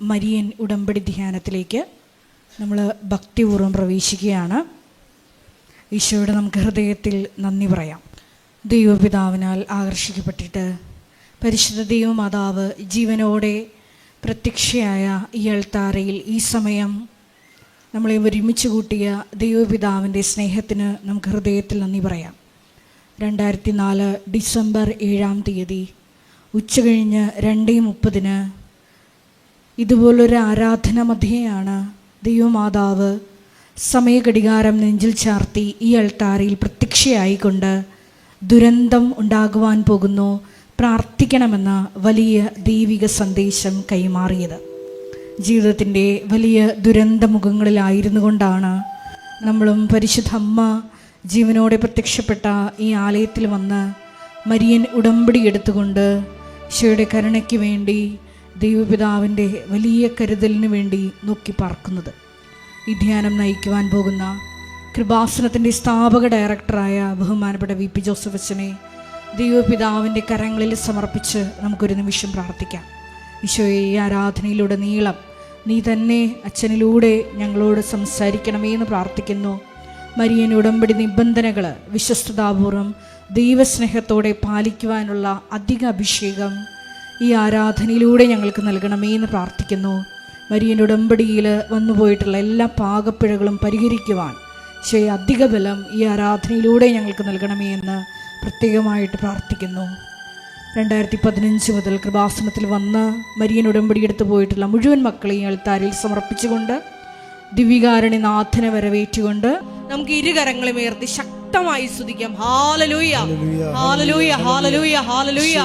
Marian ഉടമ്പടി ധ്യാനത്തിലേക്ക് നമ്മൾ ഭക്തിപൂർവ്വം പ്രവേശിക്കുകയാണ്. ഈശോയുടെ നമുക്ക് ഹൃദയത്തിൽ നന്ദി പറയാം. ദൈവപിതാവിനാൽ ആകർഷിക്കപ്പെട്ടിട്ട് പരിശുദ്ധ ദൈവമാതാവ് ജീവനോടെ പ്രത്യക്ഷയായ ഈ അൾത്താരയിൽ ഈ സമയം നമ്മളെ ഒരുമിച്ച് കൂട്ടിയ ദൈവപിതാവിൻ്റെ സ്നേഹത്തിന് നമുക്ക് ഹൃദയത്തിൽ നന്ദി പറയാം. 2004 ഡിസംബർ 7-ാം തീയതി ഉച്ചകഴിഞ്ഞ് 2:30 ഇതുപോലൊരു ആരാധന മധ്യയാണ് ദൈവമാതാവ് സമയഘടികാരം നെഞ്ചിൽ ചാർത്തി ഈ അൾത്താരയിൽ പ്രത്യക്ഷയായിക്കൊണ്ട് ദുരന്തം ഉണ്ടാകുവാൻ പോകുന്നു, പ്രാർത്ഥിക്കണമെന്ന വലിയ ദൈവിക സന്ദേശം കൈമാറിയത്. ജീവിതത്തിൻ്റെ വലിയ ദുരന്തമുഖങ്ങളിലായിരുന്നു കൊണ്ടാണ് നമ്മളും പരിശുദ്ധ അമ്മ ജീവനോടെ പ്രത്യക്ഷപ്പെട്ട ഈ ആലയത്തിൽ വന്ന് മരിയൻ ഉടമ്പടി എടുത്തുകൊണ്ട് ഈശോയുടെ കരുണയ്ക്ക് വേണ്ടി ദൈവപിതാവിൻ്റെ വലിയ കരുതലിന് വേണ്ടി നോക്കി പാർക്കുന്നത്. ഈ ധ്യാനം നയിക്കുവാൻ പോകുന്ന കൃപാസനത്തിൻ്റെ സ്ഥാപക ഡയറക്ടറായ ബഹുമാനപ്പെട്ട വി പി ജോസഫ് അച്ഛനെ ദൈവപിതാവിൻ്റെ കരങ്ങളിൽ സമർപ്പിച്ച് നമുക്കൊരു നിമിഷം പ്രാർത്ഥിക്കാം. ഈശോയെ, ഈ ആരാധനയിലൂടെ നീളം നീ തന്നെ അച്ഛനിലൂടെ ഞങ്ങളോട് സംസാരിക്കണമേ എന്ന് പ്രാർത്ഥിക്കുന്നു. മരിയൻ ഉടമ്പടി നിബന്ധനകൾ വിശ്വസ്തതാപൂർവം ദൈവസ്നേഹത്തോടെ പാലിക്കുവാനുള്ള അധിക അഭിഷേകം ഈ ആരാധനയിലൂടെ ഞങ്ങൾക്ക് നൽകണമേ എന്ന് പ്രാർത്ഥിക്കുന്നു. മരിയൻ ഉടമ്പടിയിൽ വന്നുപോയിട്ടുള്ള എല്ലാ പാകപ്പിഴകളും പരിഹരിക്കുവാൻ അധിക ബലം ഈ ആരാധനയിലൂടെ ഞങ്ങൾക്ക് നൽകണമേ എന്ന് പ്രത്യേകമായിട്ട് പ്രാർത്ഥിക്കുന്നു. 2015 മുതൽ കൃപാസനത്തിൽ വന്ന് മരിയൻ ഉടമ്പടി എടുത്തു പോയിട്ടുള്ള മുഴുവൻ മക്കളെയും അൾത്താരിൽ സമർപ്പിച്ചുകൊണ്ട് ദിവികാരുണ്യനാഥനെ വരവേറ്റുകൊണ്ട് നമുക്ക് ഇരുകരങ്ങളും ഉയർത്തി ശക്തമായി സ്തുതിക്കാം. Hallelujah, hallelujah, hallelujah, hallelujah.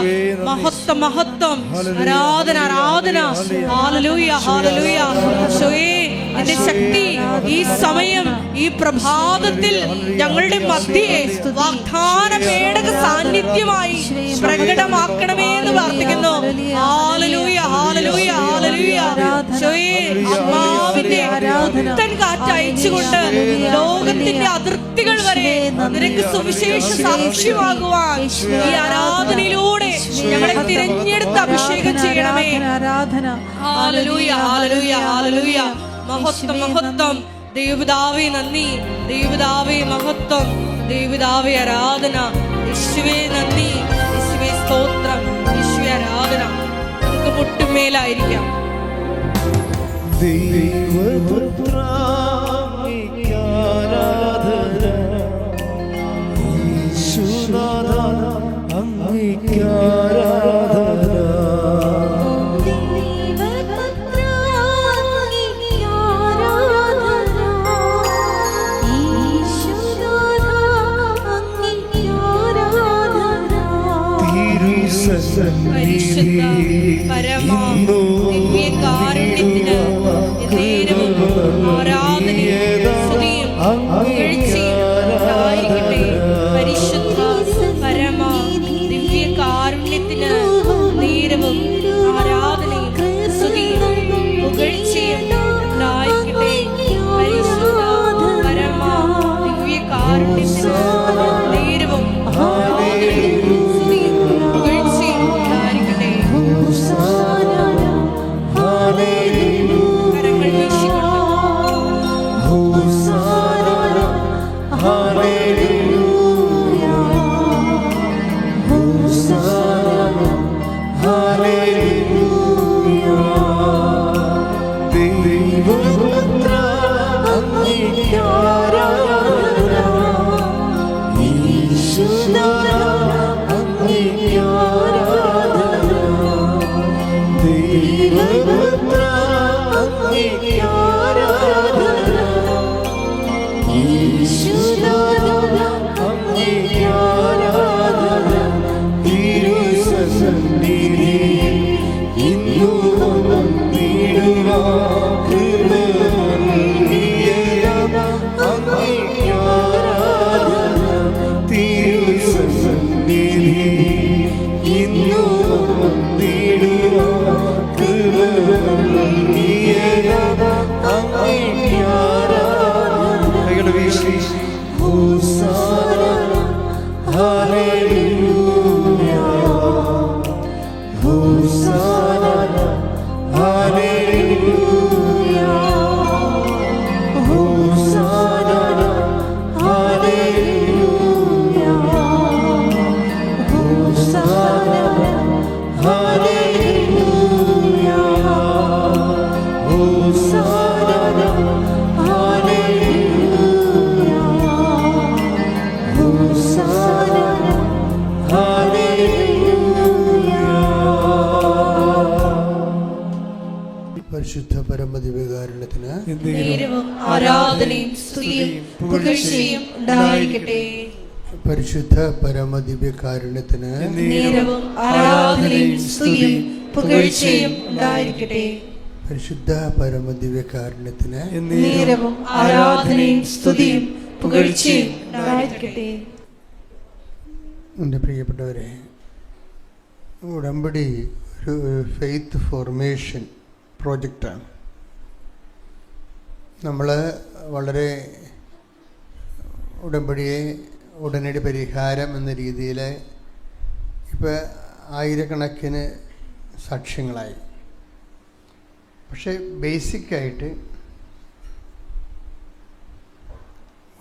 മഹത്വം, മഹത്വം, ആരാധന, ആരാധന. Hallelujah, hallelujah. ഈശോയേ, നിന്റെ ശക്തി ഈ സമയം ഈ പ്രഭാതത്തിൽ ഞങ്ങളുടെ മധ്യേ വാഗ്ദാന പേടക സാന്നിധ്യമായി പ്രകടമാക്കണമേ എന്ന് പ്രാർത്ഥിക്കുന്നു. Hallelujah, hallelujah, hallelujah. ഈശോയേ, ആത്മാവിന്റെ പുത്തൻ കാറ്റ് അയച്ചുകൊണ്ട് ലോകത്തിന്റെ അതിർത്തികൾ വരെ നിനക്ക് സുവിശേഷ സാക്ഷ്യമാകുവാൻ ഈ ആരാധനയിലൂടെ ഞങ്ങളെ തിരഞ്ഞെടുത്ത് അഭിഷേകം ചെയ്യണമേ. Hallelujah, hallelujah, hallelujah. മഹത്വം, മഹത്വം. ദൈവപിതാവേ നന്ദി, ദൈവപിതാവേ മഹത്വം, ദൈവപിതാവേ ആരാധന. യേശുവേ നന്ദി, യേശുവേ സ്തോത്രം, യേശുവേ ആരാധന. നമുക്ക് മുട്ടുമേലായിരിക്കാം. പരിശുദ്ധ പരമ ദിവ്യകാരുണ്യത്തിന് നേരവും ആരാധനയും സ്തുതിയും പുകഴ്ചയും ഉണ്ടായിരിക്കട്ടെ. പരിശുദ്ധ പരമ ദിവ്യകാരുണ്യത്തിന് നേരവും ആരാധനയും സ്തുതിയും പുകഴ്ചയും ഉണ്ടായിരിക്കട്ടെ. പരിശുദ്ധ പരമ ദിവ്യകാരുണ്യത്തിന് നേരവും പരിശുദ്ധ പരമദിവ്യകാരുണ്യത്തിന് ആരാധനയും സ്തുതിയും പുകഴ്ചയും ഉണ്ടായിരിക്കട്ടെ. പരിശുദ്ധ പരമദിവ്യകാരുണ്യത്തിന് ആരാധനയും സ്തുതിയും പുകഴ്ചയും ഉണ്ടായിരിക്കട്ടെ. പരിശുദ്ധ പരമദിവ്യകാരുണ്യത്തിന് ആരാധനയും സ്തുതിയും പുകഴ്ചയും ഉണ്ടായിരിക്കട്ടെ. എൻ്റെ പ്രിയപ്പെട്ടവരെ, ഉടമ്പടി ഒരു ഫെയ്ത്ത് ഫോർമേഷൻ പ്രോജക്റ്റാണ്. നമ്മൾ വളരെ ഉടമ്പടിയെ ഉടനടി പരിഹാരം എന്ന രീതിയിൽ ഇപ്പോൾ ആയിരക്കണക്കിന് സാക്ഷ്യങ്ങളായി. പക്ഷേ ബേസിക്കായിട്ട്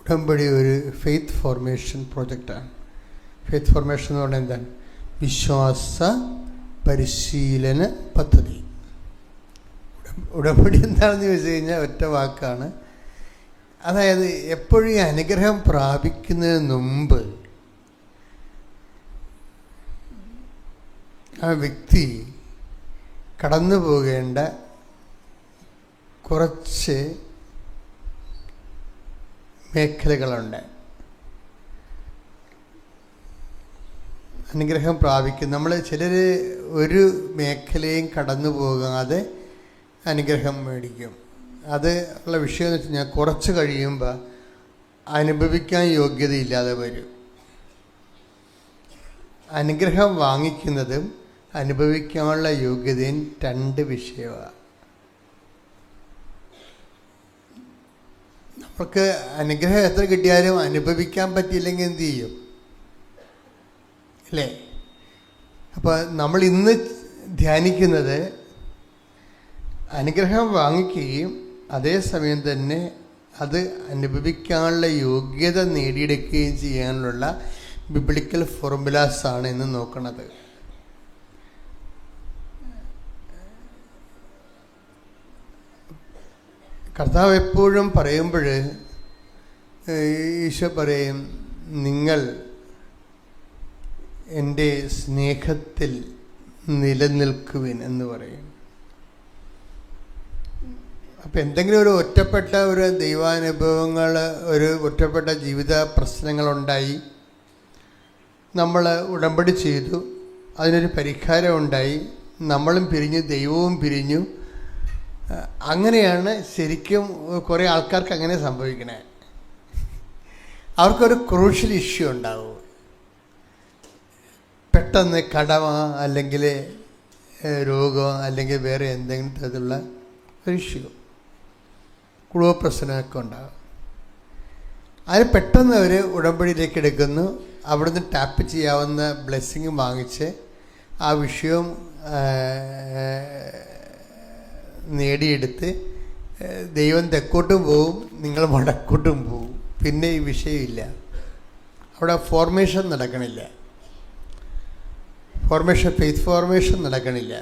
ഉടമ്പടി ഒരു ഫെയ്ത്ത് ഫോർമേഷൻ പ്രോജക്റ്റാണ്. ഫെയ്ത്ത് ഫോർമേഷൻ എന്ന് പറഞ്ഞാൽ എന്താണ്? വിശ്വാസ പരിശീലന പദ്ധതി. ഉടമ്പടി എന്താണെന്ന് ചോദിച്ചു കഴിഞ്ഞാൽ ഒറ്റ വാക്കാണ്. അതായത് എപ്പോഴും ഈ അനുഗ്രഹം പ്രാപിക്കുന്നതിന് മുമ്പ് ആ വ്യക്തി കടന്നു പോകേണ്ട കുറച്ച് മേഖലകളുണ്ട്. അനുഗ്രഹം പ്രാപിക്കും. നമ്മൾ ചിലർ ഒരു മേഖലയും കടന്നു പോകാതെ അനുഗ്രഹം മേടിക്കും. അത് ഉള്ള വിഷയം എന്ന് വെച്ച് കഴിഞ്ഞാൽ കുറച്ച് കഴിയുമ്പോൾ അനുഭവിക്കാൻ യോഗ്യതയില്ലാതെ വരും. അനുഗ്രഹം വാങ്ങിക്കുന്നതും അനുഭവിക്കാനുള്ള യോഗ്യതയും രണ്ട് വിഷയമാണ്. നമുക്ക് അനുഗ്രഹം എത്ര കിട്ടിയാലും അനുഭവിക്കാൻ പറ്റിയില്ലെങ്കിൽ എന്ത് ചെയ്യും? അല്ലേ? അപ്പോൾ നമ്മൾ ഇന്ന് ധ്യാനിക്കുന്നത് അനുഗ്രഹം വാങ്ങിക്കുകയും അതേസമയം തന്നെ അത് അനുഭവിക്കാനുള്ള യോഗ്യത നേടിയെടുക്കുകയും ചെയ്യാനുള്ള ബിബ്ലിക്കൽ ഫോർമുലാസാണ് ഇന്ന് നോക്കുന്നത്. കർത്താവ് എപ്പോഴും പറയുമ്പോൾ ഈശോ പറയും, നിങ്ങൾ എൻ്റെ സ്നേഹത്തിൽ നിലനിൽക്കുവിൻ എന്ന് പറയും. അപ്പം എന്തെങ്കിലും ഒരു ഒറ്റപ്പെട്ട ഒരു ദൈവാനുഭവങ്ങൾ, ഒരു ഒറ്റപ്പെട്ട ജീവിത പ്രശ്നങ്ങളുണ്ടായി, നമ്മൾ ഉടമ്പടി ചെയ്തു, അതിനൊരു പരിഹാരം ഉണ്ടായി, നമ്മളും പിരിഞ്ഞു, ദൈവവും പിരിഞ്ഞു. അങ്ങനെയാണ് ശരിക്കും കുറേ ആൾക്കാർക്ക് അങ്ങനെ സംഭവിക്കണേ. അവർക്കൊരു ക്രൂഷ്യൽ ഇഷ്യൂ ഉണ്ടാവും. പെട്ടെന്ന് കടമ അല്ലെങ്കിൽ രോഗം അല്ലെങ്കിൽ വേറെ എന്തെങ്കിലും തരത്തിലുള്ള ഒരു ഇഷ്യൂ, കുടുംബ പ്രശ്നമൊക്കെ ഉണ്ടാകും. അതിന് പെട്ടെന്ന് അവർ ഉടമ്പടിയിലേക്ക് എടുക്കുന്നു. അവിടുന്ന് ടാപ്പ് ചെയ്യാവുന്ന ബ്ലെസ്സിങ് വാങ്ങിച്ച് ആ വിഷയവും നേടിയെടുത്ത് ദൈവം തെക്കോട്ടും പോവും, നിങ്ങൾ വടക്കോട്ടും പോവും. പിന്നെ ഈ വിഷയമില്ല. അവിടെ ഫോർമേഷൻ നടക്കണില്ല. ഫെയ്ത്ത് ഫോർമേഷൻ നടക്കണില്ല.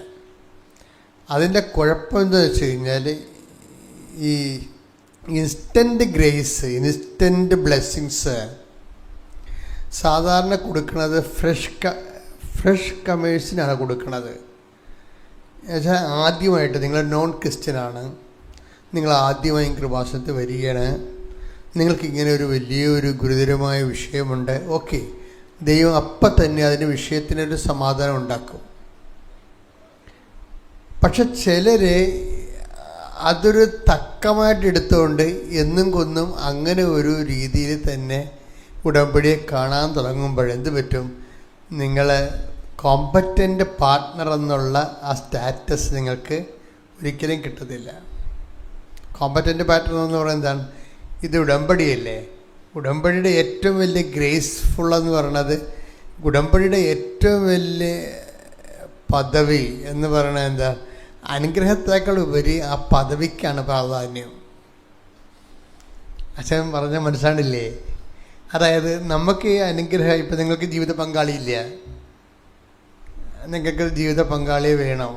അതിൻ്റെ കുഴപ്പം എന്താ വെച്ച് കഴിഞ്ഞാൽ, ഈ ഇൻസ്റ്റൻറ്റ് ഗ്രേസ്, ഇൻസ്റ്റൻറ്റ് ബ്ലെസ്സിങ്സ് സാധാരണ കൊടുക്കുന്നത് ഫ്രഷ് കമേഴ്സിനാണ് കൊടുക്കുന്നത്. എന്നുവെച്ചാൽ ആദ്യമായിട്ട് നിങ്ങൾ നോൺ ക്രിസ്ത്യനാണ്, നിങ്ങൾ ആദ്യമായി കൃപാസനത്തിൽ വരികയാണ്, നിങ്ങൾക്കിങ്ങനെ ഒരു വലിയൊരു ഗുരുതരമായ വിഷയമുണ്ട്. ഓക്കെ, ദൈവം അപ്പം തന്നെ അതിന് വിഷയത്തിനൊരു സമാധാനം ഉണ്ടാക്കും. പക്ഷെ ചിലർ അതൊരു തക്കമായിട്ട് എടുത്തുകൊണ്ട് എന്നും കൊന്നും അങ്ങനെ ഒരു രീതിയിൽ തന്നെ ഉടമ്പടിയെ കാണാൻ തുടങ്ങുമ്പോൾ എന്ത് പറ്റും? നിങ്ങൾ കോമ്പറ്റൻ്റ് പാർട്ട്ണർ എന്നുള്ള ആ സ്റ്റാറ്റസ് നിങ്ങൾക്ക് ഒരിക്കലും കിട്ടത്തില്ല. കോമ്പറ്റൻ്റ് പാർട്ട്ണർ എന്ന് പറയുന്നത് എന്താണ്? ഇത് ഉടമ്പടിയല്ലേ. ഉടമ്പടിയുടെ ഏറ്റവും വലിയ ഗ്രേസ്ഫുൾ എന്ന് പറയുന്നത്, ഉടമ്പടിയുടെ ഏറ്റവും വലിയ പദവി എന്ന് പറയുന്നത് എന്താ? അനുഗ്രഹത്തേക്കാൾ ഉപരി ആ പദവിക്കാണ് പ്രാധാന്യം. അച്ഛൻ പറഞ്ഞ മനസ്സിലാണില്ലേ? അതായത് നമുക്ക് ഈ അനുഗ്രഹം, ഇപ്പം നിങ്ങൾക്ക് ജീവിത പങ്കാളിയില്ല, നിങ്ങൾക്ക് ജീവിത പങ്കാളിയെ വേണം.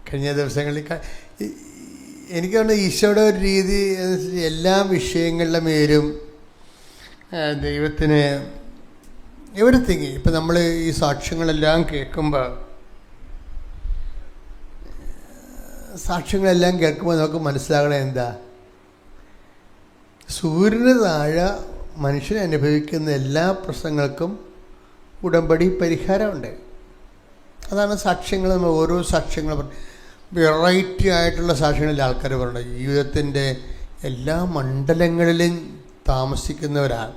കഴിഞ്ഞ ദിവസങ്ങളിൽ എനിക്ക് തോന്നുന്നു ഈശോയുടെ ഒരു രീതി എല്ലാ വിഷയങ്ങളുടെ മേലും ദൈവത്തിന് എവരിത്തിങ്. ഇപ്പം നമ്മൾ ഈ സാക്ഷ്യങ്ങളെല്ലാം കേൾക്കുമ്പോൾ നമുക്ക് മനസ്സിലാകണത് എന്താ? സൂര്യന് താഴെ മനുഷ്യൻ അനുഭവിക്കുന്ന എല്ലാ പ്രശ്നങ്ങൾക്കും ഉടമ്പടി പരിഹാരമുണ്ട്. അതാണ് സാക്ഷ്യങ്ങൾ. നമ്മൾ ഓരോ സാക്ഷ്യങ്ങളും വെറൈറ്റി ആയിട്ടുള്ള സാക്ഷ്യങ്ങളിൽ ആൾക്കാർ പറയുന്നത് ജീവിതത്തിൻ്റെ എല്ലാ മണ്ഡലങ്ങളിലും താമസിക്കുന്നവരാണ്.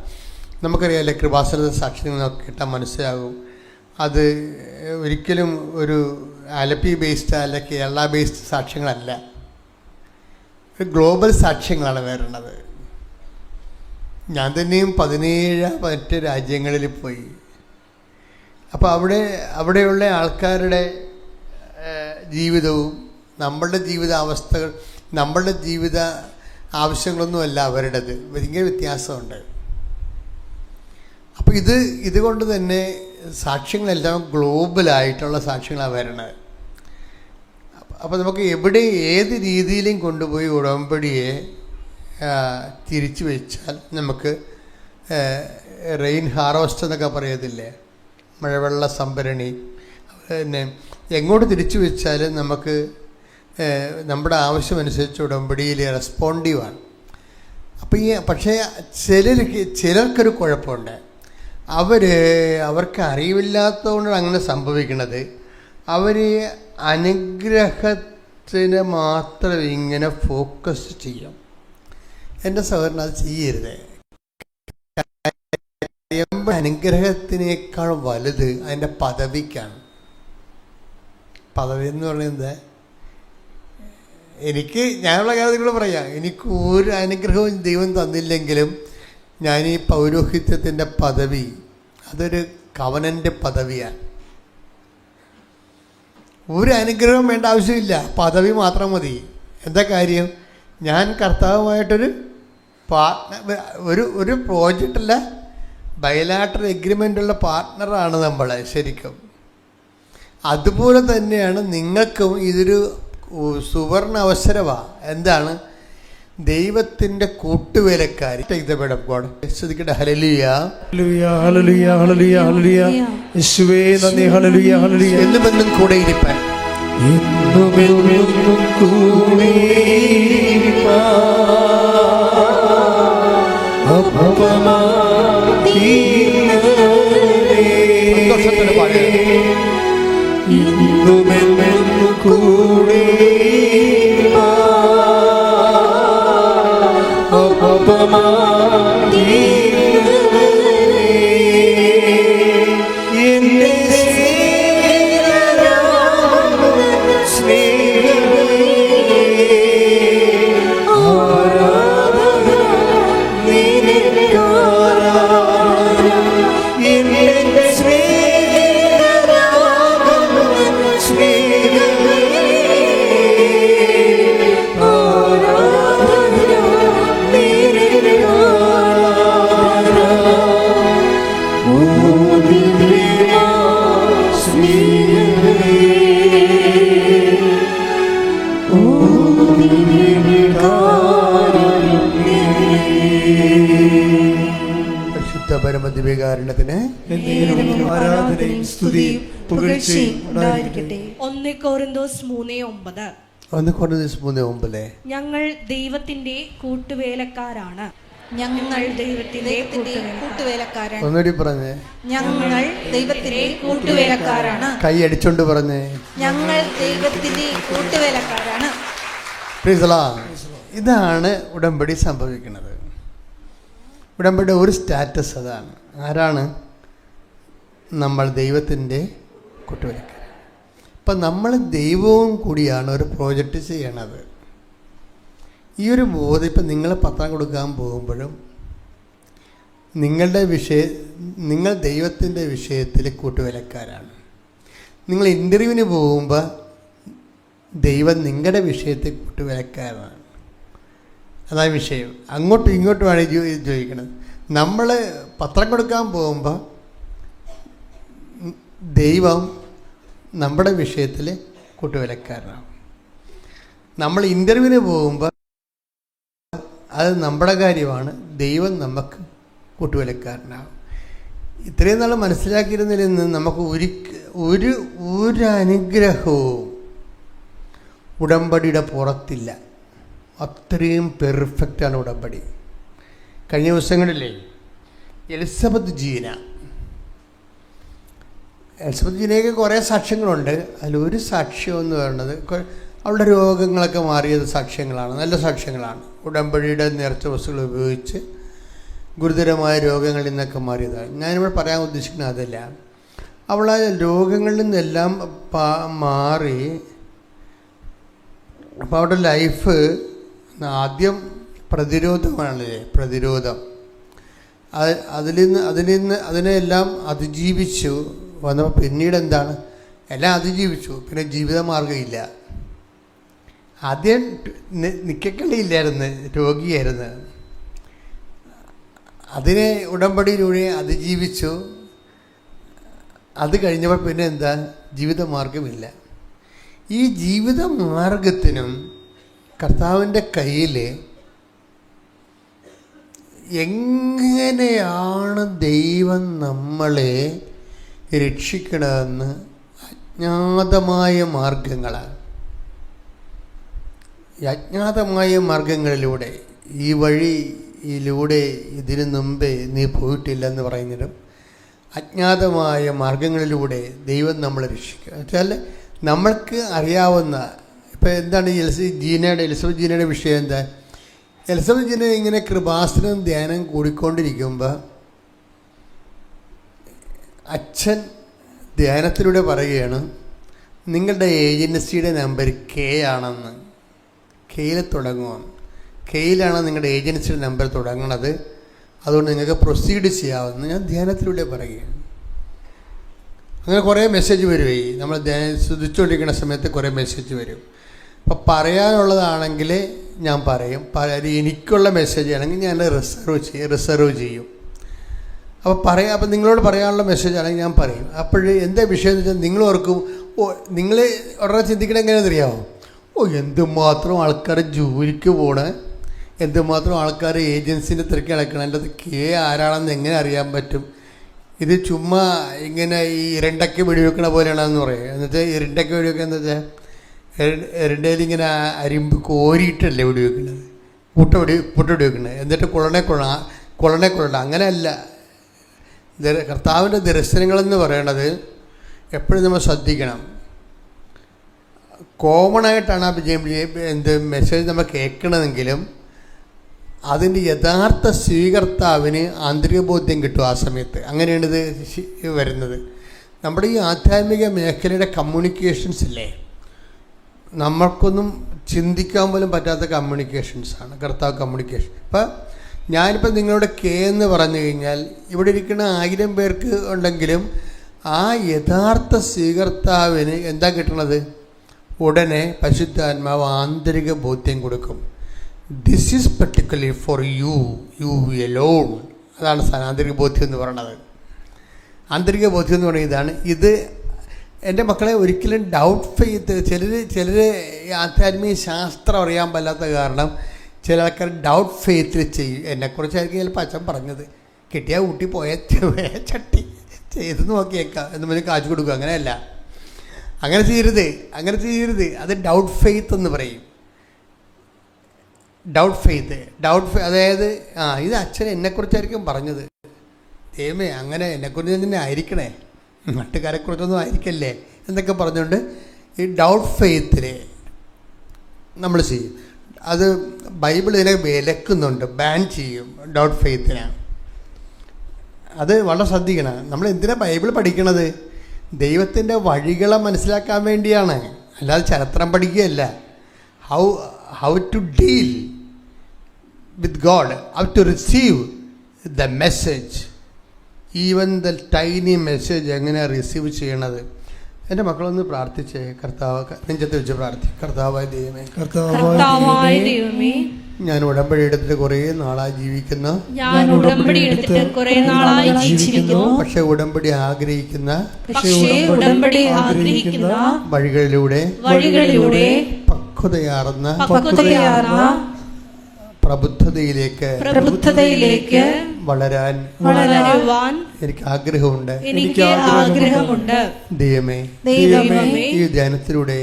നമുക്കറിയാമല്ലേ, കൃപാസനത്തെ സാക്ഷ്യം നമുക്ക് കേട്ടാൽ മനസ്സിലാകും. അത് ഒരിക്കലും ഒരു ആലപ്പി ബേസ്ഡ് അല്ല കേരള ബേസ്ഡ് സാക്ഷ്യങ്ങളല്ല, ഒരു ഗ്ലോബൽ സാക്ഷ്യങ്ങളാണ് വരുന്നത്. ഞാൻ തന്നെയും 17 രാജ്യങ്ങളിൽ പോയി. അപ്പോൾ അവിടെയുള്ള ആൾക്കാരുടെ ജീവിതവും നമ്മളുടെ ജീവിതാവസ്ഥകൾ, നമ്മളുടെ ജീവിത ആവശ്യങ്ങളൊന്നുമല്ല അവരുടേത്, ഭയങ്കര വ്യത്യാസമുണ്ട്. അപ്പോൾ ഇതുകൊണ്ട് തന്നെ സാക്ഷ്യങ്ങളെല്ലാം ഗ്ലോബലായിട്ടുള്ള സാക്ഷ്യങ്ങളാണ് വരണത്. അപ്പോൾ നമുക്ക് എവിടെ ഏത് രീതിയിലും കൊണ്ടുപോയി ഉടമ്പടിയെ തിരിച്ചു വെച്ചാൽ നമുക്ക് റെയിൻ ഹാർവസ്റ്റ് എന്നൊക്കെ പറയത്തില്ലേ, മഴവെള്ള സംഭരണി, പിന്നെ എങ്ങോട്ട് തിരിച്ചു വെച്ചാലും നമുക്ക് നമ്മുടെ ആവശ്യമനുസരിച്ച് ഉടമ്പടിയിൽ റെസ്പോണ്ടീവാണ്. അപ്പോൾ പക്ഷേ ചിലർക്കൊരു കുഴപ്പമുണ്ട്. അവർക്ക് അറിവില്ലാത്തതുകൊണ്ടാണ് അങ്ങനെ സംഭവിക്കുന്നത്. അവർ അനുഗ്രഹത്തിന് മാത്രം ഇങ്ങനെ ഫോക്കസ് ചെയ്യും. എൻ്റെ സഹോദരൻ, അത് ചെയ്യരുത്. അനുഗ്രഹത്തിനേക്കാൾ വലുത് അതിൻ്റെ പദവിക്കാണ്. പദവി എന്ന് പറയുന്നത്, ഞാനുള്ള കാര്യങ്ങൾ പറയാം, എനിക്ക് ഒരു അനുഗ്രഹവും ദൈവം തന്നില്ലെങ്കിലും ഞാൻ ഈ പൗരോഹിത്യത്തിൻ്റെ പദവി, അതൊരു കവനൻ്റെ പദവിയാണ്. ഒരു അനുഗ്രഹം വേണ്ട ആവശ്യമില്ല, പദവി മാത്രം മതി. എന്താ കാര്യം? ഞാൻ കർത്താവുമായിട്ടൊരു ഒരു പ്രോജക്റ്റല്ല, ബയലാറ്ററൽ എഗ്രിമെൻ്റുള്ള പാർട്ട്ണറാണ് നമ്മൾ ശരിക്കും. അതുപോലെ തന്നെയാണ് നിങ്ങൾക്കും ഇതൊരു സുവർണ അവസരമാണ്. എന്താണ്? ദൈവത്തിൻ്റെ കൂട്ടുവേലക്കാരി. ശ്രദ്ധിക്കട്ടെ. ഹല്ലേലൂയ, ഹല്ലേലൂയ, ഹല്ലേലൂയ, ഹല്ലേലൂയ. യേശുവേ നന്ദി. ഹല്ലേലൂയ, ഹല്ലേലൂയ. എന്നും കൂടെ ഇരിപ്പാൻ, എന്നും കൂടെ സന്തോഷത്തിന് പാടുക. ഇന്നും കൂടെ പരമദിവ്യകാരുണ്യത്തിന് ആരാധനയും സ്തുതിയും പുകഴ്ചയും ഉണ്ടായിരിക്കട്ടെ. 1 കൊരിന്തോസ് 3:9. 1 കൊരിന്തോസ് 3:9. ഞങ്ങൾ ദൈവത്തിന്റെ കൂട്ടുവേലക്കാരാണ്. ഞങ്ങൾ ദൈവത്തിന്റെ കൂട്ടുവേലക്കാരാണ്. ഒന്നുകൂടി പറഞ്ഞേ. ഞങ്ങൾ ദൈവത്തിന്റെ കൂട്ടുവേലക്കാരാണ്. കൈ അടിച്ചോണ്ട് പറഞ്ഞേ. ഞങ്ങൾ ദൈവത്തിന്റെ കൂട്ടുവേലക്കാരാണ്. ഇതാണ് ഉടമ്പടി സംഭവിക്കുന്നത്. ഉടമ്പടി ഒരു സ്റ്റാറ്റസ് അതാണ്. ആരാണ്? നമ്മൾ ദൈവത്തിൻ്റെ കൂട്ടുവേലക്കാർ. അപ്പം നമ്മൾ ദൈവവും കൂടിയാണ് ഒരു പ്രോജക്റ്റ് ചെയ്യണത്. ഈ ഒരു ബോധം ഇപ്പം നിങ്ങൾ പത്രം കൊടുക്കാൻ പോകുമ്പോഴും നിങ്ങൾ ദൈവത്തിൻ്റെ വിഷയത്തിൽ കൂട്ടുവേലക്കാരാണ്. നിങ്ങൾ ഇൻ്റർവ്യൂവിന് പോകുമ്പോൾ ദൈവം നിങ്ങളുടെ വിഷയത്തിൽ കൂട്ടുവേലക്കാരാണ്. അതാണ് വിഷയം. അങ്ങോട്ടും ഇങ്ങോട്ടുമാണ് ചോദിക്കുന്നത്. നമ്മൾ പത്രം കൊടുക്കാൻ പോകുമ്പോൾ ദൈവം നമ്മുടെ വിഷയത്തിൽ കൂട്ടുവിലക്കാരനാണ്. നമ്മൾ ഇൻ്റർവ്യൂവിന് പോകുമ്പോൾ അത് നമ്മുടെ കാര്യമാണ്, ദൈവം നമുക്ക് കൂട്ടുവിലക്കാരനാകും. ഇത്രയും നാൾ മനസ്സിലാക്കിയിരുന്നതിൽ നിന്ന് നമുക്ക് ഒരു അനുഗ്രഹവും ഉടമ്പടിയുടെ പുറത്തില്ല. അത്രയും പെർഫെക്റ്റാണ് ഉടമ്പടി. കഴിഞ്ഞ ദിവസങ്ങളിലേ എലിസബത്ത് ജീനയ്ക്ക് കുറേ സാക്ഷ്യങ്ങളുണ്ട്. അതിലൊരു സാക്ഷ്യം എന്ന് പറയുന്നത് അവളുടെ രോഗങ്ങളൊക്കെ മാറിയത് സാക്ഷ്യങ്ങളാണ്, നല്ല സാക്ഷ്യങ്ങളാണ്. ഉടമ്പടിയുടെ നേർച്ച വസ്തുക്കൾ ഉപയോഗിച്ച് ഗുരുതരമായ രോഗങ്ങളിൽ നിന്നൊക്കെ മാറിയതാണ്. ഞാനിവിടെ പറയാൻ ഉദ്ദേശിക്കുന്നത് അതല്ല. അവൾ ആ രോഗങ്ങളിൽ നിന്നെല്ലാം മാറി. അപ്പോൾ അവരുടെ ലൈഫ് ആദ്യം പ്രതിരോധമാണല്ലേ, പ്രതിരോധം. അതിനെല്ലാം അതിജീവിച്ചു വന്നപ്പോൾ പിന്നീട് എന്താണ്, എല്ലാം അതിജീവിച്ചു. പിന്നെ ജീവിതമാർഗ്ഗമില്ല. ആദ്യം നിക്കക്കളിയില്ലായിരുന്നു, രോഗിയായിരുന്നു. അതിനെ ഉടമ്പടിയിലൂടെ അതിജീവിച്ചു. അത് കഴിഞ്ഞപ്പോൾ പിന്നെ എന്താ, ജീവിതമാർഗമില്ല. ഈ ജീവിതമാർഗത്തിനും കർത്താവിൻ്റെ കയ്യിൽ എങ്ങനെയാണ് ദൈവം നമ്മളെ രക്ഷിക്കണമെന്ന് അജ്ഞാതമായ മാർഗങ്ങളാണ്. ഈ അജ്ഞാതമായ മാർഗങ്ങളിലൂടെ, ഈ വഴിയിലൂടെ ഇതിനു മുമ്പേ നീ പോയിട്ടില്ലെന്ന് പറയുന്നതും അജ്ഞാതമായ മാർഗങ്ങളിലൂടെ ദൈവം നമ്മളെ രക്ഷിക്കുക. എന്നുവെച്ചാൽ നമ്മൾക്ക് അറിയാവുന്ന, ഇപ്പോൾ എന്താണ് എലിസബത്ത് ജീനയുടെ വിഷയം എന്താ? എലിസബത്ത് ജീന ഇങ്ങനെ കൃപാസനം ധ്യാനം കൂടിക്കൊണ്ടിരിക്കുമ്പോൾ അച്ഛൻ ധ്യാനത്തിലൂടെ പറയുകയാണ്, നിങ്ങളുടെ ഏജൻസിയുടെ നമ്പർ കെ ആണെന്ന്. കെയിൽ തുടങ്ങുവാണ്. കെയിലാണ് നിങ്ങളുടെ ഏജൻസിയുടെ നമ്പർ തുടങ്ങണത്. അതുകൊണ്ട് നിങ്ങൾക്ക് പ്രൊസീഡ് ചെയ്യാമെന്ന് ഞാൻ ധ്യാനത്തിലൂടെ പറയുകയാണ്. അങ്ങനെ കുറേ മെസ്സേജ് വരുവേ. നമ്മൾ ശ്രദ്ധിച്ചുകൊണ്ടിരിക്കുന്ന സമയത്ത് കുറേ മെസ്സേജ് വരും. അപ്പോൾ പറയാനുള്ളതാണെങ്കിൽ ഞാൻ പറയും. എനിക്കുള്ള മെസ്സേജ് ആണെങ്കിൽ ഞാൻ റിസർവ് ചെയ്യും. അപ്പോൾ നിങ്ങളോട് പറയാനുള്ള മെസ്സേജ് ആണെങ്കിൽ ഞാൻ പറയും. അപ്പോൾ എന്താ വിഷയം എന്ന് വെച്ചാൽ നിങ്ങൾ ഓർക്കും, നിങ്ങൾ ഉടനെ ചിന്തിക്കണം എങ്ങനെയാണെന്നറിയാമോ? എന്തുമാത്രം ആൾക്കാർ ജോലിക്ക് പോണേ, എന്തുമാത്രം ആൾക്കാർ ഏജൻസിൻ്റെ തിരക്ക് നടക്കണം, എൻ്റെ കെ ആരാണെന്ന് എങ്ങനെ അറിയാൻ പറ്റും? ഇത് ചുമ്മാ ഇങ്ങനെ ഈ ഇരണ്ടയ്ക്ക് വെടിവെക്കണ പോലെയാണെന്ന് പറയും. എന്നുവെച്ചാൽ ഇരണ്ടയ്ക്ക് വെടിവെക്കുക എന്ന് വെച്ചാൽ ഇരണ്ടയിൽ ഇങ്ങനെ അരിമ്പ് കോരിയിട്ടല്ലേ വെടിവെക്കുന്നത്, പുട്ട് വെടിവെക്കുന്നത്. എന്നിട്ട് കൊള്ളണ അങ്ങനെയല്ല. കർത്താവിൻ്റെ ദർശനങ്ങളെന്ന് പറയണത് എപ്പോഴും നമ്മൾ ശ്രദ്ധിക്കണം. കോമണായിട്ടാണ് ആ മെസ്സേജ് നമ്മൾ കേൾക്കണമെങ്കിലും അതിൻ്റെ യഥാർത്ഥ സ്വീകർത്താവിന് ആന്തരിക ബോധ്യം കിട്ടും ആ സമയത്ത്. അങ്ങനെയാണ് ഇത് വരുന്നത്. നമ്മുടെ ഈ ആധ്യാത്മിക മേഖലയുടെ കമ്മ്യൂണിക്കേഷൻസ് ഇല്ലേ, നമ്മൾക്കൊന്നും ചിന്തിക്കാൻ പോലും പറ്റാത്ത കമ്മ്യൂണിക്കേഷൻസാണ് കർത്താവ് കമ്മ്യൂണിക്കേഷൻ. ഇപ്പം ഞാനിപ്പോൾ നിങ്ങളോട് കെ എന്ന് പറഞ്ഞു കഴിഞ്ഞാൽ ഇവിടെ ഇരിക്കുന്ന 1000 പേർക്ക് ഉണ്ടെങ്കിലും ആ യഥാർത്ഥ സ്വീകർത്താവിന് എന്താ കിട്ടണത്? ഉടനെ പരിശുദ്ധാത്മാവ് ആന്തരിക ബോധ്യം കൊടുക്കും. This is particularly for you Elon. അതാണ് ആന്തരിക ബോധ്യം എന്ന് പറയണത്. ആന്തരിക ബോധ്യം എന്ന് പറയുന്നത് ഇതാണ്. ഇത് എൻ്റെ മക്കളെ ഒരിക്കലും ഡൗട്ട് ഫെയ്ത്ത്, ചിലർ ആധ്യാത്മിക ശാസ്ത്രം അറിയാൻ പറ്റാത്ത കാരണം ചില ആൾക്കാർ ഡൗട്ട് ഫെയ്ത്തിൽ ചെയ്യും. എന്നെക്കുറിച്ചായിരിക്കും ചിലപ്പോൾ അച്ഛൻ പറഞ്ഞത്, കിട്ടിയാൽ ഊട്ടി പോയ ചട്ടി ചെയ്ത് നോക്കിയേക്കാം എന്ന് പറഞ്ഞ് കാശ് കൊടുക്കുക. അങ്ങനെയല്ല, അങ്ങനെ ചെയ്യരുത്. അത് ഡൗട്ട് ഫെയ്ത്ത് എന്ന് പറയും. ഡൗട്ട് ഫെയ്ത്ത് അതായത് ഇത് അച്ഛൻ എന്നെക്കുറിച്ചായിരിക്കും പറഞ്ഞത്, ദൈവമേ അങ്ങനെ എന്നെക്കുറിച്ച് തന്നെ ആയിരിക്കണേ, നാട്ടുകാരെക്കുറിച്ചൊന്നും ആയിരിക്കല്ലേ എന്നൊക്കെ പറഞ്ഞുകൊണ്ട് ഈ ഡൗട്ട് ഫെയ്ത്തിൽ നമ്മൾ ചെയ്യും. അത് ബൈബിൾ ഇതിനെ വിലക്കുന്നുണ്ട്, ബാൻ ചെയ്യും ഡൗട്ട് ഫെയ്ത്തിനെ. അത് വളരെ ശ്രദ്ധിക്കണം. നമ്മൾ എന്തിനാണ് ബൈബിൾ പഠിക്കണത്? ദൈവത്തിൻ്റെ വഴികളെ മനസ്സിലാക്കാൻ വേണ്ടിയാണ്, അല്ലാതെ ചരിത്രം പഠിക്കുകയല്ല. How to deal with God, how to receive the message, even the tiny message എങ്ങനെയാണ് റിസീവ് ചെയ്യണത്. എൻ്റെ മക്കളൊന്ന് പ്രാർത്ഥിച്ചേ. കർത്താവ് നെഞ്ചത്ത് വെച്ച് പ്രാർത്ഥിക്കും. കർത്താവായ ദൈവമേ, ഞാൻ ഉടമ്പടി എടുത്തിട്ട് കുറേ നാളായി ജീവിക്കുന്നു. ഞാൻ ഉടമ്പടി എടുത്തിട്ട് കുറേ നാളായി ജീവിക്കുന്നു. പക്ഷെ ഉടമ്പടി ആഗ്രഹിക്കുന്ന വഴികളിലൂടെ പക്വതയാർന്ന പ്രബുദ്ധതയിലേക്ക് വളരാൻ എനിക്ക് ആഗ്രഹമുണ്ട്. ദൈവമേ, ഈ ധ്യാനത്തിലൂടെ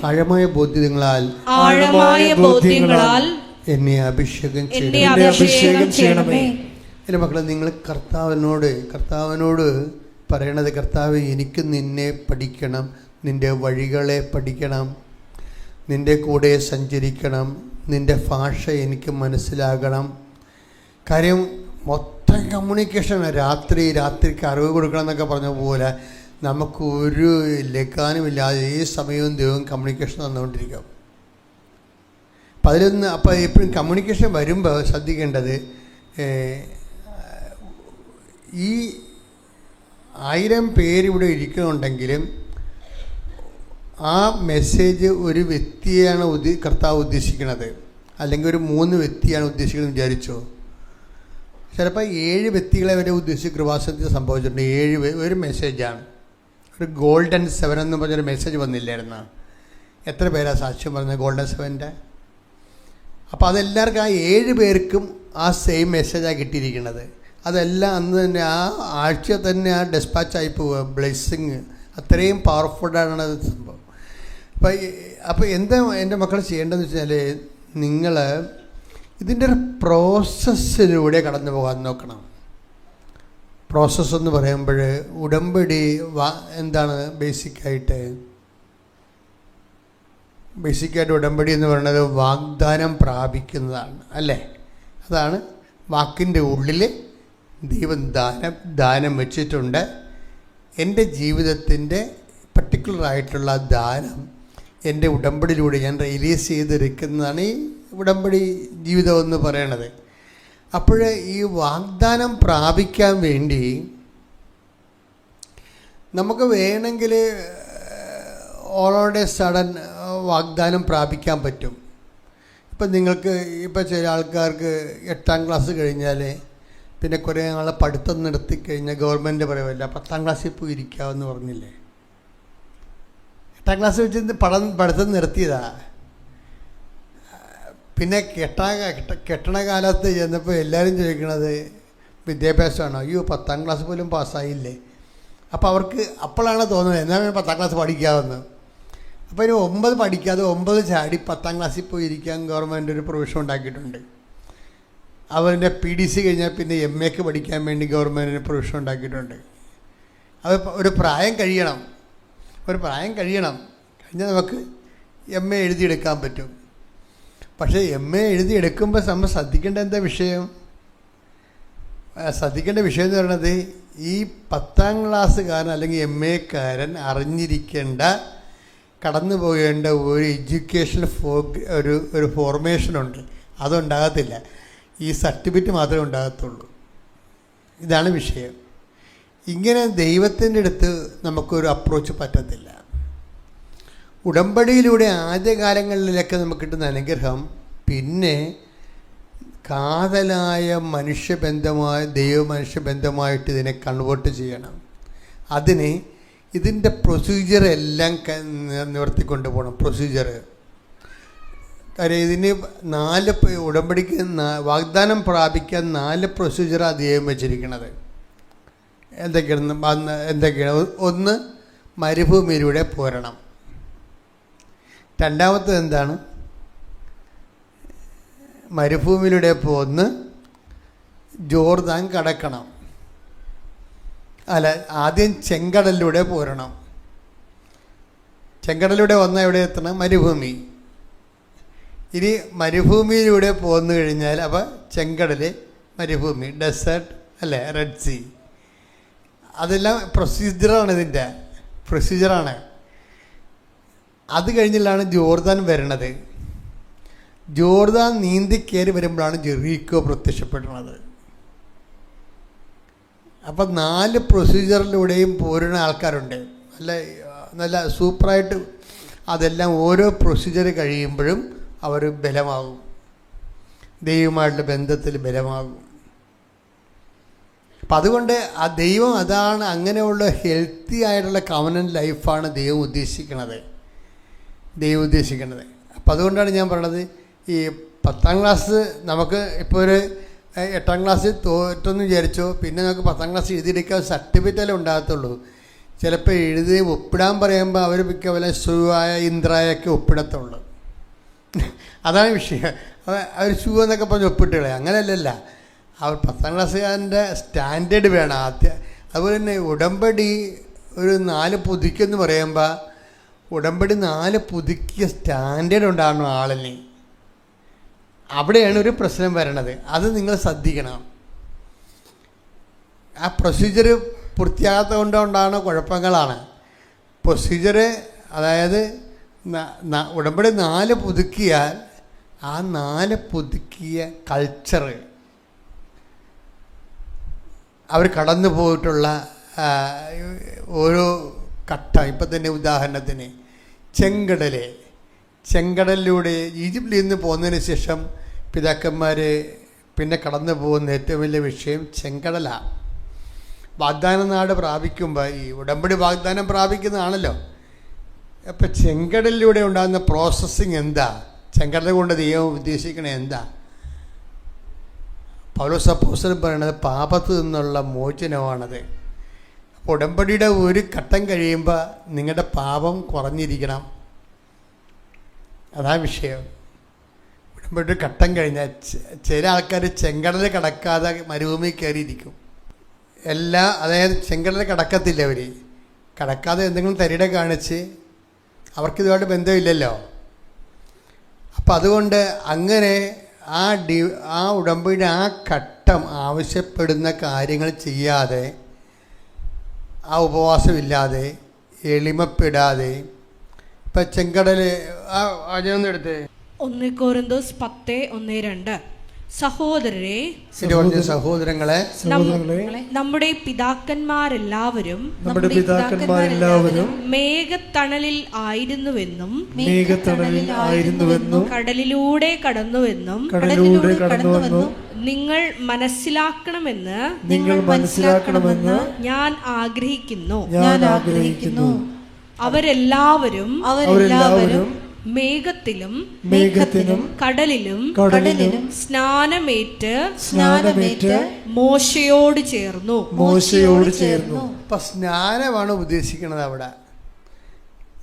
ആഴമായ ബോധ്യങ്ങളാൽ എന്നെ അഭിഷേകം ചെയ്യണമേ. എൻ്റെ മക്കളെ, നിങ്ങൾ കർത്താവിനോട് പറയണത്, കർത്താവ്, എനിക്ക് നിന്നെ പഠിക്കണം, നിൻ്റെ വഴികളെ പഠിക്കണം, നിൻ്റെ കൂടെ സഞ്ചരിക്കണം, നിൻ്റെ ഭാഷ എനിക്ക് മനസ്സിലാകണം. കാര്യം മൊത്തം കമ്മ്യൂണിക്കേഷനാണ്. രാത്രിക്ക് അറിവ് കൊടുക്കണം എന്നൊക്കെ പറഞ്ഞ പോലെ നമുക്ക് ഒരു ലക്കാനുമില്ലാതെ ഈ സമയവും ദൈവം കമ്മ്യൂണിക്കേഷൻ തന്നുകൊണ്ടിരിക്കും. അപ്പോൾ എപ്പോഴും കമ്മ്യൂണിക്കേഷൻ വരുമ്പോൾ ശ്രദ്ധിക്കേണ്ടത്, ഈ 1000 പേരിവിടെ ഇരിക്കുന്നുണ്ടെങ്കിലും ആ മെസ്സേജ് ഒരു വ്യക്തിയാണ് കർത്താവ് ഉദ്ദേശിക്കുന്നത്, അല്ലെങ്കിൽ ഒരു 3 വ്യക്തിയാണ് ഉദ്ദേശിക്കുന്നത് വിചാരിച്ചോ. ചിലപ്പോൾ 7 വ്യക്തികളെ വരെ ഉദ്ദേശിച്ച് കൃപാസനത്തിൽ സംഭവിച്ചിട്ടുണ്ട്. 7 ഒരു മെസ്സേജാണ്. ഒരു ഗോൾഡൻ 7 എന്ന് പറഞ്ഞൊരു മെസ്സേജ് വന്നില്ലായിരുന്നു. എത്ര പേരാണ് സാക്ഷ്യം പറഞ്ഞത് ഗോൾഡൻ 7-ൻ്റെ? അപ്പോൾ അതെല്ലാവർക്കും, ആ 7 പേർക്കും ആ സെയിം മെസ്സേജാണ് കിട്ടിയിരിക്കുന്നത്. അതെല്ലാം അന്ന് തന്നെ ആ ആഴ്ച തന്നെ ആ ഡെസ്പാച്ചായി പോവുക. ബ്ലെസ്സിങ് അത്രയും പവർഫുള്ളാണ് അത് സംഭവം. അപ്പോൾ എന്താ എൻ്റെ മക്കൾ ചെയ്യേണ്ടതെന്ന് വെച്ചാൽ, നിങ്ങൾ ഇതിൻ്റെ ഒരു പ്രോസസ്സിലൂടെ കടന്നു പോകാൻ നോക്കണം. പ്രോസസ്സ് എന്ന് പറയുമ്പോൾ ഉടമ്പടി എന്താണ് ബേസിക്കായിട്ട് ഉടമ്പടി എന്ന് പറയുന്നത് വാഗ്ദാനം പ്രാപിക്കുന്നതാണ്, അല്ലേ? അതാണ് വാക്കിൻ്റെ ഉള്ളിൽ ദൈവം ദാനം വെച്ചിട്ടുണ്ട്. എൻ്റെ ജീവിതത്തിൻ്റെ പർട്ടിക്കുലറായിട്ടുള്ള ദാനം എൻ്റെ ഉടമ്പടിയിലൂടെ ഞാൻ റിലീസ് ചെയ്തിരിക്കുന്നതാണ് ഈ ഉടമ്പടി ജീവിതം എന്ന് പറയണത്. അപ്പോൾ ഈ വാഗ്ദാനം പ്രാപിക്കാൻ വേണ്ടി നമുക്ക് വേണമെങ്കിൽ ഓളോടെ സഡൻ വാഗ്ദാനം പ്രാപിക്കാൻ പറ്റും. ഇപ്പം നിങ്ങൾക്ക് ചില ആൾക്കാർക്ക് 8ാം ക്ലാസ് കഴിഞ്ഞാൽ പിന്നെ കുറേ നാൾ പഠിത്തം നിർത്തിക്കഴിഞ്ഞാൽ ഗവൺമെൻറ് പറയുമല്ല 10ാം ക്ലാസ്സിൽ പോയി ഇരിക്കാമെന്ന് പറഞ്ഞില്ലേ. 8ാം ക്ലാസ് വെച്ച് പഠിത്തം നിർത്തിയതാ. പിന്നെ കെട്ടണ കാലത്ത് ചെന്നപ്പോൾ എല്ലാവരും ചോദിക്കണത് വിദ്യാഭ്യാസമാണോ? അയ്യോ, 10ാം ക്ലാസ് പോലും പാസ്സായില്ലേ. അപ്പോൾ അവർക്ക് അപ്പോഴാണ് തോന്നുന്നത് എന്നാൽ 10ാം ക്ലാസ് പഠിക്കാമെന്ന്. അപ്പോൾ ഇനി 9 പഠിക്കാതെ 9 ചാടി 10ാം ക്ലാസ്സിൽ പോയി ഇരിക്കാൻ ഗവൺമെൻറ് ഒരു പ്രൊവിഷൻ ഉണ്ടാക്കിയിട്ടുണ്ട്. അവരുടെ PDC കഴിഞ്ഞാൽ പിന്നെ MAക്ക് പഠിക്കാൻ വേണ്ടി ഗവൺമെൻറ്റിന് പ്രൊവിഷൻ ഉണ്ടാക്കിയിട്ടുണ്ട്. അത് ഒരു പ്രായം കഴിയണം കഴിഞ്ഞാൽ നമുക്ക് MA എഴുതിയെടുക്കാൻ പറ്റും. പക്ഷേ MA എഴുതിയെടുക്കുമ്പോൾ നമ്മൾ ശ്രദ്ധിക്കേണ്ട വിഷയം എന്ന് പറയുന്നത്, ഈ 10ാം ക്ലാസ്സുകാരൻ അല്ലെങ്കിൽ MAക്കാരൻ അറിഞ്ഞിരിക്കേണ്ട, കടന്നു പോകേണ്ട ഒരു എഡ്യൂക്കേഷൻ ഒരു ഫോർമേഷനുണ്ട്. അതുണ്ടാകത്തില്ല. ഈ സർട്ടിഫിക്കറ്റ് മാത്രമേ ഉണ്ടാകത്തുള്ളൂ. ഇതാണ് വിഷയം. ഇങ്ങനെ ദൈവത്തിൻ്റെ അടുത്ത് നമുക്കൊരു അപ്രോച്ച് പറ്റത്തില്ല. ഉടമ്പടിയിലൂടെ ആദ്യകാലങ്ങളിലൊക്കെ നമുക്ക് കിട്ടുന്ന അനുഗ്രഹം പിന്നെ കാതലായ ദൈവ-മനുഷ്യബന്ധമായിട്ട് ഇതിനെ കൺവേർട്ട് ചെയ്യണം. ഇതിൻ്റെ പ്രൊസീജിയർ എല്ലാം നിവർത്തിക്കൊണ്ട് പോകണം. കാര്യം ഇതിന് 4 ഉടമ്പടിക്ക് വാഗ്ദാനം പ്രാപിക്കാൻ 4 പ്രൊസീജിയറാണ് ദൈവം വെച്ചിരിക്കുന്നത്. എന്തൊക്കെയാണ്? ഒന്ന്, മരുഭൂമിയിലൂടെ പോരണം. രണ്ടാമത്തത് എന്താണ്? മരുഭൂമിയിലൂടെ പോന്ന് ജോർദാൻ കടക്കണം. ആദ്യം ചെങ്കടലിലൂടെ പോരണം. ചെങ്കടലിലൂടെ വന്നാൽ എവിടെ എത്തണം? മരുഭൂമി. ഇനി മരുഭൂമിയിലൂടെ പോന്നു കഴിഞ്ഞാൽ അപ്പോൾ ചെങ്കടൽ, മരുഭൂമി, ഡെസേർട്ട്, അല്ലേ, റെഡ് സീ. അതെല്ലാം പ്രൊസീജിയറാണ്. അത് കഴിഞ്ഞിട്ടാണ് ജോർദാൻ വരണത്. ജോർദാൻ നീന്തി കയറി വരുമ്പോഴാണ് ജെറീക്കോ പ്രത്യക്ഷപ്പെടുന്നത്. അപ്പം 4 പ്രൊസീജിയറിലൂടെയും പോരുന്ന ആൾക്കാരുണ്ട്. നല്ല സൂപ്പറായിട്ട് അതെല്ലാം ഓരോ പ്രൊസീജിയർ കഴിയുമ്പോഴും അവർ ബലമാകും, ദൈവമായിട്ടുള്ള ബന്ധത്തിൽ ബലമാകും. അപ്പം അതുകൊണ്ട് ആ ദൈവം അതാണ്, അങ്ങനെയുള്ള ഹെൽത്തി ആയിട്ടുള്ള കവനൻ്റ് ലൈഫാണ് ദൈവം ഉദ്ദേശിക്കുന്നത്. അപ്പം അതുകൊണ്ടാണ് ഞാൻ പറയണത്, ഈ 10ാം ക്ലാസ് നമുക്ക് ഇപ്പോൾ ഒരു 8ാം ക്ലാസ്സിൽ തോറ്റെന്ന് വിചാരിച്ചോ, പിന്നെ നമുക്ക് 10ാം ക്ലാസ് എഴുതിയെടുക്കാൻ സർട്ടിഫിക്കറ്റല്ലേ ഉണ്ടാകത്തുള്ളൂ. ചിലപ്പോൾ എഴുതി ഒപ്പിടാൻ പറയുമ്പോൾ അവർ മിക്കവരെ സുവായ ഇന്ദ്രായൊക്കെ ഒപ്പിടത്തുള്ളൂ. അതാണ് വിഷയം. അവർ ഷൂ എന്നൊക്കെ പറഞ്ഞ് ഒപ്പിട്ടുകളെ, അങ്ങനെയല്ലല്ല. അവർ 10ാം ക്ലാസ്സുകാരൻ്റെ സ്റ്റാൻഡേർഡ് വേണം ആദ്യം. അതുപോലെ തന്നെ ഉടമ്പടി ഒരു 4 പുതുക്കെന്ന് പറയുമ്പോൾ ഉടമ്പടി 4 പുതുക്കിയ സ്റ്റാൻഡേർഡ് ഉണ്ടാകണം ആളിന്. അവിടെയാണ് ഒരു പ്രശ്നം വരണത്. അത് നിങ്ങൾ ശ്രദ്ധിക്കണം. ആ പ്രൊസീജിയർ പൂർത്തിയാകാത്ത കൊണ്ടുണ്ടാകുന്ന കുഴപ്പങ്ങളാണ്. പ്രൊസീജിയർ അതായത് ഉടമ്പടി 4 പുതുക്കിയാൽ ആ 4 പുതുക്കിയ കൾച്ചർ അവർ കടന്നു പോയിട്ടുള്ള ഓരോ ഘട്ടം. ഇപ്പം തന്നെ ഉദാഹരണത്തിന് ചെങ്കടലിലൂടെ ഈജിപ്തിൽ നിന്ന് പോകുന്നതിന് ശേഷം പിതാക്കന്മാർ പിന്നെ കടന്നു പോകുന്ന ഏറ്റവും വലിയ വിഷയം ചെങ്കടലാണ്. വാഗ്ദാന നാട് പ്രാപിക്കുമ്പോൾ ഈ ഉടമ്പടി വാഗ്ദാനം പ്രാപിക്കുന്നതാണല്ലോ. അപ്പം ചെങ്കടലിലൂടെ ഉണ്ടാകുന്ന പ്രോസസ്സിങ് എന്താ? ചെങ്കടൽ കൊണ്ട് ദൈവം ഉദ്ദേശിക്കണേ എന്താ? പൗലോസ് അപ്പോസ്തലൻ പറയണത് പാപത്തിൽ നിന്നുള്ള മോചനമാണത്. അപ്പോൾ ഉടമ്പടിയുടെ ഒരു ഘട്ടം കഴിയുമ്പോൾ നിങ്ങളുടെ പാപം കുറഞ്ഞിരിക്കണം. അതാ വിഷയം. ഉടമ്പടി ഘട്ടം കഴിഞ്ഞാൽ ചില ആൾക്കാർ ചെങ്കടൽ കടക്കാതെ മരുഭൂമി കയറിയിരിക്കും. അതായത് ചെങ്കടൽ കടക്കത്തില്ല. അവർ കടക്കാതെ എന്തെങ്കിലും തരിട കാണിച്ച് അവർക്കിതുമായിട്ട് ബന്ധമില്ലല്ലോ. അപ്പം അതുകൊണ്ട് അങ്ങനെ ആ ഉടമ്പടിയുടെ ആ ഘട്ടം ആവശ്യപ്പെടുന്ന കാര്യങ്ങൾ ചെയ്യാതെ, ആ ഉപവാസമില്ലാതെ, എളിമപ്പെടാതെ, ഇപ്പം ചെങ്കടൽ എടുത്ത് 1 കൊരിന്തോസ് 10:1-2 സഹോദരരെ, സഹോദരങ്ങളെ, നമ്മുടെ പിതാക്കന്മാരെല്ലാവരും മേഘത്തണലിൽ ആയിരുന്നുവെന്നും കടലിലൂടെ കടന്നുവെന്നും നിങ്ങൾ മനസ്സിലാക്കണമെന്ന് ഞാൻ ആഗ്രഹിക്കുന്നു. അവരെല്ലാവരും മേഘത്തിലും കടലിലും സ്നാനമേറ്റ് മോശയോട് ചേർന്നു. അപ്പൊ സ്നാനമാണ് ഉദ്ദേശിക്കുന്നത് അവിടെ.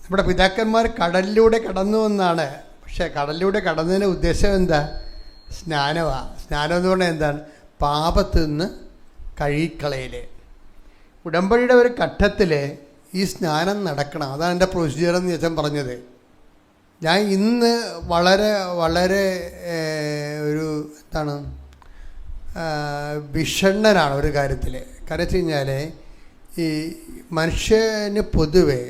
നമ്മുടെ പിതാക്കന്മാർ കടലിലൂടെ കടന്നു എന്നാണ്. പക്ഷെ കടലിലൂടെ കടന്നതിൻ്റെ ഉദ്ദേശം എന്താ? സ്നാനമാണ്. സ്നാനം എന്ന് പറഞ്ഞാൽ എന്താണ്? പാപത്തിൽ നിന്ന് കഴുകിക്കളയല്. ഉടമ്പടിയുടെ ഒരു ഘട്ടത്തിൽ ഈ സ്നാനം നടക്കണം. അതാണ് എൻ്റെ പ്രൊസീജിയർ എന്ന് ഞാൻ പറഞ്ഞത്. ഞാൻ ഇന്ന് വളരെ വളരെ ഒരു വിഷണ്ണനാണ് ഒരു കാര്യത്തിൽ. കാരണം വെച്ച് കഴിഞ്ഞാൽ ഈ മനുഷ്യന് പൊതുവെ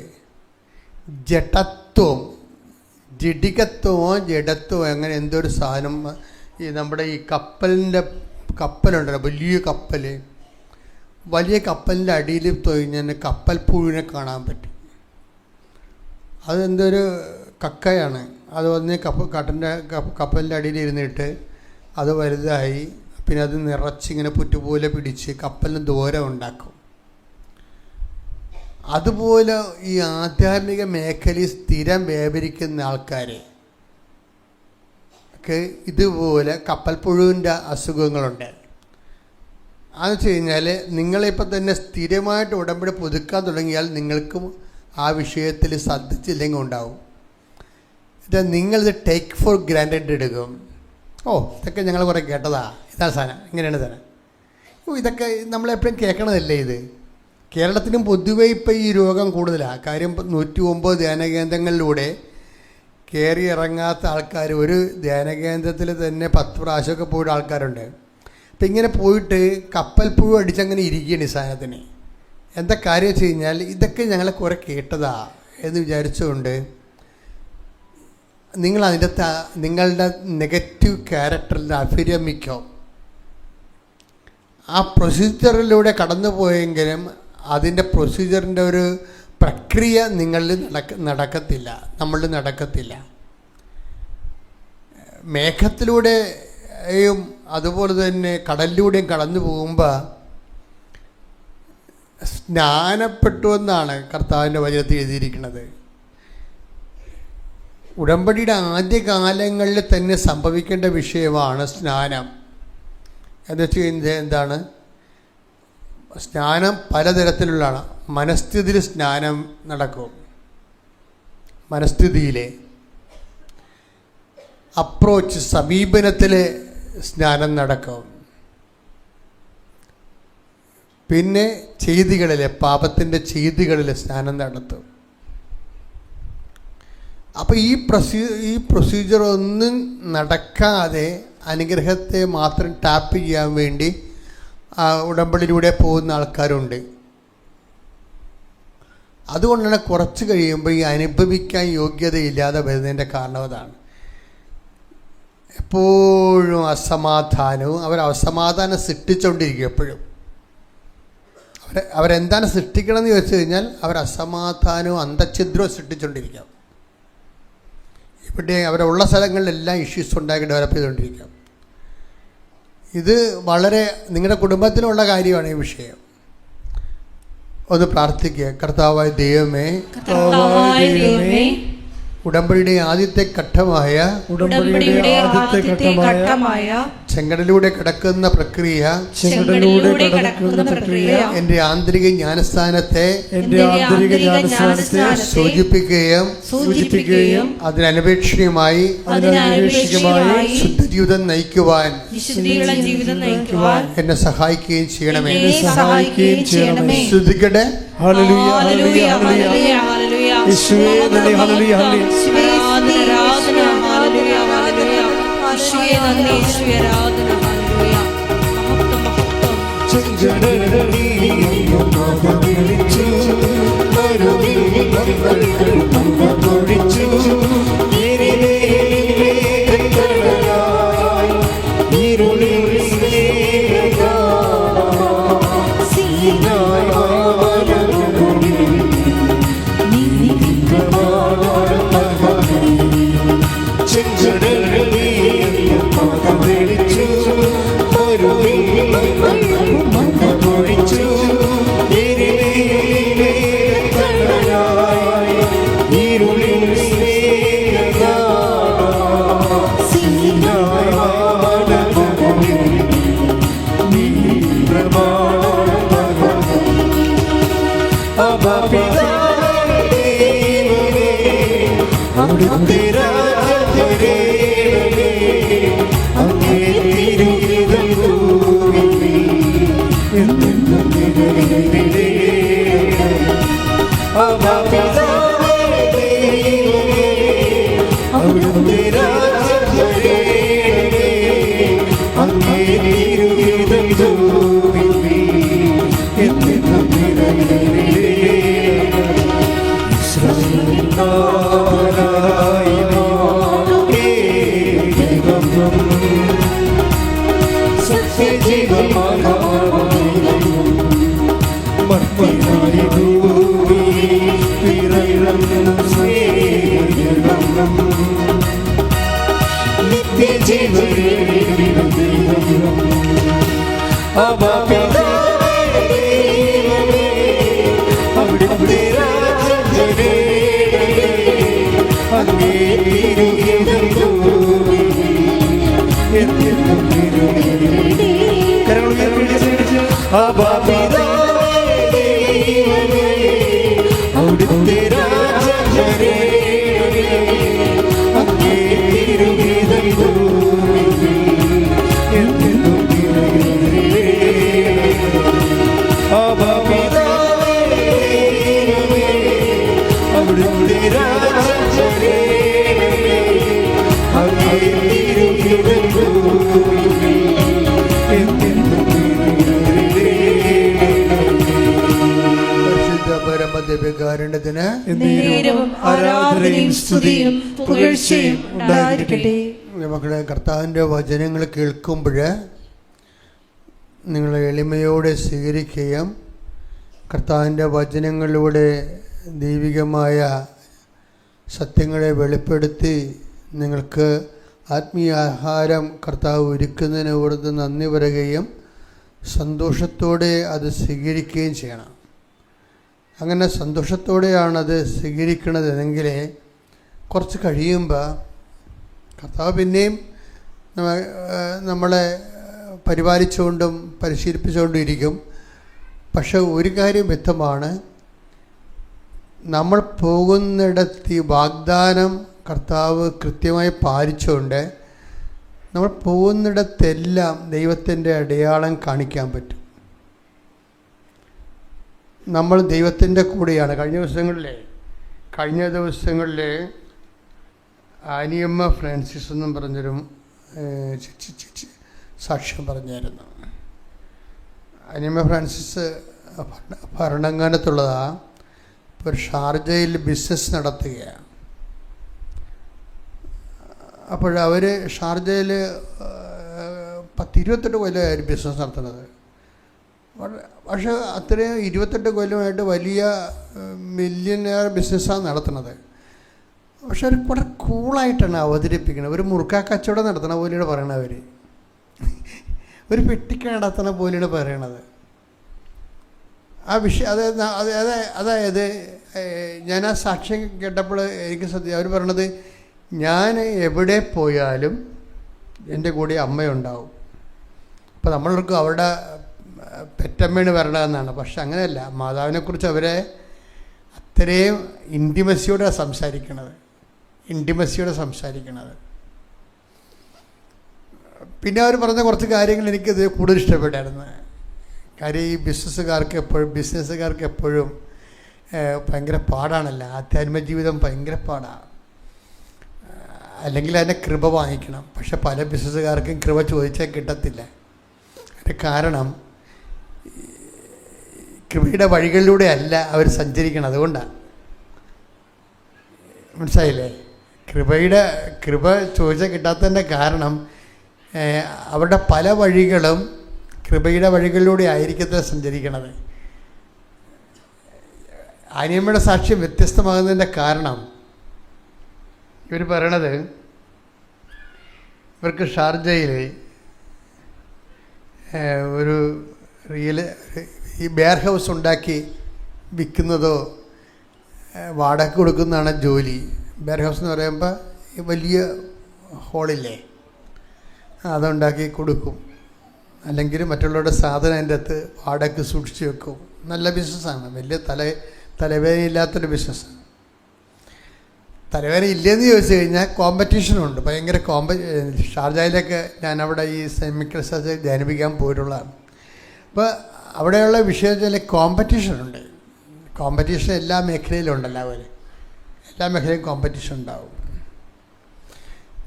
ജഡികത്വമോ ജഡത്വമോ അങ്ങനെ എന്തോ ഒരു സാധനം ഈ നമ്മുടെ ഈ കപ്പലുണ്ടല്ലോ, വലിയ കപ്പലിൻ്റെ അടിയിൽ തൊഴിഞ്ഞാൽ കപ്പൽ പുഴുവിനെ കാണാൻ പറ്റും. അതെന്തൊരു കക്കയാണ്. അത് വന്ന് കപ്പലിൻ്റെ അടിയിൽ ഇരുന്നിട്ട് അത് വലുതായി പിന്നെ അത് നിറച്ചിങ്ങനെ പുറ്റുപോലെ പിടിച്ച് കപ്പലിന് ദൂരം ഉണ്ടാക്കും. അതുപോലെ ഈ ആധ്യാത്മിക മേഖലയിൽ സ്ഥിരം വ്യാപരിക്കുന്ന ആൾക്കാരെ ഒക്കെ ഇതുപോലെ കപ്പൽ പുഴുവിൻ്റെ അസുഖങ്ങളുണ്ട്. അതെന്ന് വെച്ച് കഴിഞ്ഞാൽ നിങ്ങളിപ്പോൾ തന്നെ സ്ഥിരമായിട്ട് ഉടമ്പടി പുതുക്കാൻ തുടങ്ങിയാൽ നിങ്ങൾക്കും ആ വിഷയത്തിൽ ശ്രദ്ധിച്ചില്ലെങ്കിൽ ഉണ്ടാവും. നിങ്ങളിത് ടേക്ക് ഫോർ ഗ്രാൻഡഡ് എടുക്കും. ഇതൊക്കെ ഞങ്ങൾ കുറേ കേട്ടതാ, ഇതാണ് സാധനം, ഇങ്ങനെയാണ് സാധനം. ഇതൊക്കെ നമ്മളെപ്പോഴും കേൾക്കണതല്ലേ ഇത്. കേരളത്തിലും പൊതുവെ ഇപ്പം ഈ രോഗം കൂടുതലാണ്. കാര്യം 109 ധ്യാനകേന്ദ്രങ്ങളിലൂടെ കയറി ഇറങ്ങാത്ത ആൾക്കാർ ഒരു ധ്യാനകേന്ദ്രത്തിൽ തന്നെ 10 പ്രാവശ്യമൊക്കെ പോയിട്ട് ആൾക്കാരുണ്ട്. അപ്പം ഇങ്ങനെ പോയിട്ട് കപ്പൽ പുഴു അടിച്ചങ്ങനെ ഇരിക്കുകയാണ് ഈ സാധനത്തിന്. എന്താ കാര്യം വെച്ച് കഴിഞ്ഞാൽ ഇതൊക്കെ ഞങ്ങൾ കുറേ കേട്ടതാ എന്ന് വിചാരിച്ചുകൊണ്ട് നിങ്ങൾ നിങ്ങളുടെ നെഗറ്റീവ് ക്യാരക്ടറിൽ അഭിരമിക്കോ. ആ പ്രൊസീജിയറിലൂടെ കടന്നു പോയെങ്കിലും അതിൻ്റെ പ്രൊസീജിയറിൻ്റെ ഒരു പ്രക്രിയ നമ്മളിൽ നടക്കത്തില്ല. മേഘത്തിലൂടെയും അതുപോലെ തന്നെ കടലിലൂടെയും കടന്നു പോകുമ്പോൾ സ്നാനപ്പെട്ടു എന്നാണ് കർത്താവിൻ്റെ വചനത്തിൽ എഴുതിയിരിക്കുന്നത്. ഉടമ്പടിയുടെ ആദ്യകാലങ്ങളിൽ തന്നെ സംഭവിക്കേണ്ട വിഷയമാണ് സ്നാനം. എന്ന് വെച്ച് കഴിഞ്ഞാൽ എന്താണ്? സ്നാനം പലതരത്തിലുള്ളതാണ്. മനസ്ഥിതിയിൽ സ്നാനം നടക്കും. മനസ്ഥിതിയിലെ അപ്രോച്ച്, സമീപനത്തിൽ സ്നാനം നടക്കും. പിന്നെ ചെയ്തികളിലെ, പാപത്തിൻ്റെ ചെയ്തികളിൽ സ്നാനം നടത്തും. അപ്പോൾ ഈ പ്രൊസീജിയർ ഒന്നും നടക്കാതെ അനുഗ്രഹത്തെ മാത്രം ടാപ്പ് ചെയ്യാൻ വേണ്ടി ഉടമ്പടിയിലൂടെ പോകുന്ന ആൾക്കാരുണ്ട്. അതുകൊണ്ടാണ് കുറച്ച് കഴിയുമ്പോൾ ഈ അനുഭവിക്കാൻ യോഗ്യതയില്ലാതെ വരുന്നതിൻ്റെ കാരണം അതാണ്. എപ്പോഴും അസമാധാനവും, അസമാധാനം സൃഷ്ടിച്ചുകൊണ്ടിരിക്കും. എപ്പോഴും അവരെന്താണ് സൃഷ്ടിക്കണമെന്ന് ചോദിച്ചു കഴിഞ്ഞാൽ അസമാധാനവും അന്തഛിദ്രവും സൃഷ്ടിച്ചുകൊണ്ടിരിക്കാം. ഇവിടെ അവരുള്ള സ്ഥലങ്ങളിലെല്ലാം ഇഷ്യൂസ് ഉണ്ടാക്കി ഡെവലപ്പ് ചെയ്തുകൊണ്ടിരിക്കാം. ഇത് വളരെ നിങ്ങളുടെ കുടുംബത്തിലുള്ള കാര്യമാണ് ഈ വിഷയം. ഒന്ന് പ്രാർത്ഥിക്കുക. കർത്താവായ ദൈവമേ, ഉടമ്പടിയുടെ ആദ്യത്തെ ഘട്ടമായ ചെങ്കടലിലൂടെ കടക്കുന്ന പ്രക്രിയ എന്റെ ആന്തരിക ജ്ഞാനസ്ഥാനത്തെ സൂചിപ്പിക്കുകയും അതിനപേക്ഷണീയമായി ശുദ്ധജീവിതം നയിക്കുവാൻ എന്നെ സഹായിക്കുകയും ചെയ്യണമേ. ശ്രദ്ധിക്കട്ടെ. ഹല്ലേലൂയ, ഹല്ലേലൂയ, ഹല്ലേലൂയ, ഹല്ലേലൂയ. യേശുവേ നന്ദി, ഹല്ലേലൂയ, ഹല്ലേലൂയ. ആരാധന, ഹല്ലേലൂയ, ഹല്ലേലൂയ. യേശുവേ നന്ദി, യേശുവേ ആരാധന, ഹല്ലേലൂയ. മഹത്വം, മഹത്വം. ചെങ്കടലിൽ മകവിളിച്ചു, മരുവിൽ മകവിളിച്ചു, ഇരുളിലെ കടലായി ഇരുളിൽ മക്കളെ, കർത്താവിൻ്റെ വചനങ്ങൾ കേൾക്കുമ്പോൾ നിങ്ങൾ എളിമയോടെ സ്വീകരിക്കുകയും കർത്താവിൻ്റെ വചനങ്ങളിലൂടെ ദൈവികമായ സത്യങ്ങളെ വെളിപ്പെടുത്തി നിങ്ങൾക്ക് ആത്മീയ ആഹാരം കർത്താവ് ഒരുക്കുന്നതിന് ഓർത്ത് നന്ദി പറയുകയും സന്തോഷത്തോടെ അത് സ്വീകരിക്കുകയും ചെയ്യണം. അങ്ങനെ സന്തോഷത്തോടെയാണത് സ്വീകരിക്കണതെങ്കിൽ കുറച്ച് കഴിയുമ്പോൾ കർത്താവ് പിന്നെയും നമ്മളെ പരിപാലിച്ചുകൊണ്ടും പരിശീലിപ്പിച്ചുകൊണ്ടും ഇരിക്കും. പക്ഷെ ഒരു കാര്യം വ്യക്തമാണ്, നമ്മൾ പോകുന്നിടത്ത് ഈ വാഗ്ദാനം കർത്താവ് കൃത്യമായി പാലിച്ചുകൊണ്ട് നമ്മൾ പോകുന്നിടത്തെല്ലാം ദൈവത്തിൻ്റെ അടയാളം കാണിക്കാൻ പറ്റും. നമ്മൾ ദൈവത്തിൻ്റെ കൂടെയാണ്. കഴിഞ്ഞ ദിവസങ്ങളിൽ ആനിയമ്മ ഫ്രാൻസിസ് എന്നും പറഞ്ഞൊരു സാക്ഷ്യം പറഞ്ഞായിരുന്നു. ആനിയമ്മ ഫ്രാൻസിസ് ഭരണങ്ങാനത്തുള്ളതാണ്. ഇപ്പോൾ ഷാർജയിൽ ബിസിനസ് നടത്തുകയാണ്. അപ്പോഴവർ ഷാർജയിൽ 28 കൊല്ലമായിരുന്നു ബിസിനസ് നടത്തുന്നത്. പക്ഷേ അത്രയും 28 കൊല്ലമായിട്ട് വലിയ മില്യനെയർ ബിസിനസ്സാണ് നടത്തുന്നത്. പക്ഷെ അവർ വളരെ കൂളായിട്ടാണ് അവതരിപ്പിക്കുന്നത്. ഒരു മുറുക്കാ കച്ചവടം നടത്തണ പോലെയാണ് പറയണത്. അവർ ഒരു പെട്ടിക്ക നടത്തണ പോലെയാണ് പറയണത്. ആ വിഷയം അതായത് ഞാൻ ആ സാക്ഷ്യം കേട്ടപ്പോൾ എനിക്ക് അവർ പറയണത്, ഞാൻ എവിടെ പോയാലും എൻ്റെ കൂടെ അമ്മയുണ്ടാവും. അപ്പോൾ നമ്മൾക്ക് അവരുടെ പെറ്റമ്മയാണ് വരണമെന്നാണ്. പക്ഷെ അങ്ങനെയല്ല. മാതാവിനെക്കുറിച്ച് അവരെ അത്രയും ഇൻറ്റിമസിയോടെ സംസാരിക്കണത്. പിന്നെ അവർ പറഞ്ഞ കുറച്ച് കാര്യങ്ങൾ എനിക്കത് കൂടുതൽ ഇഷ്ടപ്പെട്ടായിരുന്നു. കാര്യം ഈ ബിസിനസ്സുകാർക്ക് എപ്പോഴും ഭയങ്കര പാടാണല്ലോ. ആധ്യാത്മിക ജീവിതം ഭയങ്കര പാടാണ്. അല്ലെങ്കിൽ അതിൻ്റെ കൃപ വാങ്ങിക്കണം. പക്ഷെ പല ബിസിനസ്സുകാർക്കും കൃപ ചോദിച്ചാൽ കിട്ടത്തില്ല. അതിൻ്റെ കാരണം കൃപയുടെ വഴികളിലൂടെ അല്ല അവർ സഞ്ചരിക്കണം. അതുകൊണ്ടാണ്. മനസ്സിലായില്ലേ? കൃപ ചോദിച്ചാൽ കിട്ടാത്തതിൻ്റെ കാരണം അവരുടെ പല വഴികളും കൃപയുടെ വഴികളിലൂടെ ആയിരിക്കത്തില്ല സഞ്ചരിക്കണത്. ആനിയമ്മയുടെ സാക്ഷ്യം വ്യത്യസ്തമാകുന്നതിൻ്റെ കാരണം ഇവർ പറയണത്, ഇവർക്ക് ഷാർജയിൽ ഒരു ഈ ബെയർ ഹൗസ് ഉണ്ടാക്കി വിൽക്കുന്നതോ വാടക കൊടുക്കുന്നതാണ് ജോലി. ബെയർ ഹൗസ് എന്ന് പറയുമ്പോൾ ഈ വലിയ ഹോളില്ലേ, അതുണ്ടാക്കി കൊടുക്കും. അല്ലെങ്കിൽ മറ്റുള്ളവരുടെ സാധനം അതിൻ്റെ അകത്ത് വാടകയ്ക്ക് സൂക്ഷിച്ച് വെക്കും. നല്ല ബിസിനസ്സാണ്. വലിയ തലവേദനയില്ലാത്തൊരു ബിസിനസ്സാണ്. തലവേദന ഇല്ലെന്ന് ചോദിച്ചു കഴിഞ്ഞാൽ കോമ്പറ്റീഷനുണ്ട്. ഭയങ്കര ഷാർജയിലൊക്കെ ഞാനവിടെ ഈ സെമിക് റിസർച്ച് ധ്യാനിപ്പിക്കാൻ പോയിട്ടുള്ളതാണ്. അപ്പോൾ അവിടെയുള്ള വിഷയത്തിൽ കോമ്പറ്റീഷനുണ്ട്. കോമ്പറ്റീഷൻ എല്ലാ മേഖലയിലും ഉണ്ടല്ലോ. എല്ലാ മേഖലയിലും കോമ്പറ്റീഷൻ ഉണ്ടാവും.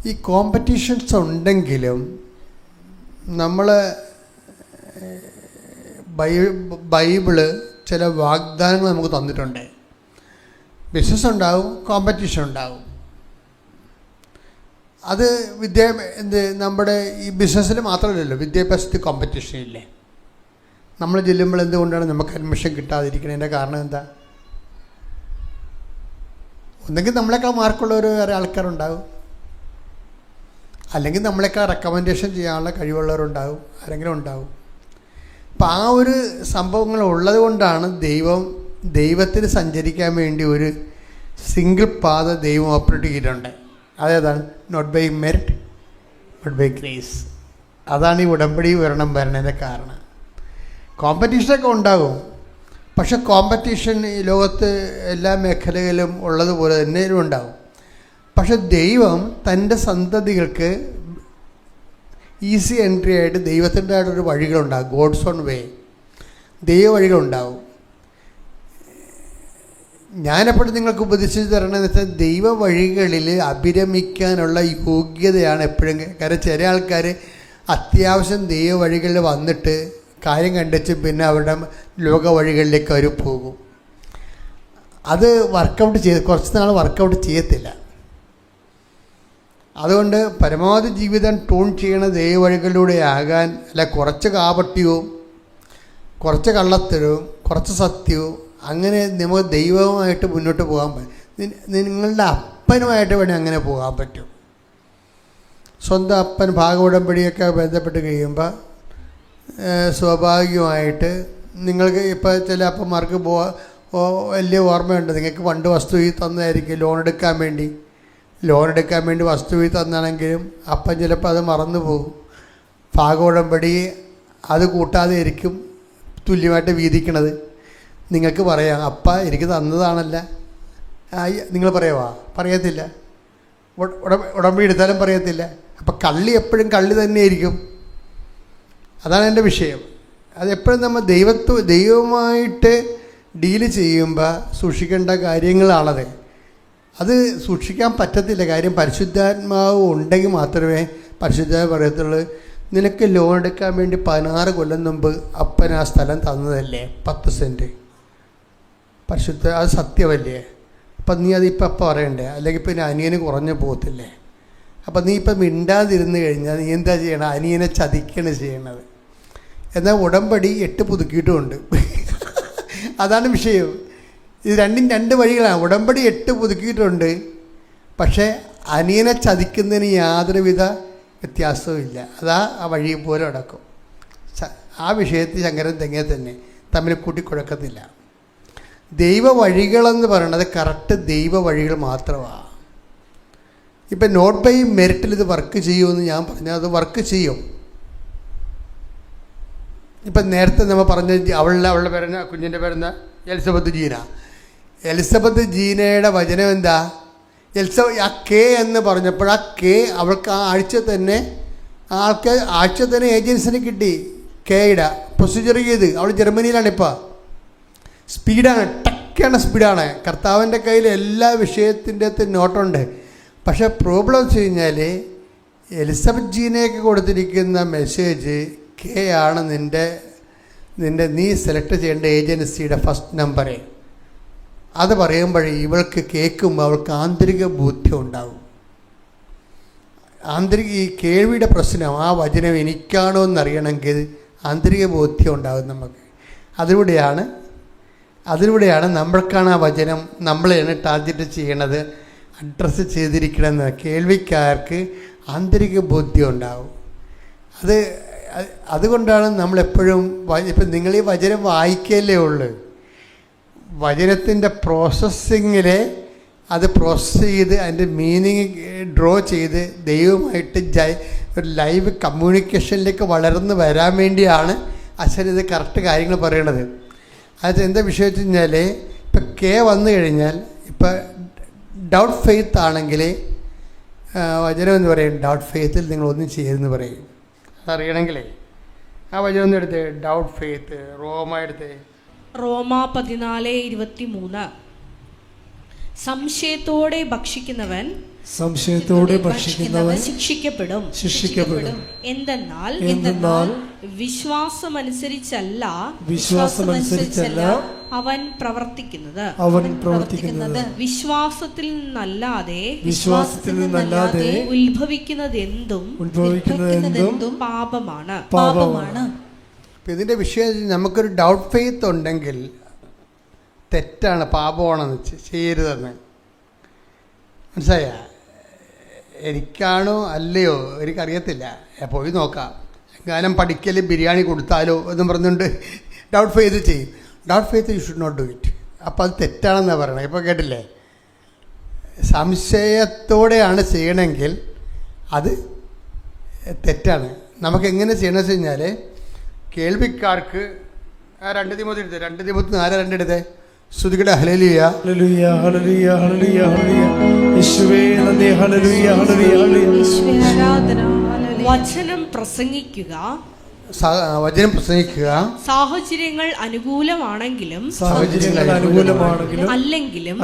ഈ കോമ്പറ്റീഷൻസ് ഉണ്ടെങ്കിലും നമ്മൾ ബൈബിള് ചില വാഗ്ദാനങ്ങൾ നമുക്ക് തന്നിട്ടുണ്ട്. ബിസിനസ് ഉണ്ടാവും, കോമ്പറ്റീഷൻ ഉണ്ടാവും. അത് നമ്മുടെ ഈ ബിസിനസ്സിൽ മാത്രമല്ലല്ലോ, വിദ്യാഭ്യാസത്തിൽ കോമ്പറ്റീഷൻ ഇല്ലേ? നമ്മൾ ചെല്ലുമ്പോൾ എന്തുകൊണ്ടാണ് നമുക്ക് അഡ്മിഷൻ കിട്ടാതിരിക്കുന്നതിൻ്റെ കാരണം എന്താ? ഒന്നെങ്കിൽ നമ്മളെക്കാൾ മാർക്കുള്ളവർ വേറെ ആൾക്കാരുണ്ടാവും, അല്ലെങ്കിൽ നമ്മളെക്കാൾ റെക്കമെൻഡേഷൻ ചെയ്യാനുള്ള കഴിവുള്ളവരുണ്ടാവും, ആരെങ്കിലും ഉണ്ടാവും. അപ്പം ആ ഒരു സംഭവങ്ങൾ ഉള്ളത് കൊണ്ടാണ് ദൈവത്തിന് സഞ്ചരിക്കാൻ വേണ്ടി ഒരു സിംഗിൾ പാത ദൈവം ഓപ്പറേറ്റ് ചെയ്തിട്ടുണ്ട്. അതേതാണ്? Not by merit, not by grace. അതാണ് ഈ ഉടമ്പടി വരണതിൻ്റെ കാരണം. കോമ്പറ്റീഷനൊക്കെ ഉണ്ടാകും. പക്ഷെ കോമ്പറ്റീഷൻ ഈ ലോകത്ത് എല്ലാ മേഖലയിലും ഉള്ളതുപോലെ തന്നെ ഉണ്ടാകും. പക്ഷെ ദൈവം തൻ്റെ സന്തതികൾക്ക് ഈസി എൻട്രി ആയിട്ട് ദൈവത്തിൻ്റെതായിട്ടൊരു വഴികളുണ്ടാകും. ഗോഡ്സ് ഓൺ വേ, ദൈവ വഴികളുണ്ടാവും. ഞാനെപ്പോഴും നിങ്ങൾക്ക് ഉപദേശിച്ച് തരണമെന്ന് വെച്ചാൽ ദൈവ വഴികളിൽ അഭിരമിക്കാനുള്ള യോഗ്യതയാണ് എപ്പോഴും. കാരണം ചില ആൾക്കാർ അത്യാവശ്യം ദൈവ വഴികളിൽ വന്നിട്ട് കാര്യം കണ്ടിച്ച് പിന്നെ അവരുടെ ലോക വഴികളിലേക്ക് അവർ പോകും. അത് കുറച്ച് നാൾ വർക്കൗട്ട് ചെയ്യത്തില്ല. അതുകൊണ്ട് പരമാവധി ജീവിതം ട്യൂൺ ചെയ്യണ ദൈവ വഴികളിലൂടെ ആകാൻ, അല്ല കുറച്ച് കാപട്യവും കുറച്ച് കള്ളത്തരവും കുറച്ച് സത്യവും, അങ്ങനെ നമുക്ക് ദൈവവുമായിട്ട് മുന്നോട്ട് പോകാൻ പറ്റും. നിങ്ങളുടെ അപ്പനുമായിട്ട് വേണേൽ അങ്ങനെ പോകാൻ പറ്റും. സ്വന്തം അപ്പൻ ഭാഗോടമ്പടിയൊക്കെ ബന്ധപ്പെട്ട് കഴിയുമ്പോൾ സ്വാഭാവികമായിട്ട് നിങ്ങൾക്ക് ഇപ്പോൾ ചില അപ്പന്മാർക്ക് വലിയ ഓർമ്മയുണ്ട്. നിങ്ങൾക്ക് പണ്ട് വസ്തു തന്നതായിരിക്കും ലോൺ എടുക്കാൻ വേണ്ടി വസ്തു തന്നാണെങ്കിലും അപ്പൻ ചിലപ്പോൾ അത് മറന്നു പോകും. ഭാഗോടമ്പടി അത് കൂട്ടാതെ ആയിരിക്കും തുല്യമായിട്ട് വീതിക്കണത്. നിങ്ങൾക്ക് പറയാം, അപ്പ എനിക്ക് തന്നതാണല്ല. നിങ്ങൾ പറയത്തില്ല. ഉടമ്പടി എടുത്താലും പറയത്തില്ല. അപ്പം കള്ളി എപ്പോഴും കള്ളി തന്നെയായിരിക്കും. അതാണ് എൻ്റെ വിഷയം. അതെപ്പോഴും നമ്മൾ ദൈവമായിട്ട് ഡീല് ചെയ്യുമ്പോൾ സൂക്ഷിക്കേണ്ട കാര്യങ്ങളാണത്. അത് സൂക്ഷിക്കാൻ പറ്റത്തില്ല. കാര്യം പരിശുദ്ധാത്മാവ് ഉണ്ടെങ്കിൽ മാത്രമേ പരിശുദ്ധാത്മാവ് പറയത്തുള്ളൂ. നിനക്ക് ലോൺ എടുക്കാൻ വേണ്ടി 16 കൊല്ലം മുമ്പ് അപ്പൻ ആ സ്ഥലം തന്നതല്ലേ 10 സെൻറ്റ്. പരിശുദ്ധ അത് സത്യമല്ലേ? അപ്പം നീ അതിപ്പോൾ അപ്പം പറയണ്ടേ? അല്ലെങ്കിൽ പിന്നെ അനിയന് കുറഞ്ഞു പോകത്തില്ലേ? അപ്പം നീ ഇപ്പം മിണ്ടാതിരുന്ന് കഴിഞ്ഞാൽ നീ എന്താ ചെയ്യണം? അനിയനെ ചതിക്കാണ് ചെയ്യണത്. എന്നാൽ ഉടമ്പടി 8 പുതുക്കിയിട്ടുമുണ്ട്. അതാണ് വിഷയം. ഇത് രണ്ടും 2 വഴികളാണ്. ഉടമ്പടി 8 പുതുക്കിയിട്ടുണ്ട്, പക്ഷേ അനിയനെ ചതിക്കുന്നതിന് യാതൊരുവിധ വ്യത്യാസവും ഇല്ല. അതാ ആ വഴി പോലെ നടക്കും. ആ വിഷയത്തിൽ ശങ്കരൻ തെങ്ങേ തന്നെ തമ്മിൽ കൂട്ടിക്കുഴക്കത്തില്ല. ദൈവ വഴികളെന്ന് പറയുന്നത് കറക്റ്റ് ദൈവ വഴികൾ മാത്രമാണ്. ഇപ്പം നോട്ട് ബൈ മെറിറ്റിൽ ഇത് വർക്ക് ചെയ്യുമെന്ന് ഞാൻ പറഞ്ഞാൽ അത് വർക്ക് ചെയ്യും. ഇപ്പം നേരത്തെ നമ്മൾ പറഞ്ഞ അവളുടെ പേരെന്ന കുഞ്ഞിൻ്റെ പേരെന്ന എലിസബത്ത് ജീനയുടെ വചനം എന്താ? ആ കെ എന്ന് പറഞ്ഞപ്പോൾ ആ കെ അവൾക്ക് ആ ആഴ്ച തന്നെ ഏജൻസിന് കിട്ടി. കെയുടെ പ്രൊസീജിയർ ചെയ്ത് അവൾ ജർമ്മനിയിലാണ്. ഇപ്പോൾ സ്പീഡാണ്, ടക്കാണ് സ്പീഡാണ്. കർത്താവിൻ്റെ കയ്യിൽ എല്ലാ വിഷയത്തിൻ്റെ അകത്ത് നോട്ടുണ്ട്. പക്ഷേ പ്രോബ്ലം വെച്ച് കഴിഞ്ഞാൽ എലിസബത്ത് ജീനയ്ക്ക് കൊടുത്തിരിക്കുന്ന മെസ്സേജ് കെ ആണ് നീ സെലക്ട് ചെയ്യേണ്ട ഏജൻസിയുടെ ഫസ്റ്റ് നമ്പറേ. അത് പറയുമ്പോഴേ ഇവൾക്ക് കേൾക്കുമ്പോൾ അവൾക്ക് ആന്തരിക ബോധ്യം ഉണ്ടാകും. ഈ കേൾവിയുടെ പ്രശ്നം, ആ വചനം എനിക്കാണോ എന്നറിയണമെങ്കിൽ ആന്തരിക ബോധ്യം ഉണ്ടാകും നമുക്ക്. അതിലൂടെയാണ് നമ്മൾക്കാണ് ആ വചനം നമ്മളെയാണ് ടാർഗറ്റ് ചെയ്യണത്, അഡ്രസ്സ് ചെയ്തിരിക്കണമെന്ന് കേൾവിക്കാർക്ക് ആന്തരിക ബോധ്യം ഉണ്ടാകും. അതുകൊണ്ടാണ് നമ്മളെപ്പോഴും ഇപ്പം നിങ്ങൾ ഈ വചനം വായിക്കല്ലേ ഉള്ളൂ. വചനത്തിൻ്റെ പ്രോസസ്സിങ്ങിൽ അത് പ്രോസസ്സ് ചെയ്ത് അതിൻ്റെ മീനിങ് ഡ്രോ ചെയ്ത് ദൈവമായിട്ട് ഒരു ലൈവ് കമ്മ്യൂണിക്കേഷനിലേക്ക് വളർന്ന് വരാൻ വേണ്ടിയാണ് അച്ഛൻ ഇത് കറക്റ്റ് കാര്യങ്ങൾ പറയണത്. അത് എന്താ വിഷയം വെച്ച് കഴിഞ്ഞാൽ ഇപ്പം കെ വന്നു കഴിഞ്ഞാൽ ഇപ്പം ഡൗട്ട് ഫെയ്ത്ത് ആണെങ്കിൽ വചനം എന്ന് പറയും ഡൗട്ട് ഫെയ്ത്തിൽ നിങ്ങളൊന്നും ചെയ്തെന്ന് പറയും. അതറിയണമെങ്കിലേ ആ വചനം ഒന്ന് എടുത്തേ. ഡൗട്ട് ഫെയ്ത്ത് റോമ 14:23 സംശയത്തോടെ ഭക്ഷിക്കുന്നവൻ ശിക്ഷിക്കപ്പെടും. എന്തെന്നാൽ വിശ്വാസമനുസരിച്ചല്ല അവൻ പ്രവർത്തിക്കുന്നത്. വിശ്വാസത്തിൽ നിന്നല്ലാതെ ഉത്ഭവിക്കുന്നതെന്തും പാപമാണ്. ഇതിൻ്റെ വിഷയം നമുക്കൊരു ഡൗട്ട് ഫെയ്ത്ത് ഉണ്ടെങ്കിൽ തെറ്റാണ്, പാപമാണെന്ന് ചെയ്യരുതെന്ന് മനസ്സിലായ? എനിക്കാണോ അല്ലയോ എനിക്കറിയത്തില്ല, പോയി നോക്കാം. എങ്ങാനും പഠിക്കൽ ബിരിയാണി കൊടുത്താലോ എന്നും പറഞ്ഞുകൊണ്ട് ഡൗട്ട് ഫെയ്ത്ത് ചെയ്യും. Doubt faith you should not do it. അപ്പോൾ അത് തെറ്റാണെന്നാണ് പറയണത്. ഇപ്പോൾ കേട്ടില്ലേ? സംശയത്തോടെയാണ് ചെയ്യണമെങ്കിൽ അത് തെറ്റാണ്. നമുക്കെങ്ങനെ ചെയ്യണമെന്ന് വെച്ച് കഴിഞ്ഞാൽ കേൾവിക്കാർക്ക് 2 തിമോത്തി 4:2 എടുത്തേ. സ്തുതിക്കട്ടെ. ഹല്ലേലൂയ ഹല്ലേലൂയ ഹല്ലേലൂയ ഹല്ലേലൂയ യേശുവേ നന്ദി. ഹല്ലേലൂയ ഹല്ലേലൂയ ഹല്ലേലൂയ. വചനം പ്രസംഗിക്കുക സാഹചര്യങ്ങൾ അനുകൂലമാണെങ്കിലും അല്ലെങ്കിലും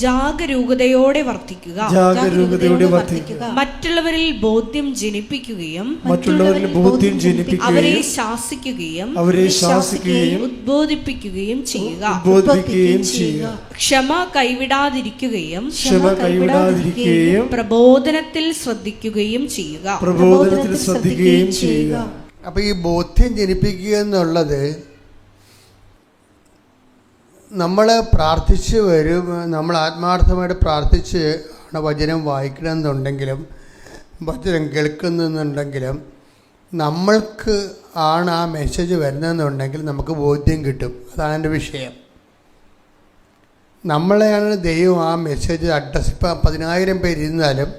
ജാഗരൂകതയോടെ വർത്തിക്കുക. മറ്റുള്ളവരിൽ ബോധ്യം ജനിപ്പിക്കുകയും അവരെ ശാസിക്കുകയും ഉദ്ബോധിപ്പിക്കുകയും ചെയ്യുക. ക്ഷമ കൈവിടാതിരിക്കുകയും പ്രബോധനത്തിൽ ശ്രദ്ധിക്കുകയും ചെയ്യുക. അപ്പോൾ ഈ ബോധ്യം ജനിപ്പിക്കുക എന്നുള്ളത് നമ്മൾ പ്രാർത്ഥിച്ച് വരും. നമ്മൾ ആത്മാർത്ഥമായിട്ട് പ്രാർത്ഥിച്ച് ആണ് വചനം വായിക്കണമെന്നുണ്ടെങ്കിലും വചനം കേൾക്കുന്നുണ്ടെങ്കിലും നമ്മൾക്ക് ആണ് ആ മെസ്സേജ് വരുന്നതെന്നുണ്ടെങ്കിൽ നമുക്ക് ബോധ്യം കിട്ടും. അതാണ് എൻ്റെ വിഷയം. നമ്മളെയാണ് ദൈവം ആ മെസ്സേജ് അഡ്രസ്. ഇപ്പോൾ 10,000 പേര് ഇരുന്നാലും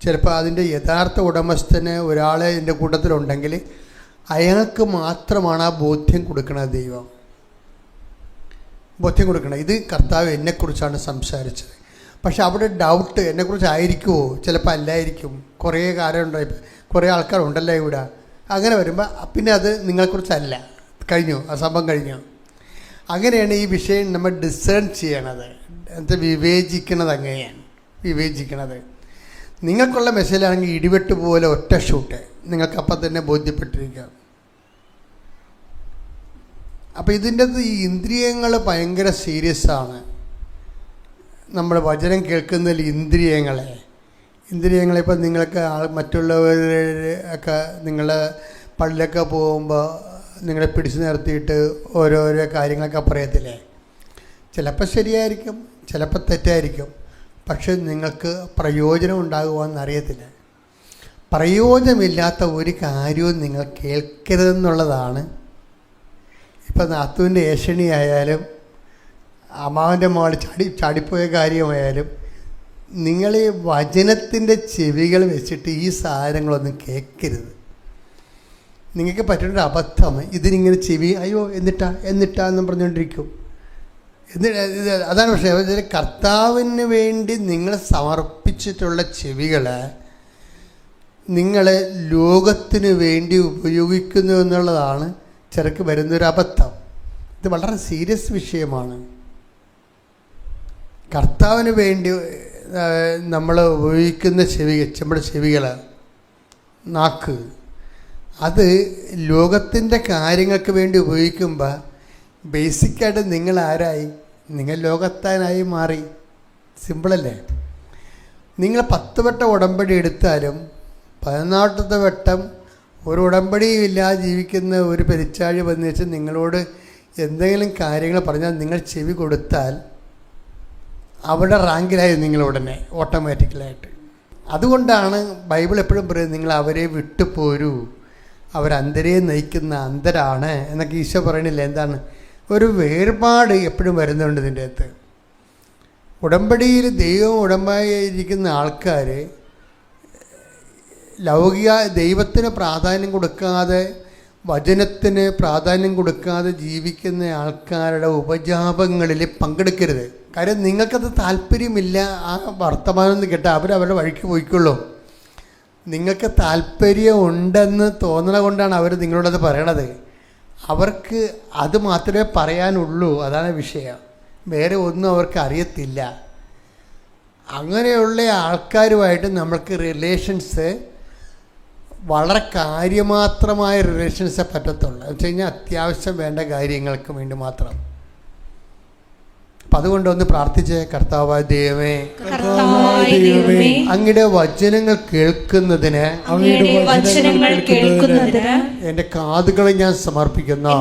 ചിലപ്പോൾ അതിൻ്റെ യഥാർത്ഥ ഉടമസ്ഥന് ഒരാളെ എൻ്റെ കൂട്ടത്തിലുണ്ടെങ്കിൽ അയാൾക്ക് മാത്രമാണ് ആ ബോധ്യം കൊടുക്കുന്നത്. ദൈവം ബോധ്യം കൊടുക്കണം. ഇത് കർത്താവ് എന്നെക്കുറിച്ചാണ് സംസാരിച്ചത്. പക്ഷെ അവിടെ ഡൗട്ട്, എന്നെക്കുറിച്ചായിരിക്കുമോ? ചിലപ്പോൾ അല്ലായിരിക്കും. കുറേ കാര്യമുണ്ടായി, കുറേ ആൾക്കാരുണ്ടല്ലോ ഇവിടെ. അങ്ങനെ വരുമ്പോൾ പിന്നെ അത് നിങ്ങളെക്കുറിച്ചല്ല. കഴിഞ്ഞു, ആ സംഭവം കഴിഞ്ഞു. അങ്ങനെയാണ് ഈ വിഷയം നമ്മൾ ഡിസേൺ ചെയ്യണത്, എന്നിട്ട് വിവേചിക്കണത്. അങ്ങനെയാണ് വിവേചിക്കണത്. നിങ്ങൾക്കുള്ള മെസ്സേജാണെങ്കിൽ ഇടിവെട്ട് പോലെ ഒറ്റ ഷൂട്ട്, നിങ്ങൾക്കപ്പം തന്നെ ബോധ്യപ്പെട്ടിരിക്കാം. അപ്പോൾ ഇതിൻ്റെ ഈ ഇന്ദ്രിയങ്ങൾ ഭയങ്കര സീരിയസ് ആണ്. നമ്മൾ വചനം കേൾക്കുന്നതിൽ ഇന്ദ്രിയങ്ങളിപ്പോൾ നിങ്ങൾക്ക് മറ്റുള്ളവരൊക്കെ നിങ്ങൾ പള്ളിയിലൊക്കെ പോകുമ്പോൾ നിങ്ങളെ പിടിച്ചു നിർത്തിയിട്ട് ഓരോരോ കാര്യങ്ങളൊക്കെ പറയത്തില്ലേ? ചിലപ്പോൾ ശരിയായിരിക്കും, ചിലപ്പോൾ തെറ്റായിരിക്കും. പക്ഷെ നിങ്ങൾക്ക് പ്രയോജനം ഉണ്ടാകുവാന്നറിയത്തില്ല. പ്രയോജനമില്ലാത്ത ഒരു കാര്യവും നിങ്ങൾ കേൾക്കരുതെന്നുള്ളതാണ്. ഇപ്പം നാത്തൂൻ്റെ ഏഷണി ആയാലും അമ്മാവൻ്റെ മോൾ ചാടിപ്പോയ കാര്യമായാലും നിങ്ങൾ ഈ വചനത്തിൻ്റെ ചെവികൾ വെച്ചിട്ട് ഈ സാധനങ്ങളൊന്നും കേൾക്കരുത്. നിങ്ങൾക്ക് പറ്റുന്നൊരു അബദ്ധം, ഇതിനിങ്ങനെ ചെവി അയ്യോ എന്നിട്ടാന്നും പറഞ്ഞുകൊണ്ടിരിക്കും. അതാണ് പക്ഷേ കർത്താവിന് വേണ്ടി നിങ്ങൾ സമർപ്പിച്ചിട്ടുള്ള ചെവികൾ നിങ്ങൾ ലോകത്തിന് വേണ്ടി ഉപയോഗിക്കുന്നു എന്നുള്ളതാണ് ചിലർക്ക് വരുന്നൊരു അബദ്ധം. ഇത് വളരെ സീരിയസ് വിഷയമാണ്. കർത്താവിന് വേണ്ടി നമ്മൾ ഉപയോഗിക്കുന്ന നമ്മുടെ ചെവികൾ, നാക്ക്, അത് ലോകത്തിൻ്റെ കാര്യങ്ങൾക്ക് വേണ്ടി ഉപയോഗിക്കുമ്പോൾ ബേസിക്കായിട്ട് നിങ്ങൾ ആരായി? നിങ്ങൾ ലോകത്താനായി മാറി. സിമ്പിളല്ലേ? നിങ്ങൾ 10 വട്ടം ഉടമ്പടി എടുത്താലും 14ാമത്തെ വട്ടം ഒരു ഉടമ്പടിയും ഇല്ലാതെ ജീവിക്കുന്ന ഒരു പെരിച്ചാഴി വന്നു വെച്ച് നിങ്ങളോട് എന്തെങ്കിലും കാര്യങ്ങൾ പറഞ്ഞാൽ നിങ്ങൾ ചെവി കൊടുത്താൽ അവിടെ റാങ്കിലായി നിങ്ങൾ ഉടനെ ഓട്ടോമാറ്റിക്കലായിട്ട്. അതുകൊണ്ടാണ് ബൈബിൾ എപ്പോഴും പറയുന്നത് നിങ്ങൾ അവരെ വിട്ടുപോരൂ, അവരന്തരെ നയിക്കുന്ന അന്തരാണ് എന്നൊക്കെ ഈശോ പറയണില്ല. എന്താണ്? ഒരു വേർപാട് എപ്പോഴും വരുന്നുണ്ട് ഇതിൻ്റെ അകത്ത്. ഉടമ്പടിയിൽ ദൈവം ഉടമ്പടിയിരിക്കുന്ന ആൾക്കാർ ലൗകിക ദൈവത്തിന് പ്രാധാന്യം കൊടുക്കാതെ, വചനത്തിന് പ്രാധാന്യം കൊടുക്കാതെ ജീവിക്കുന്ന ആൾക്കാരുടെ ഉപജാപങ്ങളിൽ പങ്കെടുക്കരുത്. കാര്യം നിങ്ങൾക്കത് താല്പര്യമില്ല. ആ വർത്തമാനം കേട്ടാൽ അവരവരുടെ വഴിക്ക് പോയിക്കൊള്ളൂ. നിങ്ങൾക്ക് താല്പര്യം ഉണ്ടെന്ന് തോന്നണ കൊണ്ടാണ് അവർ നിങ്ങളോടത് പറയണത്. അവർക്ക് അത് മാത്രമേ പറയാനുള്ളൂ. അതാണ് വിഷയം. വേറെ ഒന്നും അവർക്ക് അറിയത്തില്ല. അങ്ങനെയുള്ള ആൾക്കാരുമായിട്ട് നമ്മൾക്ക് റിലേഷൻസ് വളരെ കാര്യമാത്രമായ റിലേഷൻസേ പറ്റത്തുള്ളൂ. എന്ന് വെച്ച് കഴിഞ്ഞാൽ അത്യാവശ്യം വേണ്ട കാര്യങ്ങൾക്ക് വേണ്ടി മാത്രം. അപ്പം അതുകൊണ്ടൊന്ന് പ്രാർത്ഥിച്ചേ. കർത്താവായ ദൈവമേ, അങ്ങയുടെ വചനങ്ങൾ കേൾക്കുന്നതിന് എൻ്റെ കാതുകളെ ഞാൻ സമർപ്പിക്കുന്നു.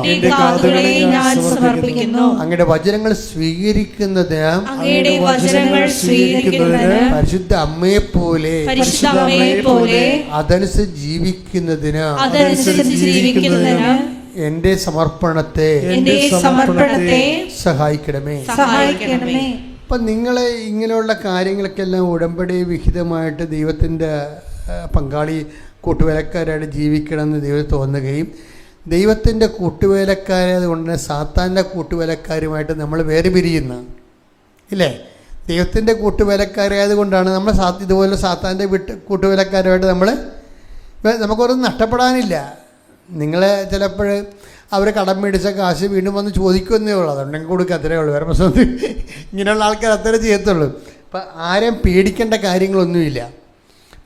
അങ്ങയുടെ വചനങ്ങൾ സ്വീകരിക്കുന്നതിന് പരിശുദ്ധ അമ്മയെ പോലെ അതനുസരിച്ച് ജീവിക്കുന്നതിന് എൻ്റെ സമർപ്പണത്തെ സഹായിക്കണമേ. അപ്പം നിങ്ങളെ ഇങ്ങനെയുള്ള കാര്യങ്ങൾക്കെല്ലാം ഉടമ്പടി വിഹിതമായിട്ട് ദൈവത്തിൻ്റെ പങ്കാളി കൂട്ടുവേലക്കാരായിട്ട് ജീവിക്കണമെന്ന് ദൈവം തോന്നുകയും ദൈവത്തിൻ്റെ കൂട്ടുവേലക്കാരായത് കൊണ്ട് തന്നെ സാത്താൻ്റെ കൂട്ടുവേലക്കാരുമായിട്ട് നമ്മൾ വേറെ പിരിയുന്നു ഇല്ലേ? ദൈവത്തിൻ്റെ കൂട്ടുവേലക്കാരായത് കൊണ്ടാണ് നമ്മൾ ഇതുപോലെ സാത്താൻ്റെ കൂട്ടുവേലക്കാരുമായിട്ട് നമുക്കൊന്നും നഷ്ടപ്പെടാനില്ല. നിങ്ങളെ ചിലപ്പോൾ അവർ കടം മേടിച്ച കാശ് വീണ്ടും വന്ന് ചോദിക്കുന്നേ ഉള്ളൂ. അതുണ്ടെങ്കിൽ കൊടുക്കുക, അത്രേ ഉള്ളൂ. വേറെ പ്രശ്നം ഇങ്ങനെയുള്ള ആൾക്കാർ അത്രേ ചെയ്യത്തുള്ളൂ. അപ്പം ആരെയും പേടിക്കേണ്ട കാര്യങ്ങളൊന്നുമില്ല.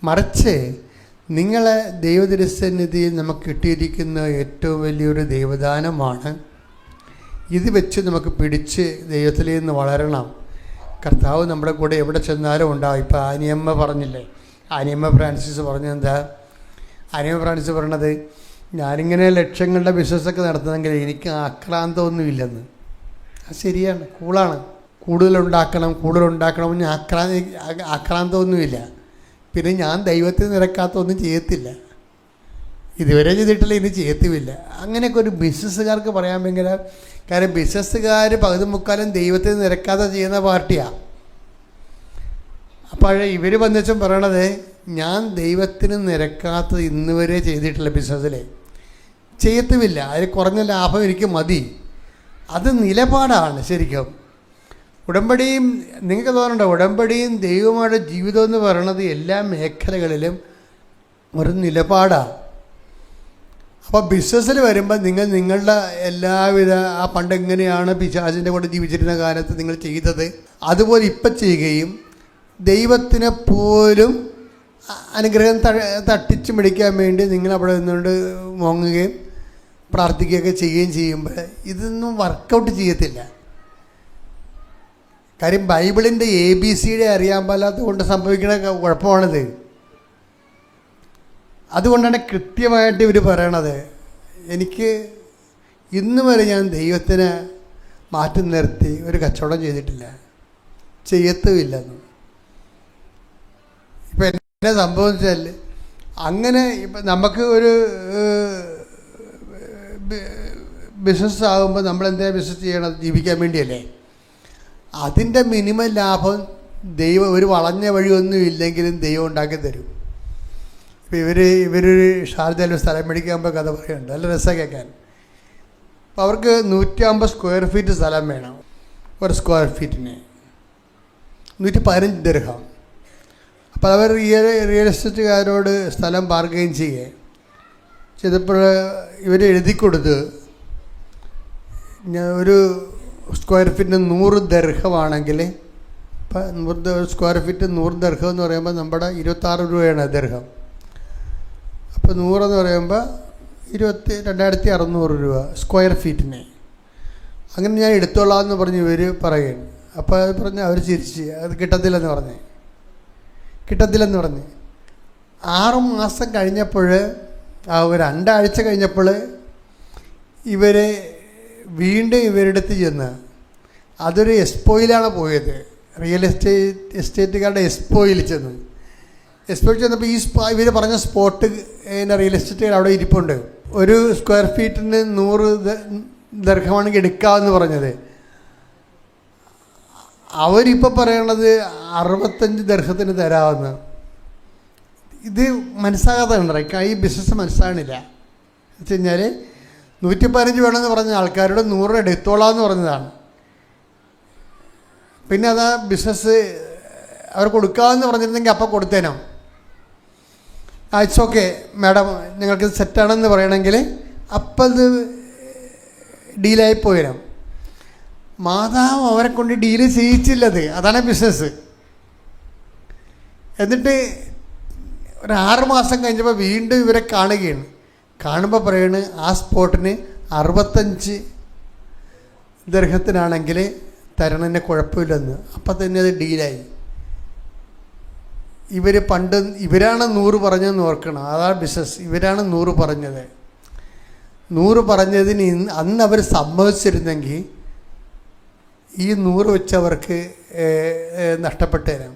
മറിച്ച് നിങ്ങളെ ദൈവതിരുസന്നിധിയിൽ നമുക്ക് കിട്ടിയിരിക്കുന്ന ഏറ്റവും വലിയൊരു ദൈവദാനമാണ്. ഇത് വെച്ച് നമുക്ക് പിടിച്ച് ദൈവത്തിൽ നിന്ന് വളരണം. കർത്താവ് നമ്മുടെ കൂടെ എവിടെ ചെന്നാലും ഉണ്ടാവും. ഇപ്പോൾ ആനിയമ്മ പറഞ്ഞില്ലേ, ആനിയമ്മ ഫ്രാൻസിസ് പറഞ്ഞെന്താ? ആനിയമ്മ ഫ്രാൻസിസ് പറയണത്, ഞാനിങ്ങനെ ലക്ഷങ്ങളുടെ ബിസിനസ്സൊക്കെ നടത്തുന്നെങ്കിൽ എനിക്ക് ആക്രാന്തമൊന്നുമില്ലെന്ന്. അത് ശരിയാണ്, കൂടുതലുണ്ടാക്കണം എന്ന് ആക്രാന്തമൊന്നുമില്ല. പിന്നെ ഞാൻ ദൈവത്തിന് നിരക്കാത്തൊന്നും ചെയ്യത്തില്ല, ഇതുവരെ ചെയ്തിട്ടില്ല, ഇനി ചെയ്യത്തുമില്ല. അങ്ങനെയൊക്കെ ഒരു ബിസിനസ്സുകാർക്ക് പറയാൻ ഭയങ്കര, കാരണം ബിസിനസ്സുകാർ പകുതി മുക്കാലും ദൈവത്തിന് നിരക്കാതെ ചെയ്യുന്ന പാർട്ടിയാണ്. അപ്പോൾ ഇവർ വന്നിച്ചും പറയണത്, ഞാൻ ദൈവത്തിന് നിരക്കാത്തത് ഇന്ന് വരെ ചെയ്തിട്ടില്ല, ബിസിനസ്സിൽ ചെയ്യത്തുമില്ല, അതിൽ കുറഞ്ഞ ലാഭം എനിക്ക് മതി. അത് നിലപാടാണ് ശരിക്കും. ഉടമ്പടിയും നിങ്ങൾക്ക് തോന്നണ്ട, ഉടമ്പടിയും ദൈവമായിട്ട് ജീവിതം എന്ന് പറയണത് എല്ലാ മേഖലകളിലും ഒരു നിലപാടാണ്. അപ്പോൾ ബിസിനസ്സിൽ വരുമ്പോൾ നിങ്ങൾ നിങ്ങളുടെ എല്ലാവിധ ആ പണ്ടെങ്ങനെയാണ് പിശാചിൻ്റെ കൂടെ ജീവിച്ചിരുന്ന കാലത്ത് നിങ്ങൾ ചെയ്തത് അതുപോലെ ഇപ്പം ചെയ്യുകയും ദൈവത്തിനെ പോലും അനുഗ്രഹം തട്ടിച്ചു പിടിക്കാൻ വേണ്ടി നിങ്ങൾ അവിടെ നിന്നുകൊണ്ട് മോങ്ങുകയും പ്രാർത്ഥിക്കുകയൊക്കെ ചെയ്യുകയും ചെയ്യുമ്പോൾ ഇതൊന്നും വർക്കൗട്ട് ചെയ്യത്തില്ല. കാര്യം ബൈബിളിൻ്റെ ABCD അറിയാൻ പാടില്ലാത്തത് കൊണ്ട് സംഭവിക്കുന്ന കുഴപ്പമാണിത്. അതുകൊണ്ടാണ് കൃത്യമായിട്ട് ഇവർ പറയണത്, എനിക്ക് ഇന്ന് വരെ ഞാൻ ദൈവത്തിനെ മാറ്റി നിർത്തി ഒരു കച്ചവടം ചെയ്തിട്ടില്ല, ചെയ്യത്തുമില്ലെന്ന്. ഇപ്പം എന്നെ സംഭവിച്ചാൽ അങ്ങനെ ഇപ്പം നമുക്ക് ഒരു ബിസിനസ് ആകുമ്പോൾ നമ്മളെന്താ ബിസിനസ് ചെയ്യണം? ജീവിക്കാൻ വേണ്ടിയല്ലേ. അതിൻ്റെ മിനിമം ലാഭം ദൈവം, ഒരു വളഞ്ഞ വഴിയൊന്നും ഇല്ലെങ്കിലും ദൈവം ഉണ്ടാക്കി തരും. ഇപ്പോൾ ഇവരൊരു ഷാർജയിൽ സ്ഥലം മേടിക്കുമ്പോൾ കഥ പറയുന്നുണ്ട്, നല്ല രസം കേൾക്കാൻ. അപ്പോൾ അവർക്ക് 150 സ്ക്വയർ ഫീറ്റ് സ്ഥലം വേണം. ഒരു സ്ക്വയർ ഫീറ്റിന് 115 ദിർഹം. അപ്പോൾ അവർ റിയൽ എസ്റ്റേറ്റുകാരോട് സ്ഥലം ബാർഗെയിൻ ചെയ്തപ്പോൾ ഇവർ എഴുതി കൊടുത്ത്, ഒരു സ്ക്വയർ ഫീറ്റിന് 100 ദിർഹമാണെങ്കിൽ, ഇപ്പം 100 സ്ക്വയർ ഫീറ്റ് 100 ദിർഹം എന്ന് പറയുമ്പോൾ നമ്മുടെ 26 രൂപയാണ് ദിർഹം. അപ്പോൾ 100 എന്ന് പറയുമ്പോൾ 22,600 രൂപ സ്ക്വയർ ഫീറ്റിന്. അങ്ങനെ ഞാൻ എടുത്തോളാം എന്ന് പറഞ്ഞ് ഇവർ പറയുകയാണ്. അപ്പോൾ അത് പറഞ്ഞ് അവർ ചിരിച്ച്, അത് കിട്ടത്തില്ലെന്ന് പറഞ്ഞ് 6 മാസം കഴിഞ്ഞപ്പോൾ, ഒരു 2 ആഴ്ച കഴിഞ്ഞപ്പോൾ ഇവർ വീണ്ടും ഇവരുടെ അടുത്ത് ചെന്ന്, അതൊരു എക്സ്പോയിലാണ് പോയത്, റിയൽ എസ്റ്റേറ്റുകാരുടെ എക്സ്പോയിൽ ചെന്ന്. എക്സ്പോയിൽ ചെന്നപ്പോൾ ഇവർ പറഞ്ഞ സ്പോട്ട് റിയൽ എസ്റ്റേറ്റുകാർ അവിടെ ഇരിപ്പുണ്ട്. ഒരു സ്ക്വയർ ഫീറ്റിന് 100 ദിർഹമാണെങ്കിൽ എടുക്കാമെന്ന് പറഞ്ഞത്. അവരിപ്പോൾ പറയണത് 65 ദിർഹത്തിന് തരാമെന്ന്. ഇത് മനസ്സാകാതെ ഉണ്ടായി, ഈ ബിസിനസ് മനസ്സാകണില്ല. എന്ന് വെച്ച് കഴിഞ്ഞാൽ 115 വേണമെന്ന് പറഞ്ഞ ആൾക്കാരോട് 100 എടുത്തോളാമെന്ന് പറഞ്ഞതാണ്. പിന്നെ അത് ബിസിനസ് അവർ കൊടുക്കാമെന്ന് പറഞ്ഞിരുന്നെങ്കിൽ അപ്പം കൊടുത്തേനോ. ഇറ്റ്സ് ഓക്കെ മാഡം, നിങ്ങൾക്ക് സെറ്റാണെന്ന് പറയണമെങ്കിൽ അപ്പം ഇത് ഡീലായി പോയിരാം. മാതാവ് അവരെ കൊണ്ട് ഡീല് ചെയ്യിച്ചില്ലത്, അതാണ് ബിസിനസ്. എന്നിട്ട് ഒരു 6 മാസം കഴിഞ്ഞപ്പോൾ വീണ്ടും ഇവരെ കാണുകയാണ്. കാണുമ്പോൾ പറയാണ്, ആ സ്പോട്ടിന് 65 ദിർഹത്തിനാണെങ്കിൽ തരണതിന് കുഴപ്പമില്ലെന്ന്. അപ്പം തന്നെ അത് ഡീലായി. ഇവരാണ് 100 പറഞ്ഞതെന്ന് ഓർക്കണം, അതാണ് ബിസിനസ്. ഇവരാണ് 100 പറഞ്ഞത്. 100 പറഞ്ഞതിന് അന്ന് അവർ സമ്മതിച്ചിരുന്നെങ്കിൽ ഈ 100 വെച്ചവർക്ക് നഷ്ടപ്പെട്ടേരാം.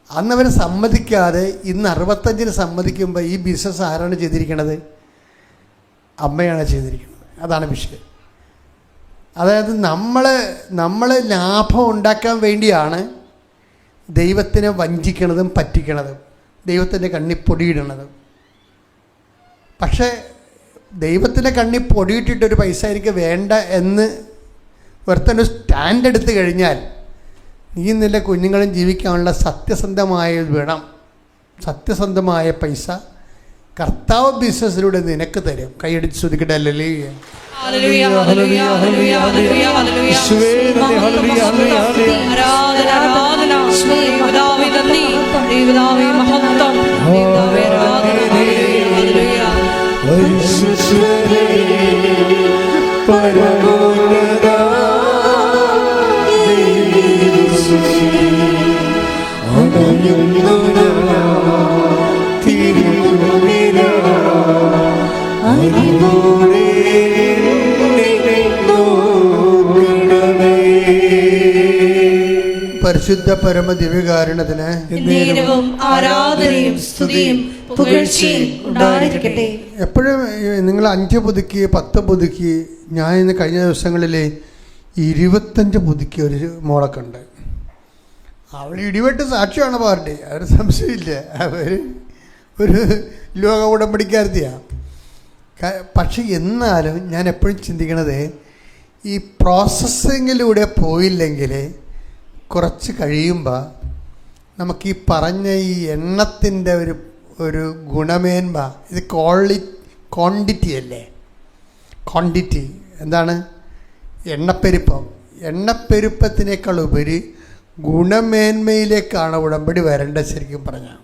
അന്നവർ സമ്മതിക്കാതെ ഇന്ന് 65 സമ്മതിക്കുമ്പോൾ ഈ ബിസിനസ് ആരാണ് ചെയ്തിരിക്കുന്നത്? അമ്മയാണ് ചെയ്തിരിക്കുന്നത്. അതാണ് വിഷയം. അതായത് നമ്മൾ ലാഭം ഉണ്ടാക്കാൻ വേണ്ടിയാണ് ദൈവത്തിനെ വഞ്ചിക്കണതും പറ്റിക്കണതും, ദൈവത്തിൻ്റെ കണ്ണി പൊടിയിടണതും. പക്ഷേ ദൈവത്തിൻ്റെ കണ്ണി പൊടിയിട്ടിട്ടൊരു പൈസ എനിക്ക് വേണ്ട എന്ന് ഒരുത്തൻ്റെ സ്റ്റാൻഡ് എടുത്തു കഴിഞ്ഞാൽ നീ നിന്റെ കുഞ്ഞുങ്ങളും ജീവിക്കാനുള്ള സത്യസന്ധമായ വേണം. സത്യസന്ധമായ പൈസ കർത്താവ് ബിസിനസ്സിലൂടെ നിനക്ക് തരും. കൈയടിച്ച് ശ്രദ്ധിക്കട്ടെ. ഹല്ലേലൂയ. പരിശുദ്ധ പരമ ദിവ്യകാരുണ്യത്തിന് നേരവും ആരാധനയും സ്തുതിയും പുകഴ്ചയും ഉണ്ടായിരിക്കട്ടെ. എപ്പോഴും നിങ്ങൾ 5 പുതുക്കി 10 പുതുക്കി, ഞാൻ ഇന്ന് കഴിഞ്ഞ ദിവസങ്ങളിൽ 25 പുതുക്കി ഒരു മോളൊക്കെ ഉണ്ട്. അവൾ ഇടിവെട്ട് സാക്ഷിയാണ് പാർട്ടി, അവർ സംശയമില്ല. അവർ ഒരു ലോക ഉടമ്പടിക്കാരത്തിയാണ്. പക്ഷെ എന്നാലും ഞാൻ എപ്പോഴും ചിന്തിക്കണത്, ഈ പ്രോസസ്സിങ്ങിലൂടെ പോയില്ലെങ്കിൽ കുറച്ച് കഴിയുമ്പോൾ നമുക്ക് ഈ പറഞ്ഞ ഈ എണ്ണത്തിൻ്റെ ഒരു ഗുണമേന്മ, ഇത് ക്വാണ്ടിറ്റി അല്ലേ, ക്വാണ്ടിറ്റി എന്താണ്? എണ്ണപ്പെരുപ്പത്തിനേക്കാൾ ഉപരി ഗുണമേന്മയിലേക്കാണ് ഉടമ്പടി വരേണ്ടത്. ശരിക്കും പറഞ്ഞാൽ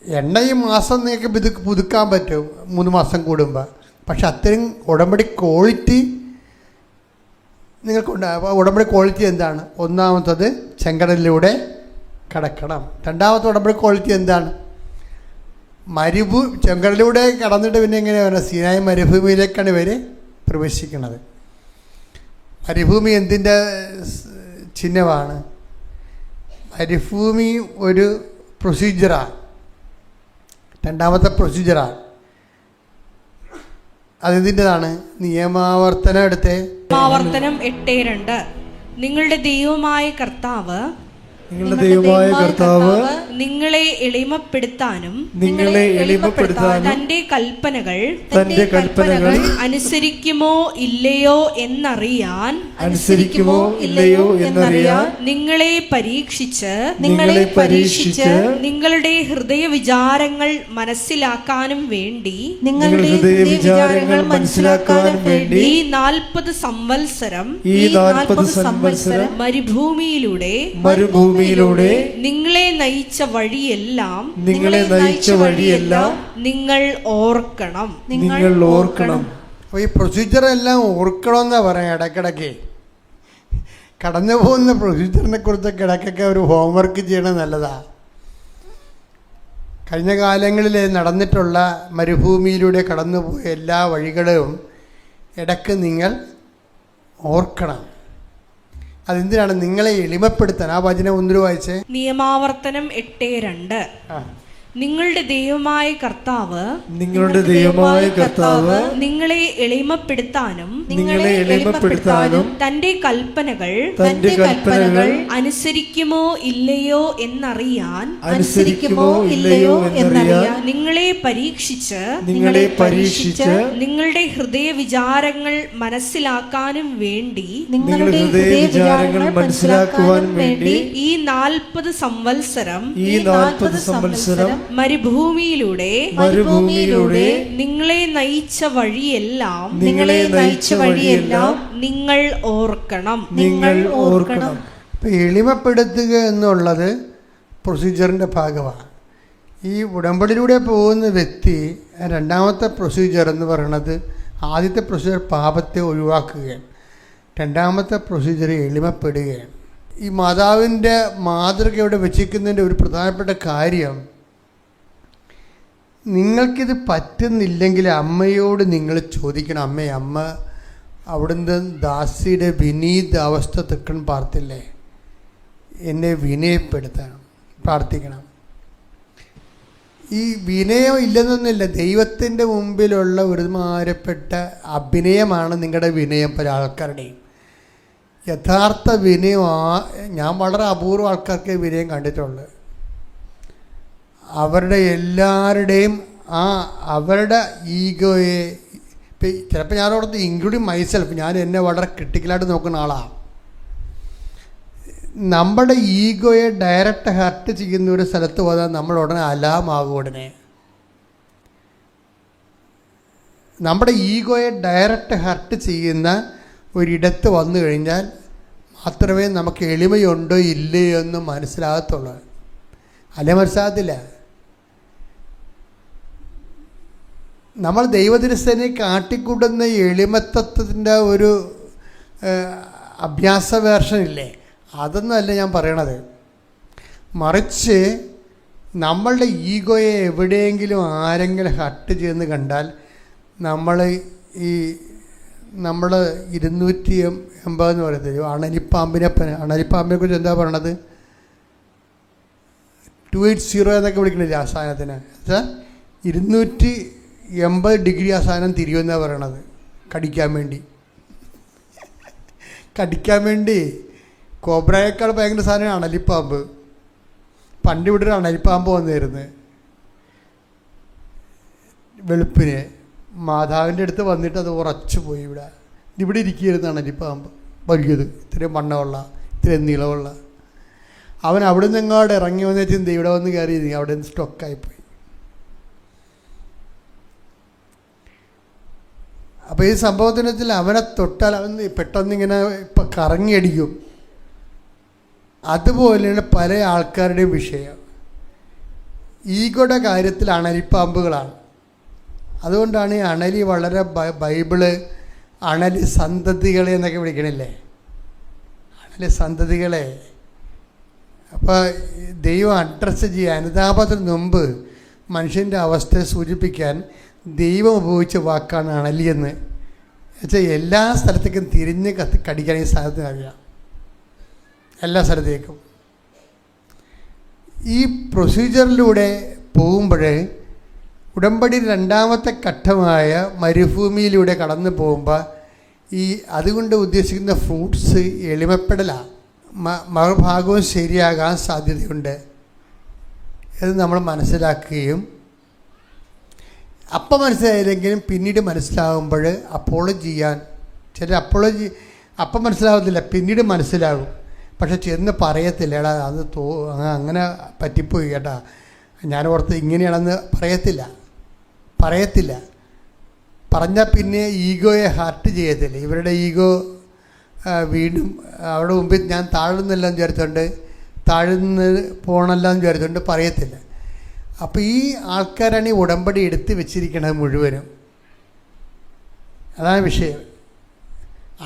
എണ്ണ ഈ മാസം നിങ്ങൾക്ക് പുതുക്കാൻ പറ്റും 3 മാസം കൂടുമ്പോൾ, പക്ഷെ അത്രയും ഉടമ്പടി ക്വാളിറ്റി നിങ്ങൾക്കുണ്ട്. അപ്പോൾ ഉടമ്പടി ക്വാളിറ്റി എന്താണ്? ഒന്നാമത്തത് ചെങ്കടലിലൂടെ കടക്കണം. രണ്ടാമത്തെ ഉടമ്പടി ക്വാളിറ്റി എന്താണ്? ചെങ്കടലിലൂടെ കടന്നിട്ട് പിന്നെ എങ്ങനെയാണ് സീനായി മരുഭൂമിയിലേക്കാണ് ഇവർ പ്രവേശിക്കുന്നത്. മരുഭൂമി എന്തിൻ്റെ ചിഹ്നമാണ്? മരുഭൂമി ഒരു പ്രൊസീജിയറാണ്, രണ്ടാമത്തെ പ്രൊസീജിയറാണ്. അതെന്തിൻ്റെതാണ്? നിയമാവർത്തനം എടുത്തേ. നിയമാവർത്തനം 8:2. നിങ്ങളുടെ ദൈവമായ കർത്താവ് നിങ്ങളെ എളിമപ്പെടുത്താനും തന്റെ കൽപ്പനകൾ അനുസരിക്കുമോ ഇല്ലയോ എന്നറിയാൻ നിങ്ങളെ പരീക്ഷിച്ച് നിങ്ങളുടെ ഹൃദയ വിചാരങ്ങൾ മനസ്സിലാക്കാനും വേണ്ടി ഈ 40 സംവത്സരം മരുഭൂമിയിലൂടെ നിങ്ങളെ നയിച്ച വഴിയെല്ലാം നിങ്ങൾ ഓർക്കണം. അപ്പോൾ ഈ പ്രൊസീജിയർ എല്ലാം ഓർക്കണമെന്നാ പറയാം. ഇടയ്ക്കിടയ്ക്ക് കടന്നു പോകുന്ന പ്രൊസീജിയറിനെ കുറിച്ചൊക്കെ ഇടയ്ക്കൊക്കെ ഒരു ഹോംവർക്ക് ചെയ്യണത് നല്ലതാണ്. കഴിഞ്ഞ കാലങ്ങളിൽ നടന്നിട്ടുള്ള മരുഭൂമിയിലൂടെ കടന്നുപോയ എല്ലാ വഴികളും ഇടയ്ക്ക് നിങ്ങൾ ഓർക്കണം. അതെന്തിനാണ്? നിങ്ങളെ എളിമപ്പെടുത്താൻ. ആ വചനം ഒന്നിനു വായിച്ചേ. നിയമാവർത്തനം 8:2. നിങ്ങളുടെ ദൈവമായ കർത്താവ് നിങ്ങളെ എളിമപ്പെടുത്താനും തന്റെ കൽപ്പനകൾ അനുസരിക്കുമോ ഇല്ലയോ എന്നറിയാൻ നിങ്ങളെ പരീക്ഷിച്ച് നിങ്ങളുടെ ഹൃദയ വിചാരങ്ങൾ മനസ്സിലാക്കാനും വേണ്ടി ഈ 40 സംവത്സരം മരുഭൂമിയിലൂടെ നിങ്ങളെ നയിച്ച വഴിയെല്ലാം നിങ്ങൾ ഓർക്കണം. ഇപ്പം എളിമപ്പെടുത്തുക എന്നുള്ളത് പ്രൊസീജിയറിൻ്റെ ഭാഗമാണ്. ഈ ഉടമ്പടിയിലൂടെ പോകുന്ന വ്യക്തി രണ്ടാമത്തെ പ്രൊസീജിയർ എന്ന് പറയുന്നത്, ആദ്യത്തെ പ്രൊസീജിയർ പാപത്തെ ഒഴിവാക്കുകയാണ്, രണ്ടാമത്തെ പ്രൊസീജിയർ എളിമപ്പെടുകയാണ്. ഈ മാതാവിൻ്റെ മാതൃകയോടെ വെച്ചിരിക്കുന്നതിൻ്റെ ഒരു പ്രധാനപ്പെട്ട കാര്യം, നിങ്ങൾക്കിത് പറ്റുന്നില്ലെങ്കിൽ അമ്മയോട് നിങ്ങൾ ചോദിക്കണം. അമ്മ അവിടുന്ന് ദാസിയുടെ വിനീത അവസ്ഥ തെക്കൺ പാർത്തില്ലേ, എന്നെ വിനയപ്പെടുത്തണം, പ്രാർത്ഥിക്കണം. ഈ വിനയം ഇല്ലെന്നൊന്നുമില്ല, ദൈവത്തിൻ്റെ മുമ്പിലുള്ള ഒരുമാരപ്പെട്ട അഭിനയമാണ് നിങ്ങളുടെ വിനയം. പല ആൾക്കാരുടെയും യഥാർത്ഥ വിനയം, ഞാൻ വളരെ അപൂർവ ആൾക്കാർക്ക് വിനയം കണ്ടിട്ടുള്ളൂ. അവരുടെ എല്ലാവരുടെയും അവരുടെ ഈഗോയെ, ചിലപ്പോൾ ഞാനവിടുത്തെ ഇൻക്ലൂഡിങ് മൈസെൽഫ്, ഞാൻ എന്നെ വളരെ ക്രിട്ടിക്കലായിട്ട് നോക്കുന്ന ആളാണ്. നമ്മുടെ ഈഗോയെ ഡയറക്റ്റ് ഹർട്ട് ചെയ്യുന്ന ഒരു സ്ഥലത്ത് പോയാൽ നമ്മൾ ഉടനെ അലാമാകും. ഉടനെ നമ്മുടെ ഈഗോയെ ഡയറക്റ്റ് ഹർട്ട് ചെയ്യുന്ന ഒരിടത്ത് വന്നു കഴിഞ്ഞാൽ മാത്രമേ നമുക്ക് എളിമയുണ്ടോ ഇല്ലയോ എന്ന് മനസ്സിലാകത്തുള്ളൂ. അല്ലെ മനസ്സിലാകത്തില്ല. നമ്മൾ ദൈവദിനസ്ഥനെ കാട്ടിക്കൂട്ടുന്ന എളിമത്തത്തിൻ്റെ ഒരു അഭ്യാസ വേർഷനില്ലേ, അതൊന്നുമല്ല ഞാൻ പറയണത്. മറിച്ച് നമ്മളുടെ ഈഗോയെ എവിടെയെങ്കിലും ആരെങ്കിലും ഹർട്ട് ചെയ്യുന്ന കണ്ടാൽ നമ്മൾ നമ്മൾ 280 എന്ന് പറയുന്നത് അണലിപ്പാമ്പിനെ കുറിച്ച് എന്താ പറയണത്? 280 എന്നൊക്കെ വിളിക്കണില്ല ആ സാധനത്തിന്. വെച്ചാൽ 280 ഡിഗ്രി ആ സാധനം തിരിയുമെന്നാണ് പറയണത്. കടിക്കാൻ വേണ്ടി കോബ്രയേക്കാൾ ഭയങ്കര സാധനമാണ് അണലിപ്പാമ്പ്. പണ്ട് ഇവിടെ ഒരു അണലിപ്പാമ്പ് വന്നിരുന്നു വെളുപ്പിന്. മാതാവിൻ്റെ അടുത്ത് വന്നിട്ട് അത് ഉറച്ചു പോയി. ഇവിടെ ഇരിക്കുകയായിരുന്നു അണലിപ്പാമ്പ്, വലിയത്, ഇത്രയും വണ്ണമുള്ള, ഇത്രയും നീളമുള്ള. അവൻ അവിടെ നിന്ന് എങ്ങോട്ട് ഇറങ്ങി വന്നിട്ട് ഇവിടെ വന്ന് കയറി അവിടെ നിന്ന് സ്റ്റോക്കായിപ്പോയി. അപ്പോൾ ഈ സംഭവത്തിന് വെച്ചാൽ അവനെ തൊട്ടാൽ അവൻ പെട്ടെന്നിങ്ങനെ ഇപ്പം കറങ്ങിയടിക്കും. അതുപോലെയാണ് പല ആൾക്കാരുടെയും വിഷയം. ഈഗോയുടെ കാര്യത്തിൽ അണലിപ്പാമ്പുകളാണ്. അതുകൊണ്ടാണ് ഈ അണലി വളരെ ബൈബിള് അണലി സന്തതികളെ എന്നൊക്കെ വിളിക്കണില്ലേ, അണലി സന്തതികളെ. അപ്പോൾ ദൈവം അഡ്രസ്സ് ചെയ്യാൻ അനുതാപത്തിന് മുമ്പ് മനുഷ്യൻ്റെ അവസ്ഥയെ സൂചിപ്പിക്കാൻ ദൈവം ഉപയോഗിച്ച വാക്കാണ് അണലിയെന്ന്. വെച്ചാൽ എല്ലാ സ്ഥലത്തേക്കും തിരിഞ്ഞ് കടിക്കാൻ ഈ സാധനത്തിന് അറിയാം, എല്ലാ സ്ഥലത്തേക്കും. ഈ പ്രൊസീജിയറിലൂടെ പോകുമ്പോൾ ഉടമ്പടി 2ാമത്തെ ഘട്ടമായ മരുഭൂമിയിലൂടെ കടന്നു പോകുമ്പോൾ അതുകൊണ്ട് ഉദ്ദേശിക്കുന്ന ഫ്രൂട്ട്സ് എളിമപ്പെടലാണ്. മറുഭാഗവും ശരിയാകാൻ സാധ്യതയുണ്ട് എന്ന് നമ്മൾ മനസ്സിലാക്കുകയും, അപ്പം മനസ്സിലായില്ലെങ്കിലും പിന്നീട് മനസ്സിലാകുമ്പോൾ അപ്പോളജി ചെയ്യാൻ അപ്പം മനസ്സിലാകത്തില്ല, പിന്നീട് മനസ്സിലാകും. പക്ഷെ ചെന്ന് പറയത്തില്ല, എടാ അത് അങ്ങനെ പറ്റിപ്പോയി കേട്ടാ, ഞാൻ ഓർത്ത് ഇങ്ങനെയാണെന്ന് പറയത്തില്ല. പറഞ്ഞാൽ പിന്നെ ഈഗോയെ ഹർട്ട് ചെയ്യത്തില്ല. ഇവരുടെ ഈഗോ വീണ്ടും അവിടെ മുമ്പിൽ ഞാൻ താഴ്ന്നെല്ലാം താഴ്ന്ന് പോകണമെല്ലാം വിചാരിച്ചുകൊണ്ട് പറയത്തില്ല. അപ്പോൾ ഈ ആൾക്കാരാണ് ഈ ഉടമ്പടി എടുത്ത് വെച്ചിരിക്കുന്നത് മുഴുവനും. അതാണ് വിഷയം.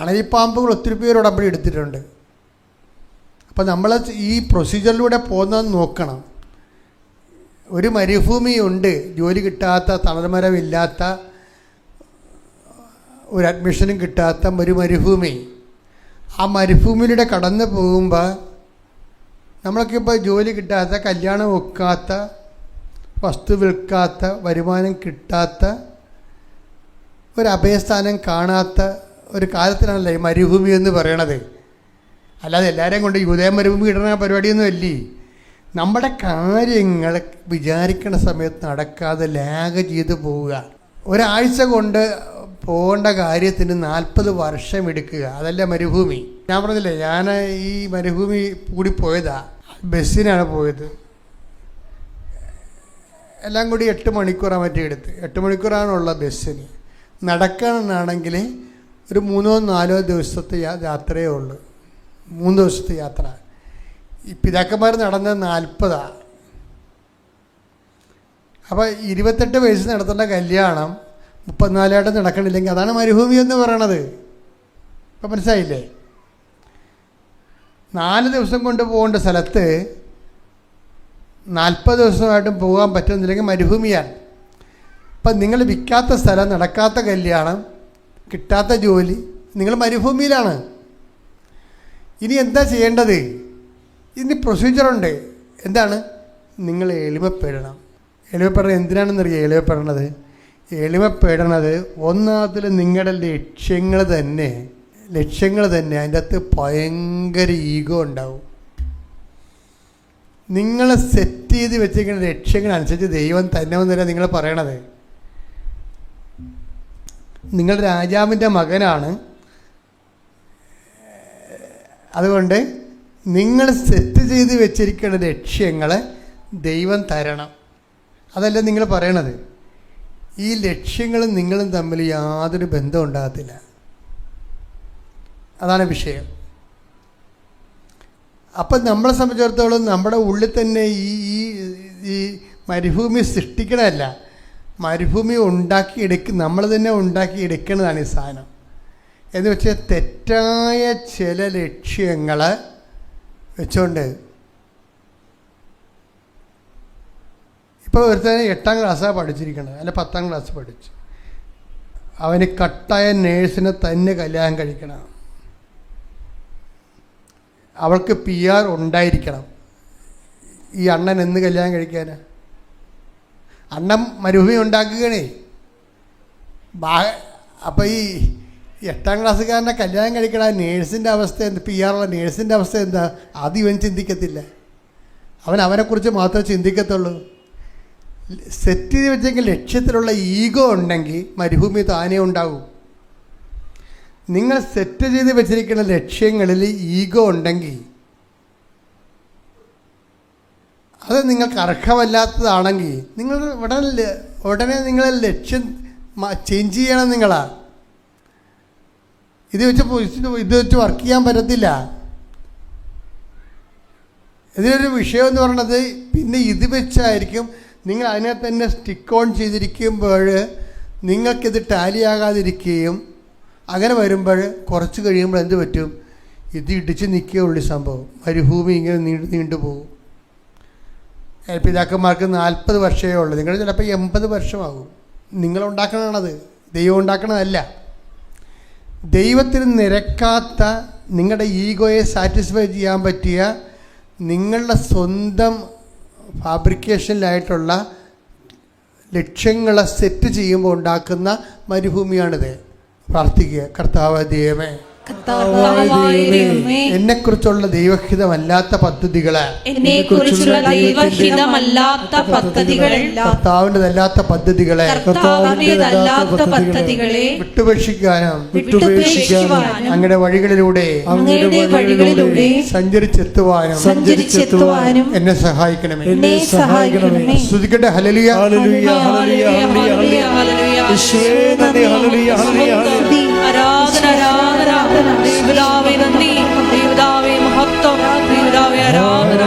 അണലിപ്പാമ്പുകൾ ഒത്തിരി പേര് ഉടമ്പടി എടുത്തിട്ടുണ്ട്. അപ്പോൾ നമ്മൾ ഈ പ്രൊസീജിയറിലൂടെ പോകുന്നതെന്ന് നോക്കണം. ഒരു മരുഭൂമിയുണ്ട്, ജോലി കിട്ടാത്ത, തണൽമരമില്ലാത്ത, ഒരു അഡ്മിഷനും കിട്ടാത്ത ഒരു മരുഭൂമി. ആ മരുഭൂമിയിലൂടെ കടന്നു പോകുമ്പോൾ നമ്മളൊക്കെ ഇപ്പോൾ ജോലി കിട്ടാത്ത, കല്യാണം ഒക്കാത്ത, വസ്തു വിൽക്കാത്ത, വരുമാനം കിട്ടാത്ത, ഒരു അഭയസ്ഥാനം കാണാത്ത ഒരു കാലത്തിലാണല്ലോ ഈ മരുഭൂമി എന്ന് പറയണത്. അല്ലാതെ എല്ലാവരെയും കൊണ്ട് യൂദയ മരുഭൂമി ഇടുന്ന പരിപാടിയൊന്നും അല്ലേ. നമ്മുടെ കാര്യങ്ങൾ വിചാരിക്കുന്ന സമയത്ത് നടക്കാതെ ലാഗ് ചെയ്ത് പോവുക. ഒരാഴ്ച കൊണ്ട് പോകേണ്ട കാര്യത്തിന് 40 വർഷം എടുക്കുക. അതല്ല മരുഭൂമി. ഞാൻ പറഞ്ഞില്ലേ, ഞാൻ ഈ മരുഭൂമി കൂടി പോയതാ, ബസ്സിനാണ് പോയത്. എല്ലാം കൂടി 8 മണിക്കൂറാണ് മറ്റേ എടുത്ത്. 8 മണിക്കൂറാണുള്ള ബസ്സിന്. നടക്കാനാണെങ്കിൽ ഒരു 3-4 ദിവസത്തെ യാത്രയേ ഉള്ളൂ. 3 ദിവസത്തെ യാത്ര. ഈ പിതാക്കന്മാർ നടന്നത് 40. അപ്പോൾ 28 വയസ്സ് നടത്തേണ്ട കല്യാണം 34 നടക്കണില്ലെങ്കിൽ അതാണ് മരുഭൂമി എന്ന് പറയണത്. ഇപ്പം മനസ്സിലായില്ലേ? 4 ദിവസം കൊണ്ട് പോകേണ്ട സ്ഥലത്ത് 40 ദിവസമായിട്ടും പോകാൻ പറ്റുന്നില്ലെങ്കിൽ മരുഭൂമിയാണ്. അപ്പം നിങ്ങൾ വിൽക്കാത്ത സ്ഥലം, നടക്കാത്ത കല്യാണം, കിട്ടാത്ത ജോലി, നിങ്ങൾ മരുഭൂമിയിലാണ്. ഇനി എന്താ ചെയ്യേണ്ടത്? ഇതിന് പ്രൊസീജിയറുണ്ട്. എന്താണ്? നിങ്ങൾ എളിമപ്പെടണം. എളിമപ്പെടണം എന്തിനാണെന്നറിയാം? എളിമപ്പെടണത് ഒന്നാമത്തിൽ നിങ്ങളുടെ ലക്ഷ്യങ്ങൾ തന്നെ അതിൻ്റെ അകത്ത് ഭയങ്കര ഈഗോ ഉണ്ടാവും. നിങ്ങൾ സെറ്റ് ചെയ്ത് വെച്ചിരിക്കുന്ന ലക്ഷ്യങ്ങളനുസരിച്ച് ദൈവം തന്നെ ഒന്നുമില്ല നിങ്ങൾ പറയണത്. നിങ്ങൾ രാജാവിൻ്റെ മകനാണ്, അതുകൊണ്ട് നിങ്ങൾ സെറ്റ് ചെയ്ത് വെച്ചിരിക്കുന്ന ലക്ഷ്യങ്ങൾ ദൈവം തരണം. അതല്ല നിങ്ങൾ പറയണത്. ഈ ലക്ഷ്യങ്ങളും നിങ്ങളും തമ്മിൽ യാതൊരു ബന്ധവും ഉണ്ടാകത്തില്ല. അതാണ് വിഷയം. അപ്പം നമ്മളെ സംബന്ധിച്ചിടത്തോളം നമ്മുടെ ഉള്ളിൽ തന്നെ ഈ മരുഭൂമി സൃഷ്ടിക്കണമല്ല, മരുഭൂമി നമ്മൾ തന്നെ ഉണ്ടാക്കിയെടുക്കുന്നതാണ് ഈ സാധനം. എന്ന് വെച്ചാൽ തെറ്റായ ചില ലക്ഷ്യങ്ങൾ വെച്ചുകൊണ്ട് ഇപ്പോൾ ഒരുത്തന്നെ 8ാം ക്ലാസ്സാണ് പഠിച്ചിരിക്കുന്നത്, അല്ല 10ാം ക്ലാസ് പഠിച്ചു. അവന് കട്ടായ നേഴ്സിനെ തന്നെ കല്യാണം കഴിക്കണം. അവൾക്ക് PR ഉണ്ടായിരിക്കണം. ഈ അണ്ണൻ എന്ന് കല്യാണം കഴിക്കാനാ? അണ്ണൻ മരുഭൂമി ഉണ്ടാക്കുകയാണേ. അപ്പം ഈ 8ാം ക്ലാസ്സുകാരനെ കല്യാണം കഴിക്കണ നേഴ്സിൻ്റെ അവസ്ഥ എന്ത്, PR ഉള്ള നേഴ്സിൻ്റെ അവസ്ഥ എന്താ? അത് ഇവൻ ചിന്തിക്കത്തില്ല. അവനെക്കുറിച്ച് മാത്രമേ ചിന്തിക്കത്തുള്ളൂ. സെറ്റ് ചെയ്ത് വെച്ചെങ്കിൽ ലക്ഷ്യത്തിലുള്ള ഈഗോ ഉണ്ടെങ്കിൽ മരുഭൂമി താനേ ഉണ്ടാകും. നിങ്ങൾ സെറ്റ് ചെയ്ത് വെച്ചിരിക്കുന്ന ലക്ഷ്യങ്ങളിൽ ഈഗോ ഉണ്ടെങ്കിൽ, അത് നിങ്ങൾക്ക് അർഹമല്ലാത്തതാണെങ്കിൽ നിങ്ങൾ ഉടനെ നിങ്ങളെ ലക്ഷ്യം ചേഞ്ച് ചെയ്യണം. നിങ്ങളാ ഇത് വെച്ച് വർക്ക് ചെയ്യാൻ പറ്റത്തില്ല. ഇതിനൊരു വിഷയം എന്ന് പറയുന്നത് പിന്നെ ഇത് വെച്ചായിരിക്കും നിങ്ങൾ അതിനെ തന്നെ സ്റ്റിക്ക് ഓൺ ചെയ്തിരിക്കുമ്പോൾ നിങ്ങൾക്കിത് ടാലിയാകാതിരിക്കുകയും അങ്ങനെ വരുമ്പോൾ കുറച്ച് കഴിയുമ്പോൾ എന്ത് പറ്റും? ഇത് ഇടിച്ച് നിൽക്കുകയുള്ളൂ സംഭവം. മരുഭൂമി ഇങ്ങനെ നീണ്ടുപോകും. പിതാക്കന്മാർക്ക് 40 വർഷമേ ഉള്ളൂ. നിങ്ങൾ ചിലപ്പോൾ 80 വർഷമാകും. നിങ്ങളുണ്ടാക്കണത്, ദൈവം ഉണ്ടാക്കണതല്ല. ദൈവത്തിന് നിരക്കാത്ത നിങ്ങളുടെ ഈഗോയെ സാറ്റിസ്ഫൈ ചെയ്യാൻ പറ്റിയ നിങ്ങളുടെ സ്വന്തം ഫാബ്രിക്കേഷനിലായിട്ടുള്ള ലക്ഷ്യങ്ങളെ സെറ്റ് ചെയ്യുമ്പോൾ ഉണ്ടാക്കുന്ന മരുഭൂമിയാണിത്. പ്രാർത്ഥിക്കുക, കർത്താവ് ദൈവമേ, എന്നെക്കുറിച്ചുള്ള ദൈവഹിതമല്ലാത്ത പദ്ധതികളെ, കർത്താവിൻ്റെതല്ലാത്ത പദ്ധതികളെ വിട്ടുപേക്ഷിക്കാനും അങ്ങയുടെ വഴികളിലൂടെ സഞ്ചരിച്ചെത്തുവാനും എന്നെ സഹായിക്കണമേ. സ്തുതിക്കട്ടെ. ഹല്ലേലൂയ, ഹല്ലേലൂയ, ഹല്ലേലൂയ, ദൈവപിതാവേ നന്ദി, ദൈവപിതാവേ മഹത്വം, ദൈവപിതാവേ ആരാധന.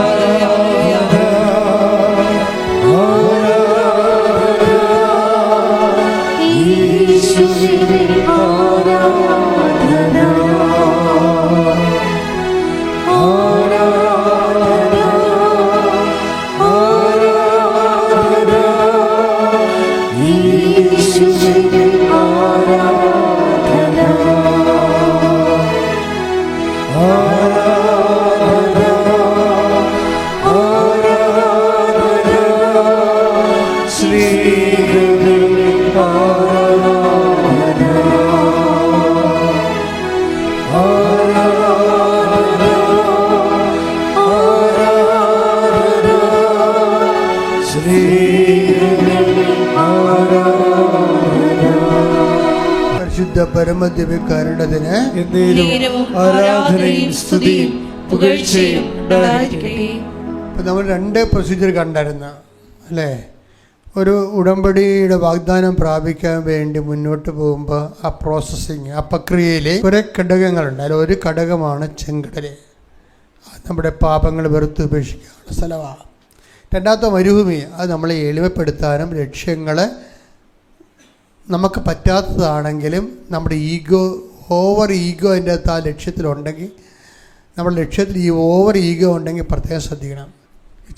പരമദിവ്യകാരുണ്യത്തിന് ആരാധനയും സ്തുതിയും പുകഴ്ചയും ഉണ്ടായിരിക്കട്ടെ. ഇപ്പം നമ്മൾ 2 പ്രൊസീജിയർ കണ്ടായിരുന്നു അല്ലേ? ഒരു ഉടമ്പടിയുടെ വാഗ്ദാനം പ്രാപിക്കാൻ വേണ്ടി മുന്നോട്ട് പോകുമ്പോൾ ആ പ്രോസസ്സിങ്, ആ പ്രക്രിയയിൽ കുറേ ഘടകങ്ങളുണ്ട്. അതിൽ ഒരു ഘടകമാണ് ചെങ്കടൽ. നമ്മുടെ പാപങ്ങൾ വെറുത്ത് ഉപേക്ഷിക്കാനുള്ള സ്ഥലമാണ്. രണ്ടാമത്തെ മരുഭൂമി, അത് നമ്മളെ എളിമപ്പെടുത്താനും ലക്ഷ്യങ്ങൾ നമുക്ക് പറ്റാത്തതാണെങ്കിലും നമ്മുടെ ഓവർ ഈഗോ അതിൻ്റെ അകത്ത് ആ ലക്ഷ്യത്തിലുണ്ടെങ്കിൽ, നമ്മുടെ ലക്ഷ്യത്തിൽ ഈ ഓവർ ഈഗോ ഉണ്ടെങ്കിൽ പ്രത്യേകം ശ്രദ്ധിക്കണം.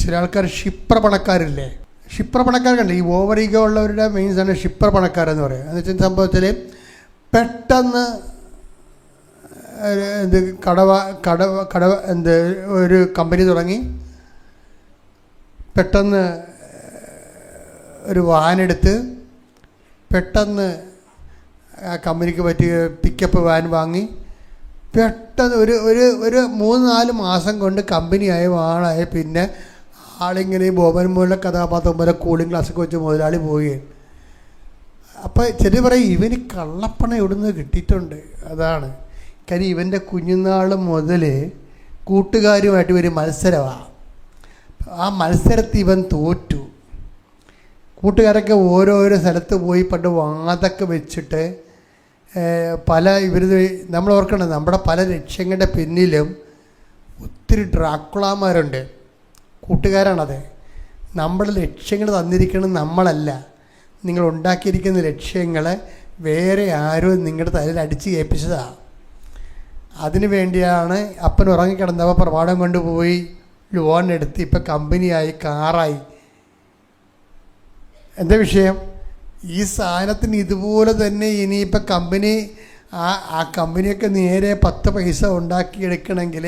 ചില ആൾക്കാർ ഷിപ്രപണക്കാരില്ലേ? ഷിപ്രപണക്കാരുണ്ട്. ഈ ഓവർ ഈഗോ ഉള്ളവരുടെ മീൻസാണ് ഷിപ്രപണക്കാരെന്ന് പറയുക. എന്ന് വെച്ചാൽ സംഭവത്തിൽ പെട്ടെന്ന് ഒരു കമ്പനി തുടങ്ങി, പെട്ടെന്ന് ഒരു വാനെടുത്ത്, പെട്ടെന്ന് ആ കമ്പനിക്ക് പറ്റിയ പിക്കപ്പ് വാൻ വാങ്ങി, പെട്ടെന്ന് ഒരു 3-4 മാസം കൊണ്ട് കമ്പനിയായി വാണായി. പിന്നെ ആളിങ്ങനെ ബോബൻ മോളിലെ കഥാപാത്രം പോലെ കൂളിംഗ് ഗ്ലാസ്സൊക്കെ വെച്ച് മുതലാളി പോവുകയാണ്. അപ്പോൾ ചിലർ പറയും ഇവന് കള്ളപ്പണം എവിടുന്ന് കിട്ടിയിട്ടുണ്ട്. അതാണ് കാര്യം. ഇവൻ്റെ കുഞ്ഞുനാൾ മുതൽ കൂട്ടുകാരുമായിട്ട് ഒരു മത്സരമാണ്. ആ മത്സരത്തിൽ ഇവൻ തോറ്റു. കൂട്ടുകാരൊക്കെ ഓരോരോ സ്ഥലത്ത് പോയി പണ്ട് വാതൊക്കെ വെച്ചിട്ട് നമ്മൾ ഓർക്കണം, നമ്മുടെ പല ലക്ഷ്യങ്ങളുടെ പിന്നിലും ഒത്തിരി ഡ്രാക്കുളാമാരുണ്ട്. കൂട്ടുകാരാണത്. നമ്മുടെ ലക്ഷ്യങ്ങൾ തന്നിരിക്കുന്നത് നമ്മളല്ല. നിങ്ങൾ ഉണ്ടാക്കിയിരിക്കുന്ന ലക്ഷ്യങ്ങളെ വേറെ ആരും നിങ്ങളുടെ തലയിൽ അടിച്ച് ഏൽപ്പിച്ചതാണ്. അതിനു വേണ്ടിയാണ് അപ്പൻ ഉറങ്ങിക്കിടന്നപ്പോൾ പ്രമാണം കൊണ്ടുപോയി ലോൺ എടുത്ത് ഇപ്പം കമ്പനിയായി, കാറായി. എന്താ വിഷയം? ഈ സാധനത്തിന് ഇതുപോലെ തന്നെ ഇനിയിപ്പോൾ കമ്പനി ആ കമ്പനിയൊക്കെ നേരെ 10 പൈസ ഉണ്ടാക്കിയെടുക്കണമെങ്കിൽ